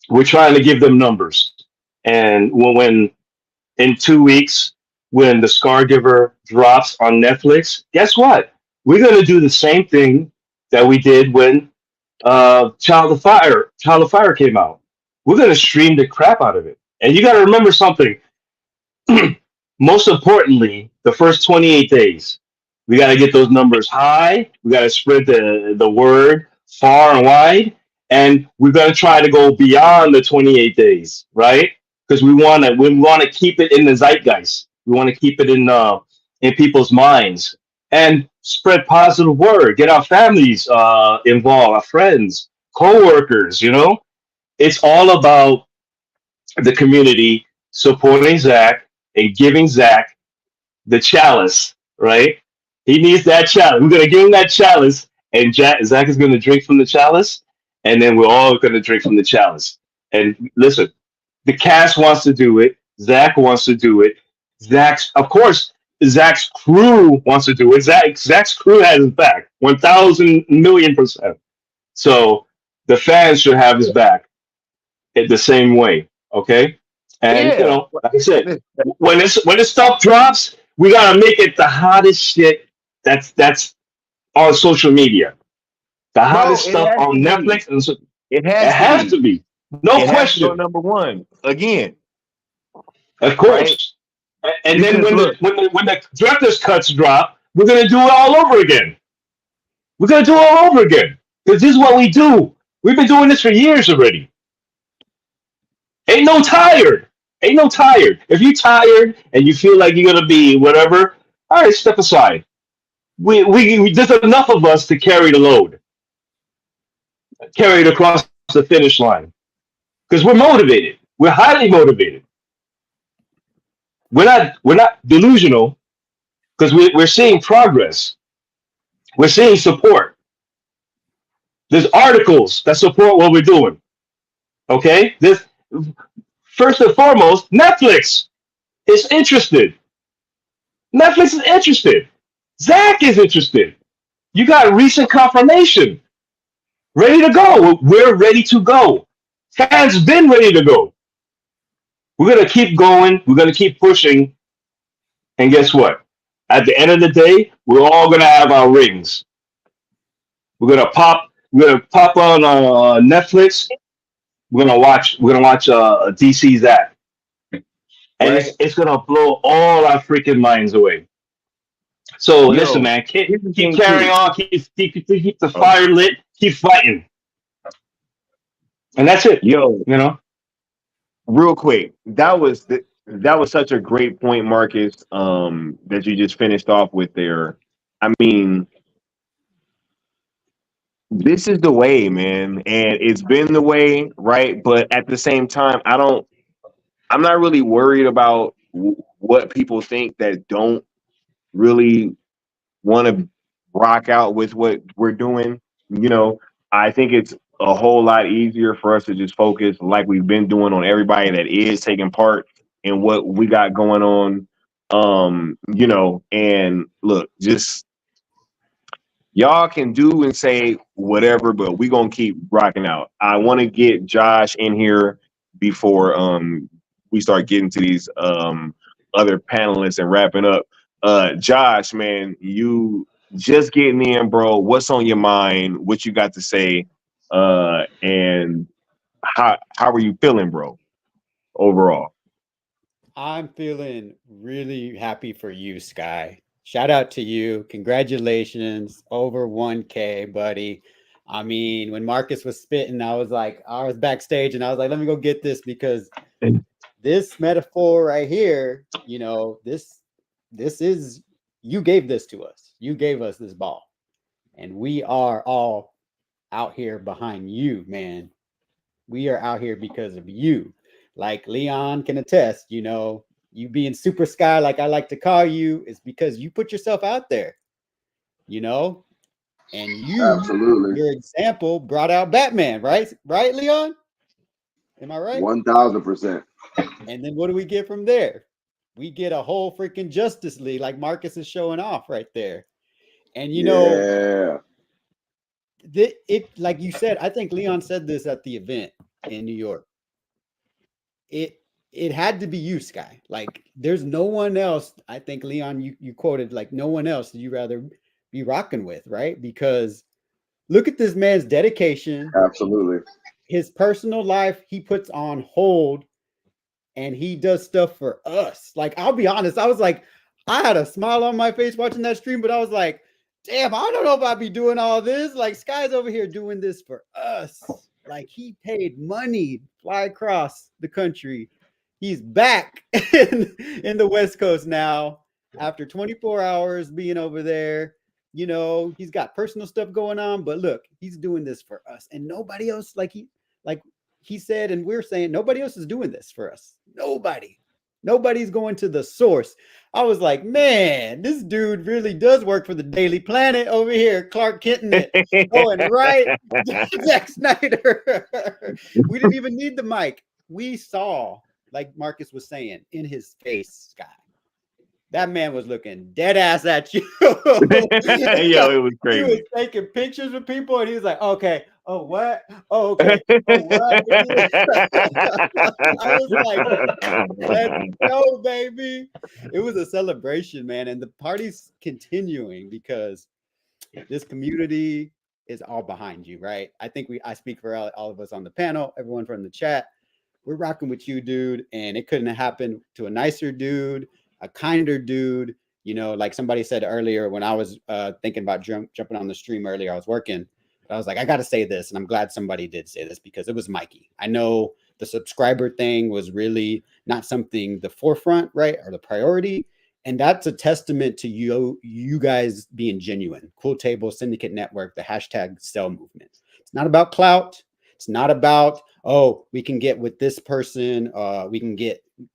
we're trying to give them numbers. And when in 2 weeks, when the Scargiver drops on Netflix, guess what? We're going to do the same thing that we did when Child of Fire came out. We're going to stream the crap out of it. And you got to remember something. Most importantly, the first 28 days, we got to get those numbers high. We got to spread the word far and wide. And we're going to try to go beyond the 28 days, right? Because we want to keep it in the zeitgeist. We want to keep it in people's minds and spread positive word. Get our families involved, our friends, co-workers. It's all about the community supporting Zach and giving Zach the chalice, right? He needs that chalice. We're going to give him that chalice, and Zach is going to drink from the chalice, and then we're all going to drink from the chalice. And listen, the cast wants to do it. Zach wants to do it. Zach's crew wants to do it. Zach's crew has his back, 1,000,000,000%. So the fans should have his back in the same way, okay? And like I said, when this stuff drops, we gotta make it the hottest shit that's on social media. The hottest stuff on Netflix. It has to be. No question. Number one again. Of course. Right? And then when the director's cuts drop, we're gonna do it all over again. We're gonna do it all over again because this is what we do. We've been doing this for years already. Ain't no tired. If you're tired and you feel like you're gonna be whatever, all right, step aside. We there's enough of us to carry the load, carry it across the finish line, because we're motivated. We're highly motivated. We're not delusional, because we're seeing progress. We're seeing support. There's articles that support what we're doing. Okay, first and foremost, Netflix is interested. Netflix is interested. Zach is interested. You got recent confirmation. Ready to go. We're ready to go. Fans been ready to go. We're going to keep going. We're going to keep pushing. And guess what? At the end of the day, we're all going to have our rings. We're going to pop on Netflix. We're gonna watch DC Zach, and it's gonna blow all our freaking minds away. So listen, Yo, man, keep here's the keep thing carrying too. on, keep the Oh, fire lit, keep fighting, and that's it. yo, You know. real quick, that was such a great point, Marcus. That you just finished off with there. I mean, this is the way, man, and it's been the way, right? But at the same time, I'm not really worried about what people think that don't really want to rock out with what we're doing. You know, I think it's a whole lot easier for us to just focus like we've been doing on everybody that is taking part in what we got going on. And look, just y'all can do and say whatever, but we gonna keep rocking out. I want to get Josh in here before we start getting to these other panelists and wrapping up. Josh, man, you just getting in, bro. What's on your mind? What you got to say? And how are you feeling, bro? Overall. I'm feeling really happy for you, Sky. Shout out to you. Congratulations. Over 1K, buddy. I mean, when Marcus was spitting, I was backstage and I was like, let me go get this because this metaphor right here, this is, you gave this to us. You gave us this ball. And we are all out here behind you, man. We are out here because of you. Like Leon can attest, you being Super Sky, like I like to call you, is because you put yourself out there, and Absolutely. your example brought out Batman, right? Right, Leon? Am I right? 1000%. And then what do we get from there? We get a whole freaking Justice League, like Marcus is showing off right there. And Yeah. it like you said, I think Leon said this at the event in New York. It had to be you, Sky. Like, there's no one else. I think Leon, you quoted like no one else that you rather be rocking with, right? Because look at this man's dedication. Absolutely. His personal life he puts on hold, and he does stuff for us. Like, I'll be honest, I was like, I had a smile on my face watching that stream, but I was like, damn, I don't know if I'd be doing all this. Like, Sky's over here doing this for us. Like, he paid money, fly across the country. He's back in the West Coast now after 24 hours being over there. He's got personal stuff going on, but look, he's doing this for us. And nobody else, like he said, and we're saying, nobody else is doing this for us. Nobody's going to the source. I was like, man, this dude really does work for the Daily Planet over here. Clark Kent going right. Zack Snyder. We didn't even need the mic. We saw, like Marcus was saying, in his face, Sky. That man was looking dead ass at you. Yo, it was crazy. He was taking pictures with people, and he was like, okay, oh, what? Oh, okay. Oh, what? I was like, let's go, baby. It was a celebration, man. And the party's continuing because this community is all behind you, right? I think I speak for all of us on the panel, everyone from the chat. We're rocking with you, dude. And it couldn't have happened to a nicer dude, a kinder dude. Like somebody said earlier when I was thinking about jumping on the stream earlier, I was working. I was like, I got to say this. And I'm glad somebody did say this because it was Mikey. I know the subscriber thing was really not something the forefront, right? Or the priority. And that's a testament to you guys being genuine. Cool Table, Syndicate Network, the hashtag sell movement. It's not about clout. It's not about, oh, we can get with this person. We can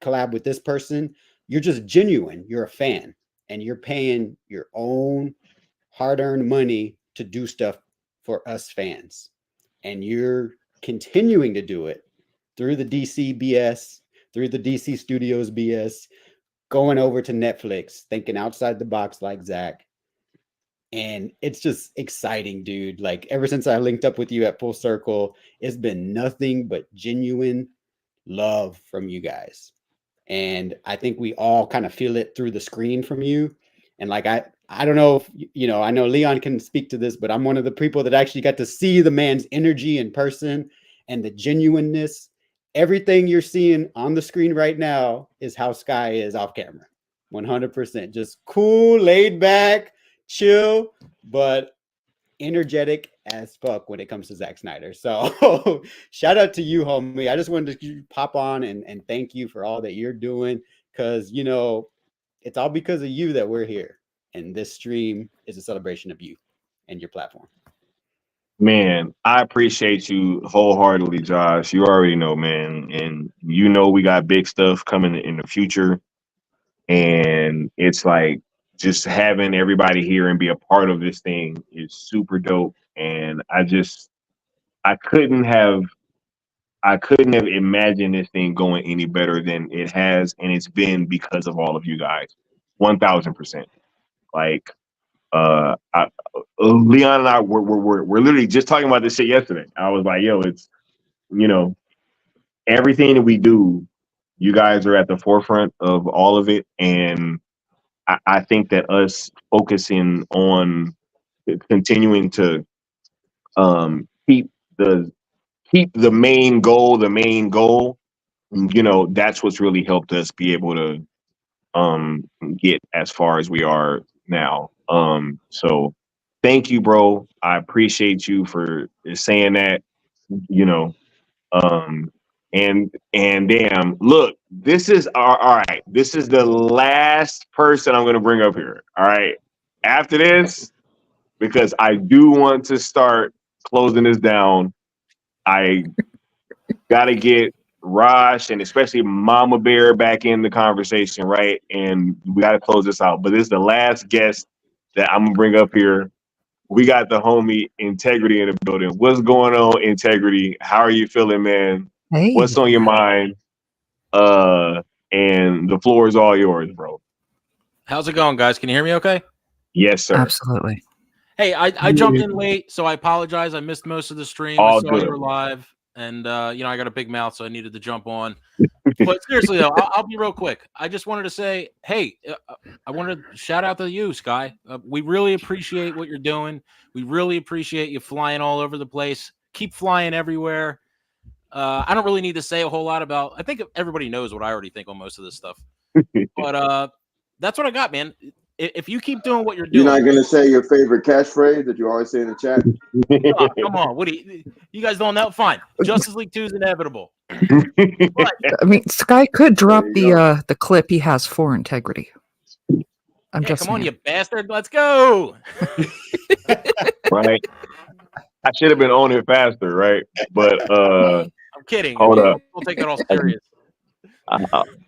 collab with this person. You're just genuine. You're a fan. And you're paying your own hard-earned money to do stuff for us fans. And you're continuing to do it through the DC BS, through the DC Studios BS, going over to Netflix, thinking outside the box like Zach. And it's just exciting, dude. Like, ever since I linked up with you at Full Circle, it's been nothing but genuine love from you guys. And I think we all kind of feel it through the screen from you. And like, I don't know if, I know Leon can speak to this, but I'm one of the people that actually got to see the man's energy in person and the genuineness. Everything you're seeing on the screen right now is how Sky is off camera. 100%. Just cool, laid back, chill, but energetic as fuck when it comes to Zack Snyder. So shout out to you, homie. I just wanted to pop on and thank you for all that you're doing, because you know it's all because of you that we're here, and this stream is a celebration of you and your platform. Man, I appreciate you wholeheartedly, Josh. You already know, man, and you know we got big stuff coming in the future, and it's like just having everybody here and be a part of this thing is super dope. And I couldn't have imagined this thing going any better than it has, and it's been because of all of you guys, 1000%. Like, Leon and I we're literally just talking about this shit yesterday. I was like, yo, it's, you know, everything that we do, you guys are at the forefront of all of it, and I think that us focusing on continuing to keep the main goal, you know, that's what's really helped us be able to get as far as we are now. So thank you, bro. I appreciate you for saying that, you know. And damn, look, this is all right. This is the last person I'm gonna bring up here. All right. After this, because I do want to start closing this down. I gotta get Raj and especially Mama Bear back in the conversation, right? And we gotta close this out. But this is the last guest that I'm gonna bring up here. We got the homie Integrity in the building. What's going on, Integrity? How are you feeling, man? Hey. What's on your mind? And the floor is all yours, bro. How's it going, guys? Can you hear me okay? Yes, sir. Absolutely. Hey, I jumped in late, so I apologize. I missed most of the stream. All I saw good. you were live, and you know, I got a big mouth, so I needed to jump on. But seriously, though, I'll be real quick. I just wanted to say, hey, I wanted to shout out to you, Sky. We really appreciate what you're doing. We really appreciate you flying all over the place. Keep flying everywhere. I don't really need to say a whole lot about. I think everybody knows what I already think on most of this stuff. But that's what I got, man. If you keep doing what you're doing, You're not gonna say your favorite catchphrase that you always say in the chat. come on, what do you guys don't know? Fine, Justice League 2 is inevitable. I mean, Sky could drop the clip he has for Integrity. I'm just come on, saying. you bastard. Let's go. Right. I should have been on it faster, right? But I'm kidding. Hold up. We'll take that all serious.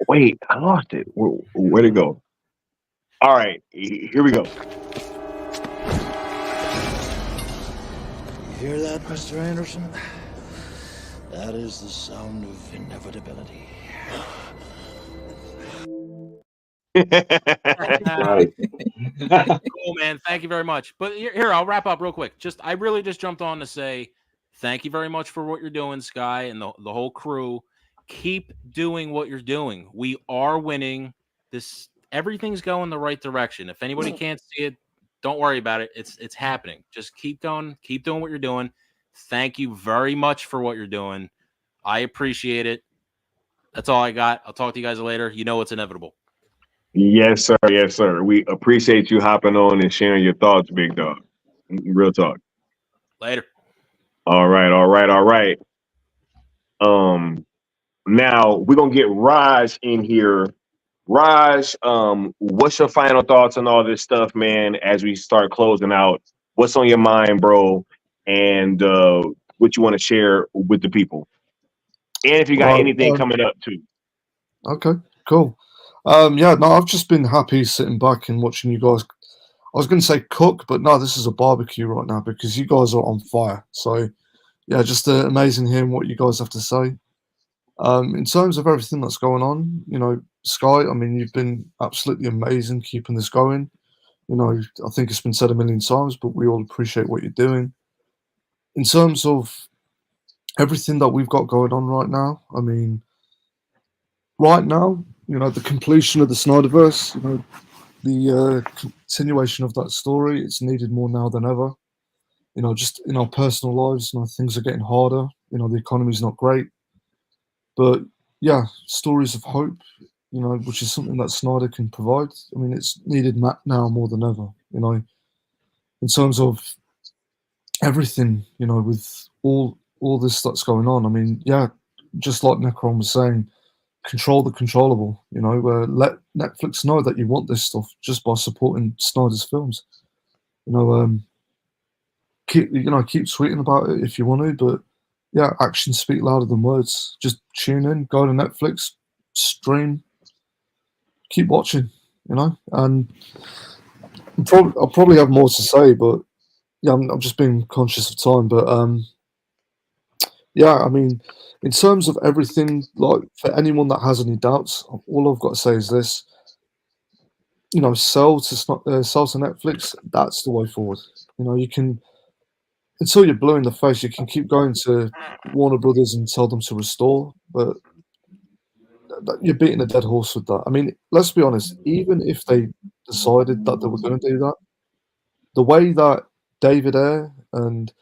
Wait, I lost it. Where'd it go? All right, here we go. You hear that, Mr. Anderson? That is the sound of inevitability. Cool, man. Thank you very much. But here, I'll wrap up real quick. I really just jumped on to say thank you very much for what you're doing, Sky, and the whole crew. Keep doing what you're doing. We are winning. Everything's going the right direction. If anybody can't see it, don't worry about it. It's happening. Just keep going. Keep doing what you're doing. Thank you very much for what you're doing. I appreciate it. That's all I got. I'll talk to you guys later. You know it's inevitable. Yes, sir. Yes, sir. We appreciate you hopping on and sharing your thoughts, big dog. Real talk. Later. All right. All right. All right. Now we're gonna get Raj in here. Raj, what's your final thoughts on all this stuff, man? As we start closing out, what's on your mind, bro? And what you want to share with the people, and if you got anything coming up too. Okay, cool. Yeah, no, I've just been happy sitting back and watching you guys. I was going to say cook, but no, this is a barbecue right now because you guys are on fire. So, yeah, just amazing hearing what you guys have to say. In terms of everything that's going on, you know, Sky, I mean, you've been absolutely amazing keeping this going. You know, I think it's been said a million times, but we all appreciate what you're doing. In terms of everything that we've got going on right now, I mean, right now, you know, the completion of the Snyderverse, you know, the continuation of that story, it's needed more now than ever. You know, just in our personal lives, you know, things are getting harder. You know, the economy's not great. But yeah, stories of hope you know, which is something that Snyder can provide. I mean, it's needed now more than ever, you know, in terms of everything, you know, with all this that's going on. I mean, yeah, just like Necron was saying, control the controllable, you know, let Netflix know that you want this stuff just by supporting Snyder's films. You know, keep tweeting about it if you want to, but yeah, actions speak louder than words. Just tune in, go to Netflix, stream, keep watching, you know. And I'll probably have more to say, but yeah, I'm just being conscious of time. But yeah, I mean, in terms of everything, like for anyone that has any doubts, all I've got to say is this: you know, sell to Netflix. That's the way forward. You know, you can, until you're blue in the face, you can keep going to Warner Brothers and tell them to restore, but you're beating a dead horse with that. I mean, let's be honest. Even if they decided that they were going to do that, the way that David Ayer and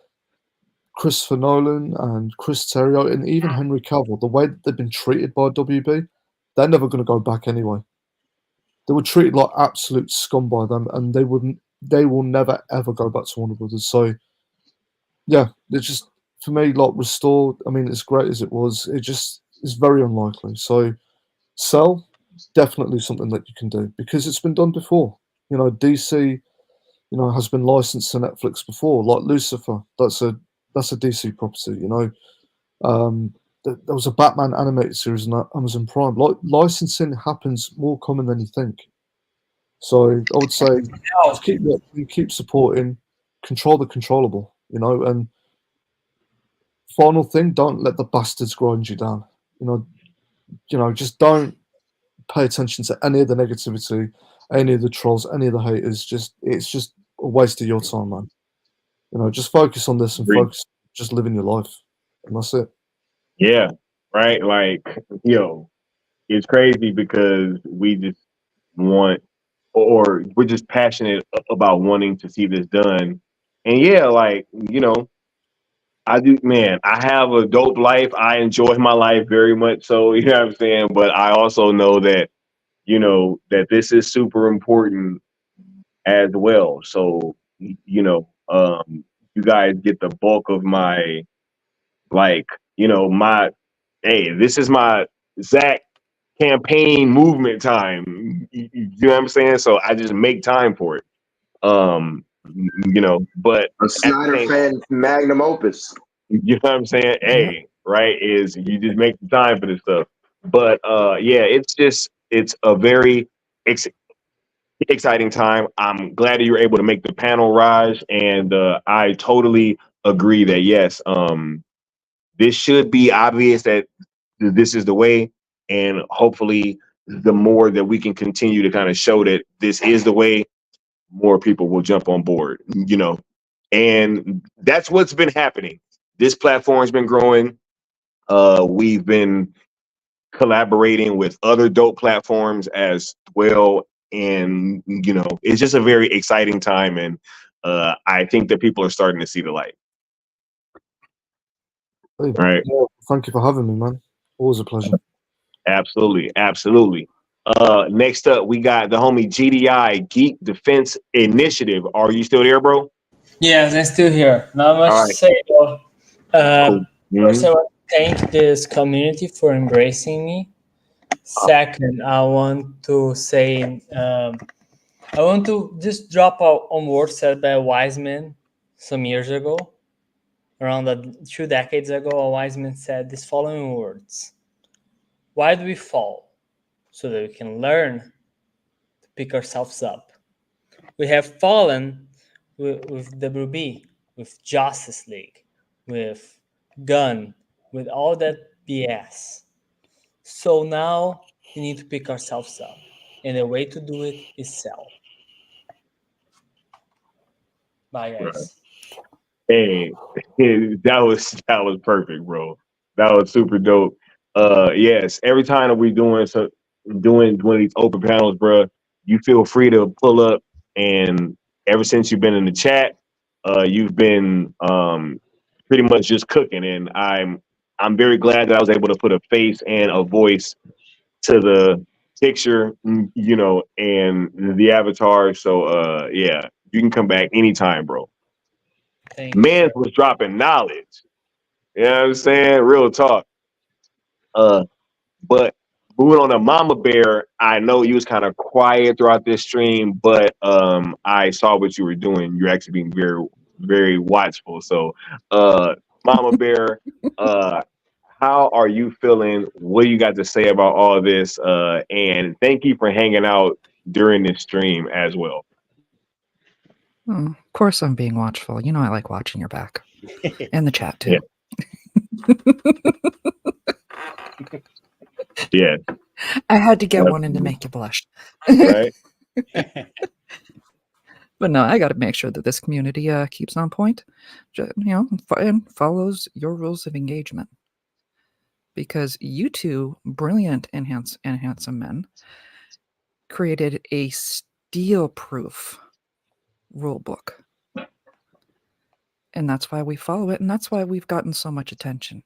Christopher Nolan and Chris Terrio and even Henry Cavill, the way that they've been treated by WB, they're never going to go back anyway. They were treated like absolute scum by them, and they will never ever go back to Warner Brothers. So, yeah, it's just, for me, like, restore. I mean, as great as it was, it just is very unlikely. So, sell, definitely something that you can do because it's been done before. You know, DC, you know, has been licensed to Netflix before, like Lucifer. That's a DC property. You know, there was a Batman animated series on Amazon Prime. Like, licensing happens more common than you think. So I would say just keep supporting, control the controllable, you know, and final thing, don't let the bastards grind you down. You know, just don't pay attention to any of the negativity, any of the trolls, any of the haters. It's just a waste of your time, man. You know, just focus on this and focus just living your life. And that's it. Yeah, right. Like, yo, it's crazy because we just want, or we're just passionate about wanting to see this done. And yeah, like, you know, I do, man, I have a dope life. I enjoy my life very much so, you know what I'm saying? But I also know that, you know, that this is super important as well. So, you know, you guys get the bulk of my, like, you know, my, hey, this is my Zach campaign movement time. You know what I'm saying? So I just make time for it. You know, but a Snyder fan magnum opus. You know what I'm saying? Hey, right, is you just make the time for this stuff. But yeah, it's a very exciting time. I'm glad that you were able to make the panel, Raj, and I totally agree that yes, this should be obvious that this is the way, and hopefully the more that we can continue to kind of show that this is the way, more people will jump on board, you know. And that's what's been happening. This platform's been growing. We've been collaborating with other dope platforms as well. And, you know, it's just a very exciting time. And I think that people are starting to see the light. Hey, right. Yeah, thank you for having me, man. Always a pleasure. Absolutely. Absolutely. Next up, we got the homie GDI, Geek Defense Initiative. Are you still there, bro? Yes, I'm still here. Not much to say though. First, I want to thank this community for embracing me. Second, I want to say, I want to just drop on word said by a wise man some years ago, around 2 decades ago. A wise man said these following words: "Why do we fall? So that we can learn to pick ourselves up. We have fallen with WB, with Justice League, with Gun, with all that BS. So now we need to pick ourselves up. And the way to do it is sell." Bye, guys. Hey, that was perfect, bro. That was super dope. Yes, every time that we doing one of these open panels, bro, you feel free to pull up. And ever since you've been in the chat, you've been pretty much just cooking. And I'm very glad that I was able to put a face and a voice to picture, you know, and the avatar. So yeah, you can come back anytime, bro. Thank you, Man sir. was dropping knowledge. You know what I'm saying? Real talk. But moving on to Mama Bear, I know you was kind of quiet throughout this stream, but I saw what you were doing. You're actually being very, very watchful. So Mama Bear, how are you feeling? What do you got to say about all this? And thank you for hanging out during this stream as well. Of course, I'm being watchful. You know, I like watching your back and the chat too. Yeah. Yeah. I had to get Yep. one in to make you blush. Right. But no, I got to make sure that this community keeps on point, you know, and follows your rules of engagement. Because you two brilliant and handsome men created a steel-proof rule book. And that's why we follow it, and that's why we've gotten so much attention.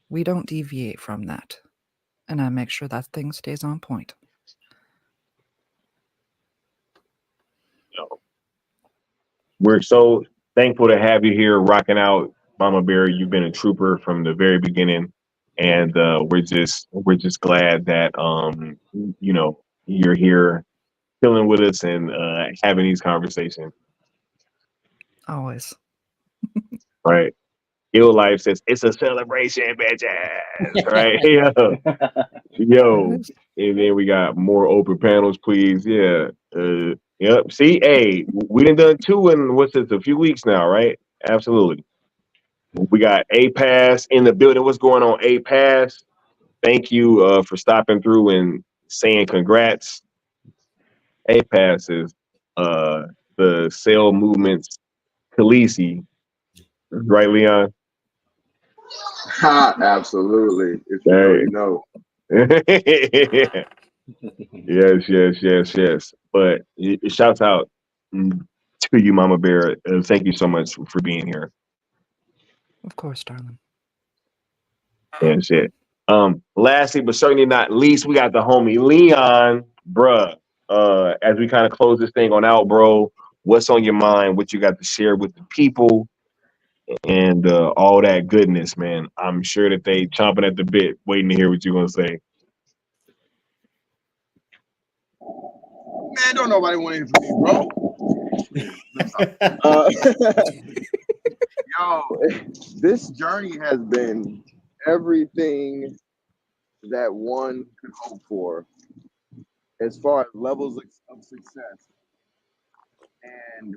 We don't deviate from that. And I make sure that thing stays on point. We're so thankful to have you here rocking out, Mama Bear. You've been a trooper from the very beginning. And we're just glad that you know, you're here chilling with us and having these conversations. Always. Right. Ill Life says it's a celebration, bitches. Right. Yo. And then we got more open panels, please. Yeah. Yep. See, hey, we done 2 in what's this, a few weeks now, right? Absolutely. We got A Pass in the building. What's going on, A Pass? Thank you for stopping through and saying congrats. A Pass is the sale movement's Khaleesi, right, Leon? Absolutely. If you know, you know. Yes. But shouts out to you, Mama Bear. Thank you so much for being here. Of course, darling. And shit. Lastly, but certainly not least, we got the homie Leon, bruh. As we kind of close this thing on out, bro, what's on your mind? What you got to share with the people? And all that goodness, man. I'm sure that they chomping at the bit, waiting to hear what you're gonna say. Man, don't nobody want to hear from me, bro. Yo, this journey has been everything that one could hope for as far as levels of success. And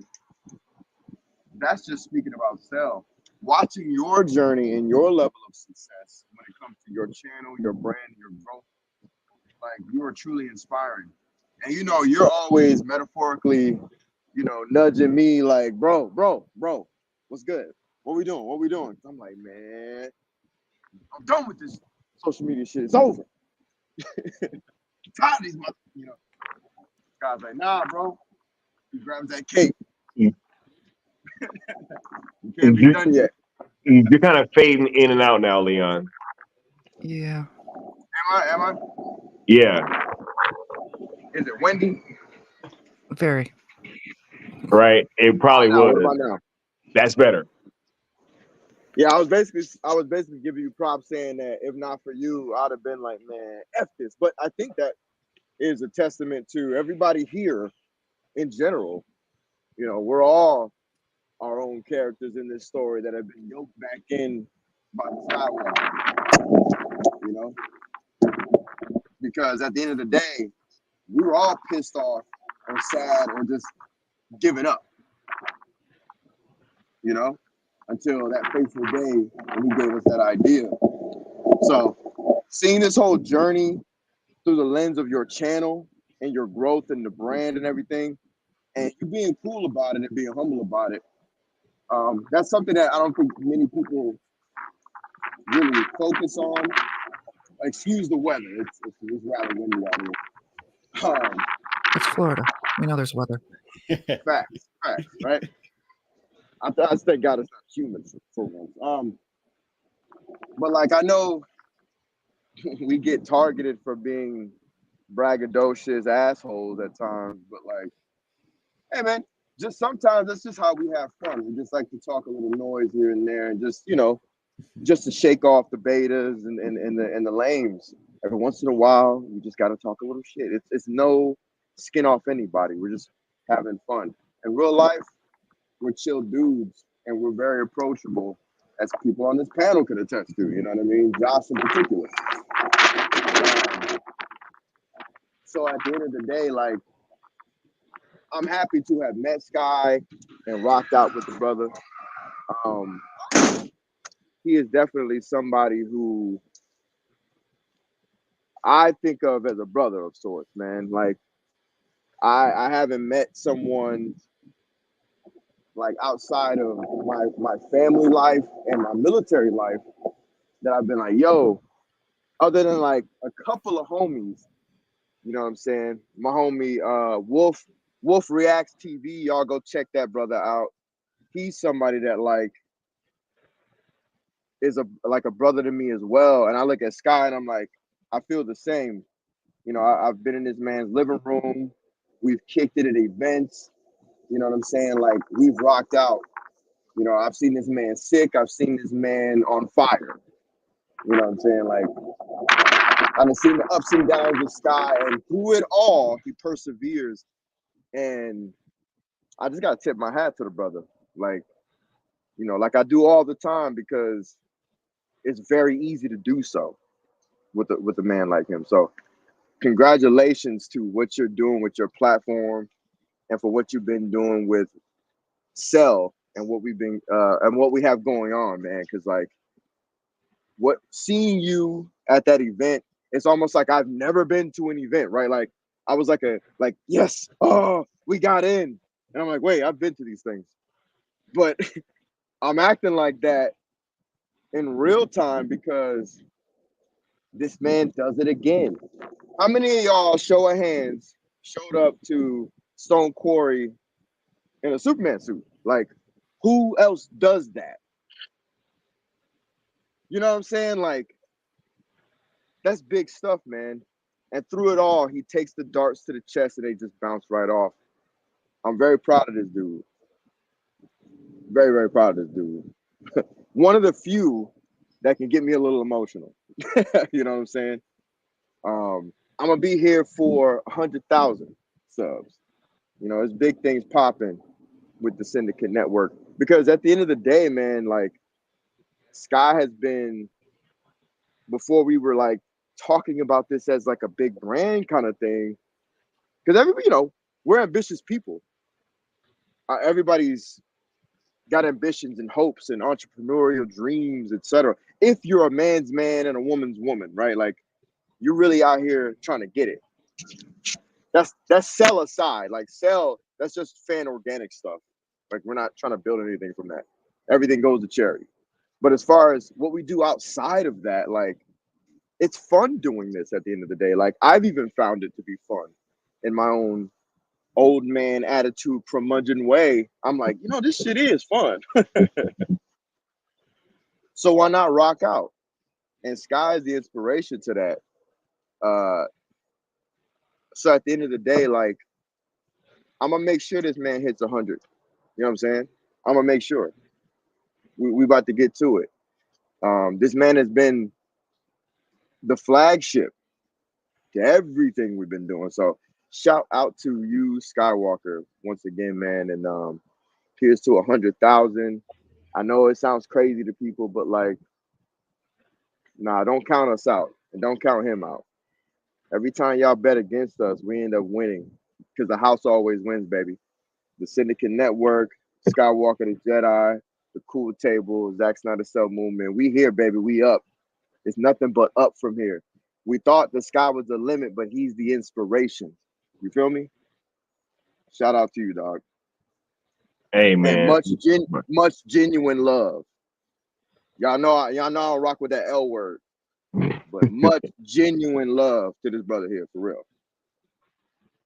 that's just speaking about self. Watching your journey and your level of success when it comes to your channel, your brand, your growth, like you are truly inspiring. And you know, you're always metaphorically, you know, nudging me like, bro, what's good? What we doing? I'm like, man, I'm done with this social media shit. It's over. Tired of these, you know. Guys like, nah, bro. He grabs that cake. You can't be done yet. You're kind of fading in and out now, Leon. Yeah. Am I? Yeah. Is it windy? Very. Right. It probably What was. about now? That's better. Yeah, I was basically giving you props saying that if not for you, I'd have been like, man, F this. But I think that is a testament to everybody here in general. You know, we're all our own characters in this story that have been yoked back in by the Skywalker. You know? Because at the end of the day, we were all pissed off or sad or just giving up. You know? Until that fateful day when he gave us that idea. So seeing this whole journey through the lens of your channel and your growth and the brand and everything, and you being cool about it and being humble about it, that's something that I don't think many people really focus on. Excuse the weather. It's rather windy out here. It's Florida. We know there's weather. Facts, right? I thank God it's not humid for once. But like I know we get targeted for being braggadocious assholes at times, but like, hey man, just sometimes that's just how we have fun. We just like to talk a little noise here and there, and just just to shake off the betas and the lames. Every once in a while, we just got to talk a little shit. It's no skin off anybody. We're just having fun. In real life, we're chill dudes, and we're very approachable, as people on this panel could attest to. You know what I mean? Josh in particular. So at the end of the day, like, I'm happy to have met Sky and rocked out with the brother. He is definitely somebody who I think of as a brother of sorts, man. Like, I haven't met someone like outside of my family life and my military life that I've been like, yo, other than like a couple of homies, you know what I'm saying? My homie Wolf Reacts TV, y'all go check that brother out. He's somebody that like is a brother to me as well. And I look at Sky and I'm like, I feel the same. You know, I've been in this man's living room. We've kicked it at events. You know what I'm saying? Like, we've rocked out. You know, I've seen this man sick. I've seen this man on fire. You know what I'm saying? Like, I've seen the ups and downs of Sky, and through it all, he perseveres. And I just got to tip my hat to the brother. Like, you know, like I do all the time, because it's very easy to do so with a man like him. So congratulations to what you're doing with your platform, and for what you've been doing with Cell, and what we have going on, man. Because like, seeing you at that event, it's almost like I've never been to an event, right? Like, I was like yes, oh, we got in, and I'm like, wait, I've been to these things, but I'm acting like that in real time because this man does it again. How many of y'all, show of hands, showed up to Stone Quarry in a Superman suit? Like, who else does that? You know what I'm saying? Like, that's big stuff, man. And through it all, he takes the darts to the chest and they just bounce right off. I'm very proud of this dude. Very, very proud of this dude. One of the few that can get me a little emotional. You know what I'm saying? I'm gonna be here for 100,000 subs. You know, it's big things popping with the Syndicate Network, because at the end of the day, man, like, Sky has been, before we were like talking about this as like a big brand kind of thing, because everybody, you know, we're ambitious people. Everybody's got ambitions and hopes and entrepreneurial dreams, etc. If you're a man's man and a woman's woman, right? Like, you're really out here trying to get it. That's Cell aside. Like, Cell, that's just fan organic stuff. Like, we're not trying to build anything from that. Everything goes to charity. But as far as what we do outside of that, like, it's fun doing this at the end of the day. Like, I've even found it to be fun in my own old man attitude, curmudgeon way. I'm like, you know, this shit is fun. So why not rock out? And Sky is the inspiration to that. So at the end of the day, like, I'm gonna make sure this man hits 100. You know what I'm saying? I'm gonna make sure. We about to get to it. This man has been the flagship to everything we've been doing. So shout out to you, Skiiwalker, once again, man. And here's to 100,000. I know it sounds crazy to people, but like, nah, don't count us out and don't count him out. Every time y'all bet against us, we end up winning, because the house always wins, baby. The Syndicate Network, Skiiwalker the Jedi, the Cool Table, Zack Snyder Cell Movement. We here, baby. We up. It's nothing but up from here. We thought the sky was the limit, but he's the inspiration. You feel me? Shout out to you, dog. Hey, man. And much genuine love. Y'all know I don't rock with that L word, but much genuine love to this brother here, for real.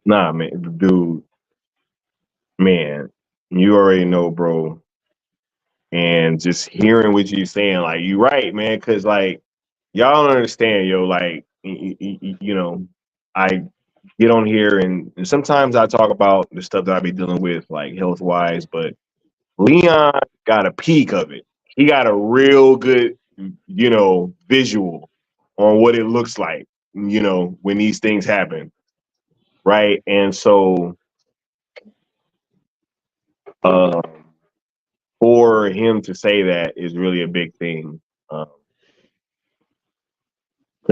Nah, man, dude, man, you already know, bro. And just hearing what you saying, like, you right, man, because like, y'all don't understand, yo. Like, you know, I get on here and sometimes I talk about the stuff that I be dealing with, like health wise, but Leon got a peek of it. He got a real good, visual on what it looks like, when these things happen. Right. And so um for him to say that is really a big thing. Because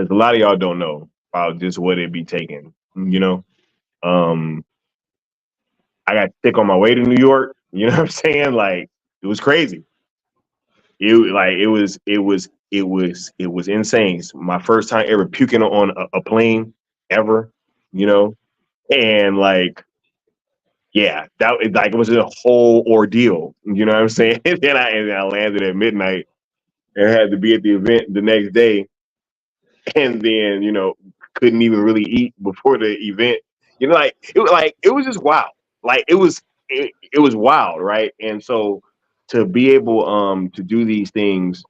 a lot of y'all don't know about just what it be taking, Um, I got sick on my way to New York. You know what I'm saying? Like it was crazy. It was insane. It's my first time ever puking on a plane ever. You know, and like yeah, it was a whole ordeal. You know what I'm saying? And then I landed at midnight and had to be at the event the next day, and then couldn't even really eat before the event. It was just wild. Like it was wild, right? And so to be able to do these things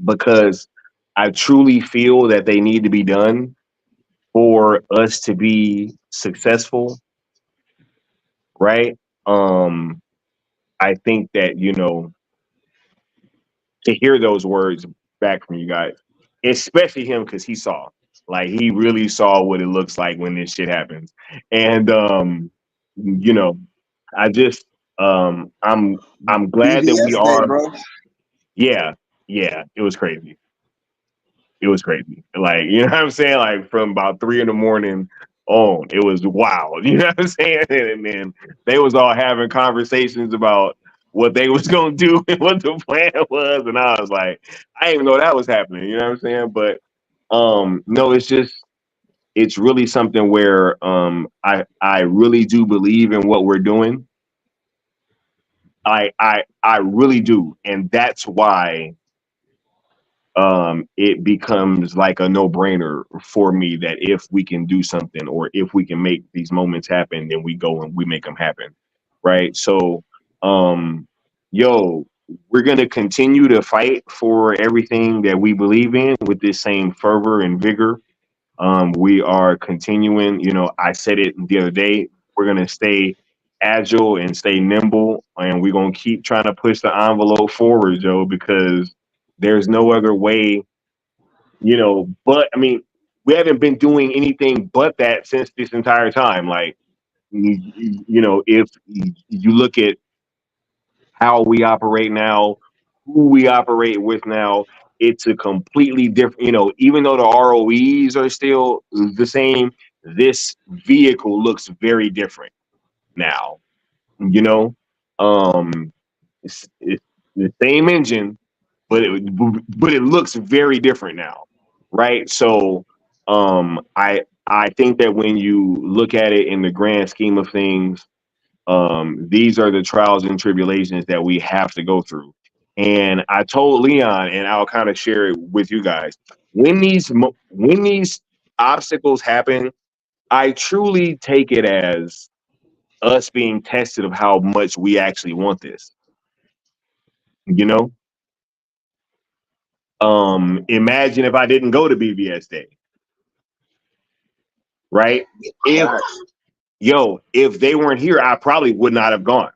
because I truly feel that they need to be done for us to be successful, right? I think that to hear those words back from you guys, especially him because he saw, like he really saw what it looks like when this shit happens, and you know, I just I'm glad that we BVS day, are. bro. Yeah, yeah, it was crazy. It was crazy. Like, you know what I'm saying? Like from about 3 a.m. on, it was wild. You know what I'm saying? And then they was all having conversations about what they was gonna do and what the plan was. And I was like, I didn't even know that was happening. You know what I'm saying? But no, it's really something where I really do believe in what we're doing. I really do. And that's why it becomes like a no-brainer for me that if we can do something or if we can make these moments happen, then we go and we make them happen. Right. So, yo, we're going to continue to fight for everything that we believe in with this same fervor and vigor. We are continuing, I said it the other day, we're going to stay agile and stay nimble, and we're going to keep trying to push the envelope forward, Joe, because there's no other way, but I mean, we haven't been doing anything but that since this entire time. Like, if you look at how we operate now, who we operate with now, it's a completely different, even though the ROEs are still the same, this vehicle looks very different now, you know? It's the same engine, but it looks very different now, right? So I think that when you look at it in the grand scheme of things, these are the trials and tribulations that we have to go through. And I told Leon, and I'll kind of share it with you guys. When these obstacles happen, I truly take it as us being tested of how much we actually want this. You know, imagine if I didn't go to BBS Day, right? If they weren't here, I probably would not have gone.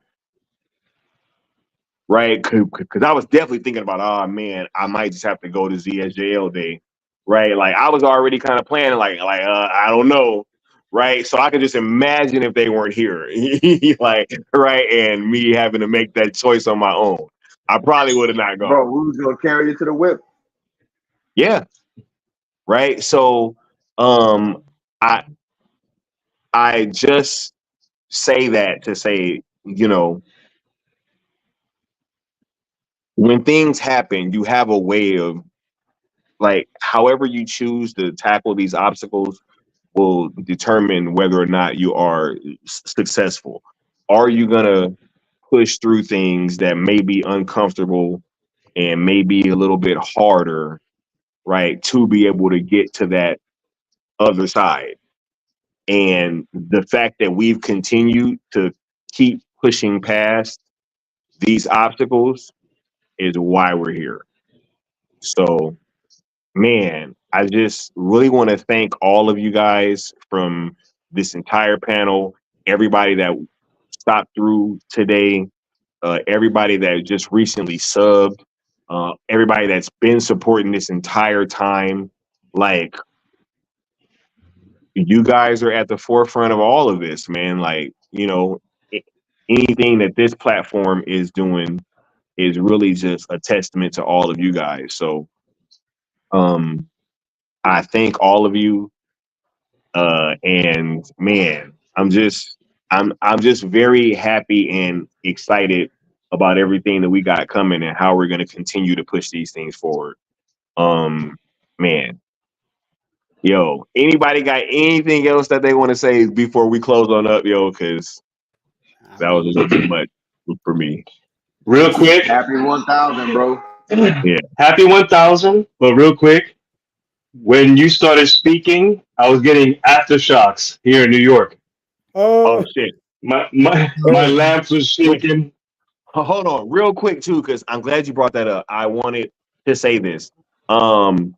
Right, because I was definitely thinking about, oh man, I might just have to go to ZSJL Day, right? Like I was already kind of planning, I don't know, right? So I could just imagine if they weren't here, like right, and me having to make that choice on my own, I probably would have not gone. Bro, we was gonna carry you to the whip. Yeah, right. So, I just say that to say, when things happen, you have a way of, like, however you choose to tackle these obstacles will determine whether or not you are successful. Are you gonna push through things that may be uncomfortable and maybe a little bit harder, right, to be able to get to that other side? And the fact that we've continued to keep pushing past these obstacles is why we're here. So man, I just really want to thank all of you guys from this entire panel, everybody that stopped through today, everybody that just recently subbed, everybody that's been supporting this entire time. Like, you guys are at the forefront of all of this, man. Like, anything that this platform is doing is really just a testament to all of you guys. So, I thank all of you. And man, I'm just very happy and excited about everything that we got coming and how we're going to continue to push these things forward. Man, yo, anybody got anything else that they want to say before we close on up, yo? Because that was a little too much for me. Real quick. Happy 1,000, bro. Yeah. Happy 1,000. But real quick, when you started speaking, I was getting aftershocks here in New York. Oh shit. My lamps was shaking. Hold on, real quick too, because I'm glad you brought that up. I wanted to say this. I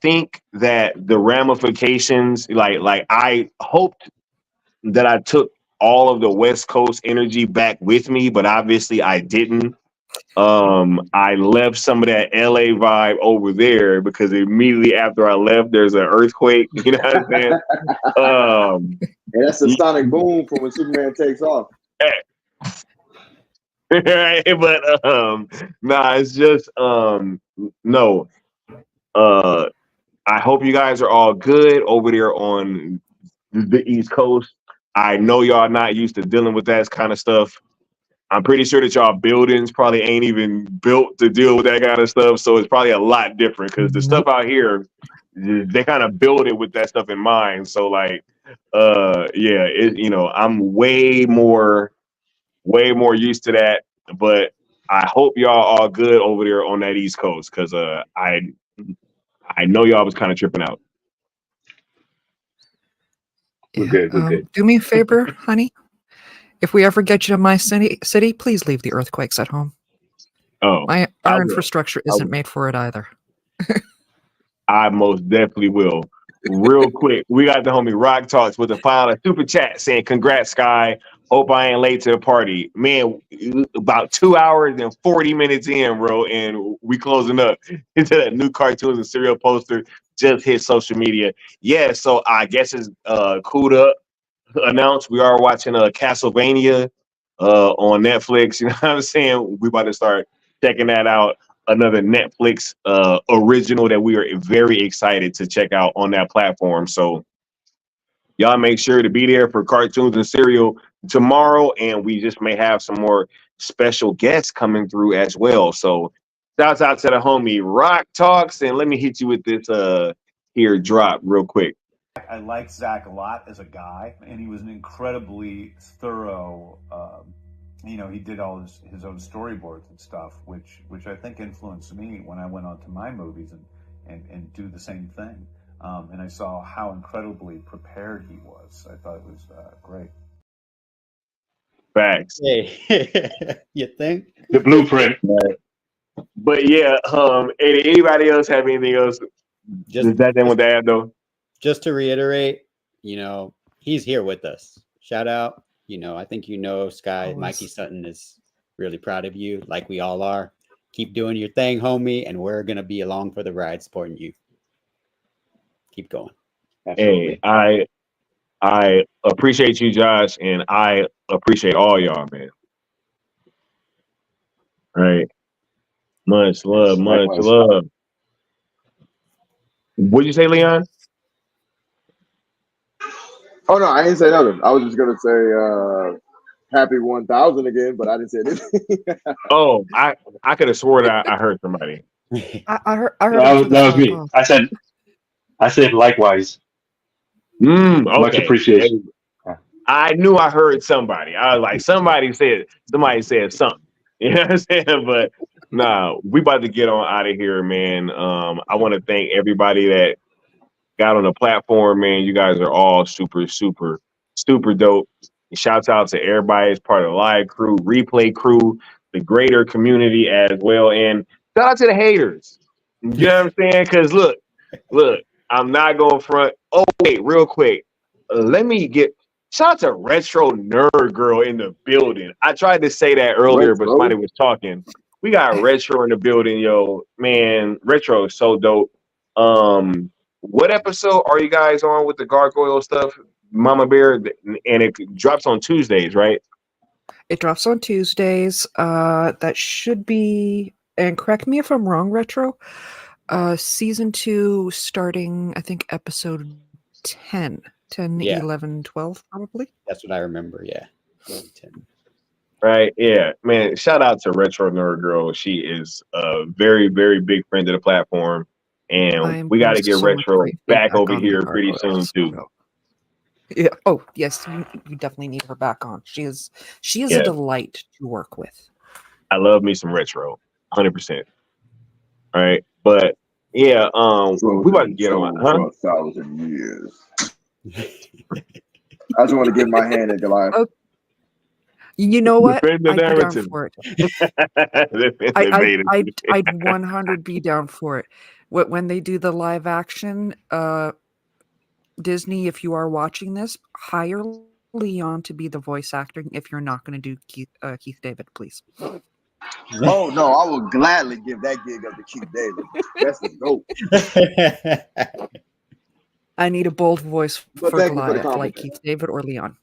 think that the ramifications, like I hoped that I took all of the West Coast energy back with me, but obviously I didn't. I left some of that LA vibe over there because immediately after I left, there's an earthquake. You know what I'm saying? And that's the sonic boom from when Superman takes off. Right, but nah, it's just no. I hope you guys are all good over there on the East Coast. I know y'all not used to dealing with that kind of stuff. I'm pretty sure that y'all buildings probably ain't even built to deal with that kind of stuff. So it's probably a lot different because the stuff out here, they kind of build it with that stuff in mind. So like, I'm way more used to that. But I hope y'all all good over there on that East Coast because I know y'all was kind of tripping out. We're good. We're good. Do me a favor, honey. If we ever get you to my city, please leave the earthquakes at home. Oh, our infrastructure isn't made for it either. I most definitely will. Real quick, we got the homie Rock Talks with a final super chat saying, "Congrats, Sky. Hope I ain't late to the party." Man, about 2 hours and 40 minutes in, bro, and we closing up into that new cartoons and serial poster just hit social media. Yeah, so I guess it's cool to announce we are watching Castlevania on Netflix. You know what I'm saying? We about to start checking that out. Another Netflix original that we are very excited to check out on that platform. So y'all make sure to be there for cartoons and cereal tomorrow, and we just may have some more special guests coming through as well. So shouts out to the homie Rock Talks, and let me hit you with this here drop real quick. I like Zach a lot as a guy, and he was an incredibly thorough. He did all his own storyboards and stuff, which I think influenced me when I went on to my movies and do the same thing. And I saw how incredibly prepared he was. I thought it was great. Facts. Hey, you think? The blueprint. But yeah, anybody else have anything else? Is that then with to add though? Just to reiterate, he's here with us. Shout out. I think Sky, Mikey Sutton is really proud of you, like we all are. Keep doing your thing, homie, and we're gonna be along for the ride, supporting you. Keep going. Absolutely. Hey, I appreciate you, Josh, and I appreciate all y'all, man. All right. Much love, much love. What'd you say, Leon? Oh no, I didn't say nothing. I was just gonna say happy 1,000 again, but I didn't say anything. Oh, I could have sworn I heard somebody. I heard that was me. I said likewise. Okay. Much appreciation. I knew I heard somebody. I was like, somebody said something. You know what I'm saying? But nah, we about to get on out of here, man. I want to thank everybody that got on the platform, man. You guys are all super, super, super dope. Shouts out to everybody as part of the live crew, replay crew, the greater community as well. And Shout out to the haters. You know what I'm saying? Because look, I'm not going front. Oh, wait, real quick. Let me get shout out to Retro Nerd Girl in the building. I tried to say that earlier, but somebody was talking. We got Retro in the building, yo. Man, Retro is so dope. What episode are you guys on with the gargoyle stuff, Mama Bear? And it drops on Tuesdays, right? It drops on Tuesdays. That should be, and correct me if I'm wrong, Retro. Season 2 starting, I think, episode 10, Yeah. 11, 12, probably. That's what I remember. Yeah. 10. Right, yeah, man. Shout out to Retro Nerd Girl. She is a very, very big friend of the platform, and we got to get so much Retro great back feedback over on the here pretty soon gargoyles. too. Yeah. Oh, yes. You definitely need her back on. She is Yeah. a delight to work with. I love me some Retro, 100%. All right, but yeah, we about to get on, huh? For 1,000 years. I just want to give my hand in Goliath. Oh, you know what? Defend the I'd be down narrative. for it. Defend the narrative. I'd 100 be down for it. When they do the live action, Disney, if you are watching this, hire Leon to be the voice actor. If you're not going to do Keith David, please. Oh no, I will gladly give that gig up to Keith David. That's the dope. I need a bold voice But for thank you for the Goliath, like compliment. Keith David or Leon.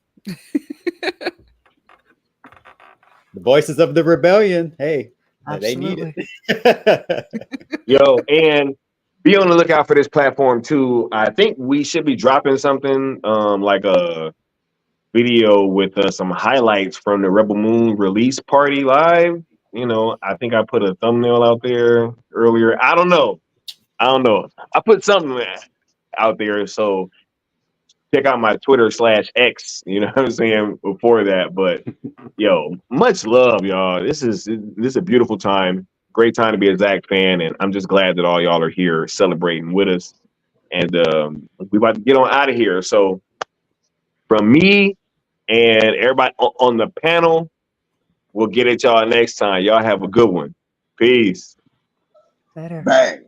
The voices of the rebellion. Hey, they need Absolutely. it. Yo, and be on the lookout for this platform too. I think we should be dropping something like a video with some highlights from the Rebel Moon release party live. You know, I think I put a thumbnail out there earlier. I don't know. I put something out there, so check out my Twitter /X. You know what I'm saying before that. But yo, much love, y'all. This is a beautiful time. Great time to be a Zach fan, and I'm just glad that all y'all are here celebrating with us. And we about to get on out of here. So from me and everybody on the panel, we'll get at y'all next time. Y'all have a good one. Peace. Better. Bang.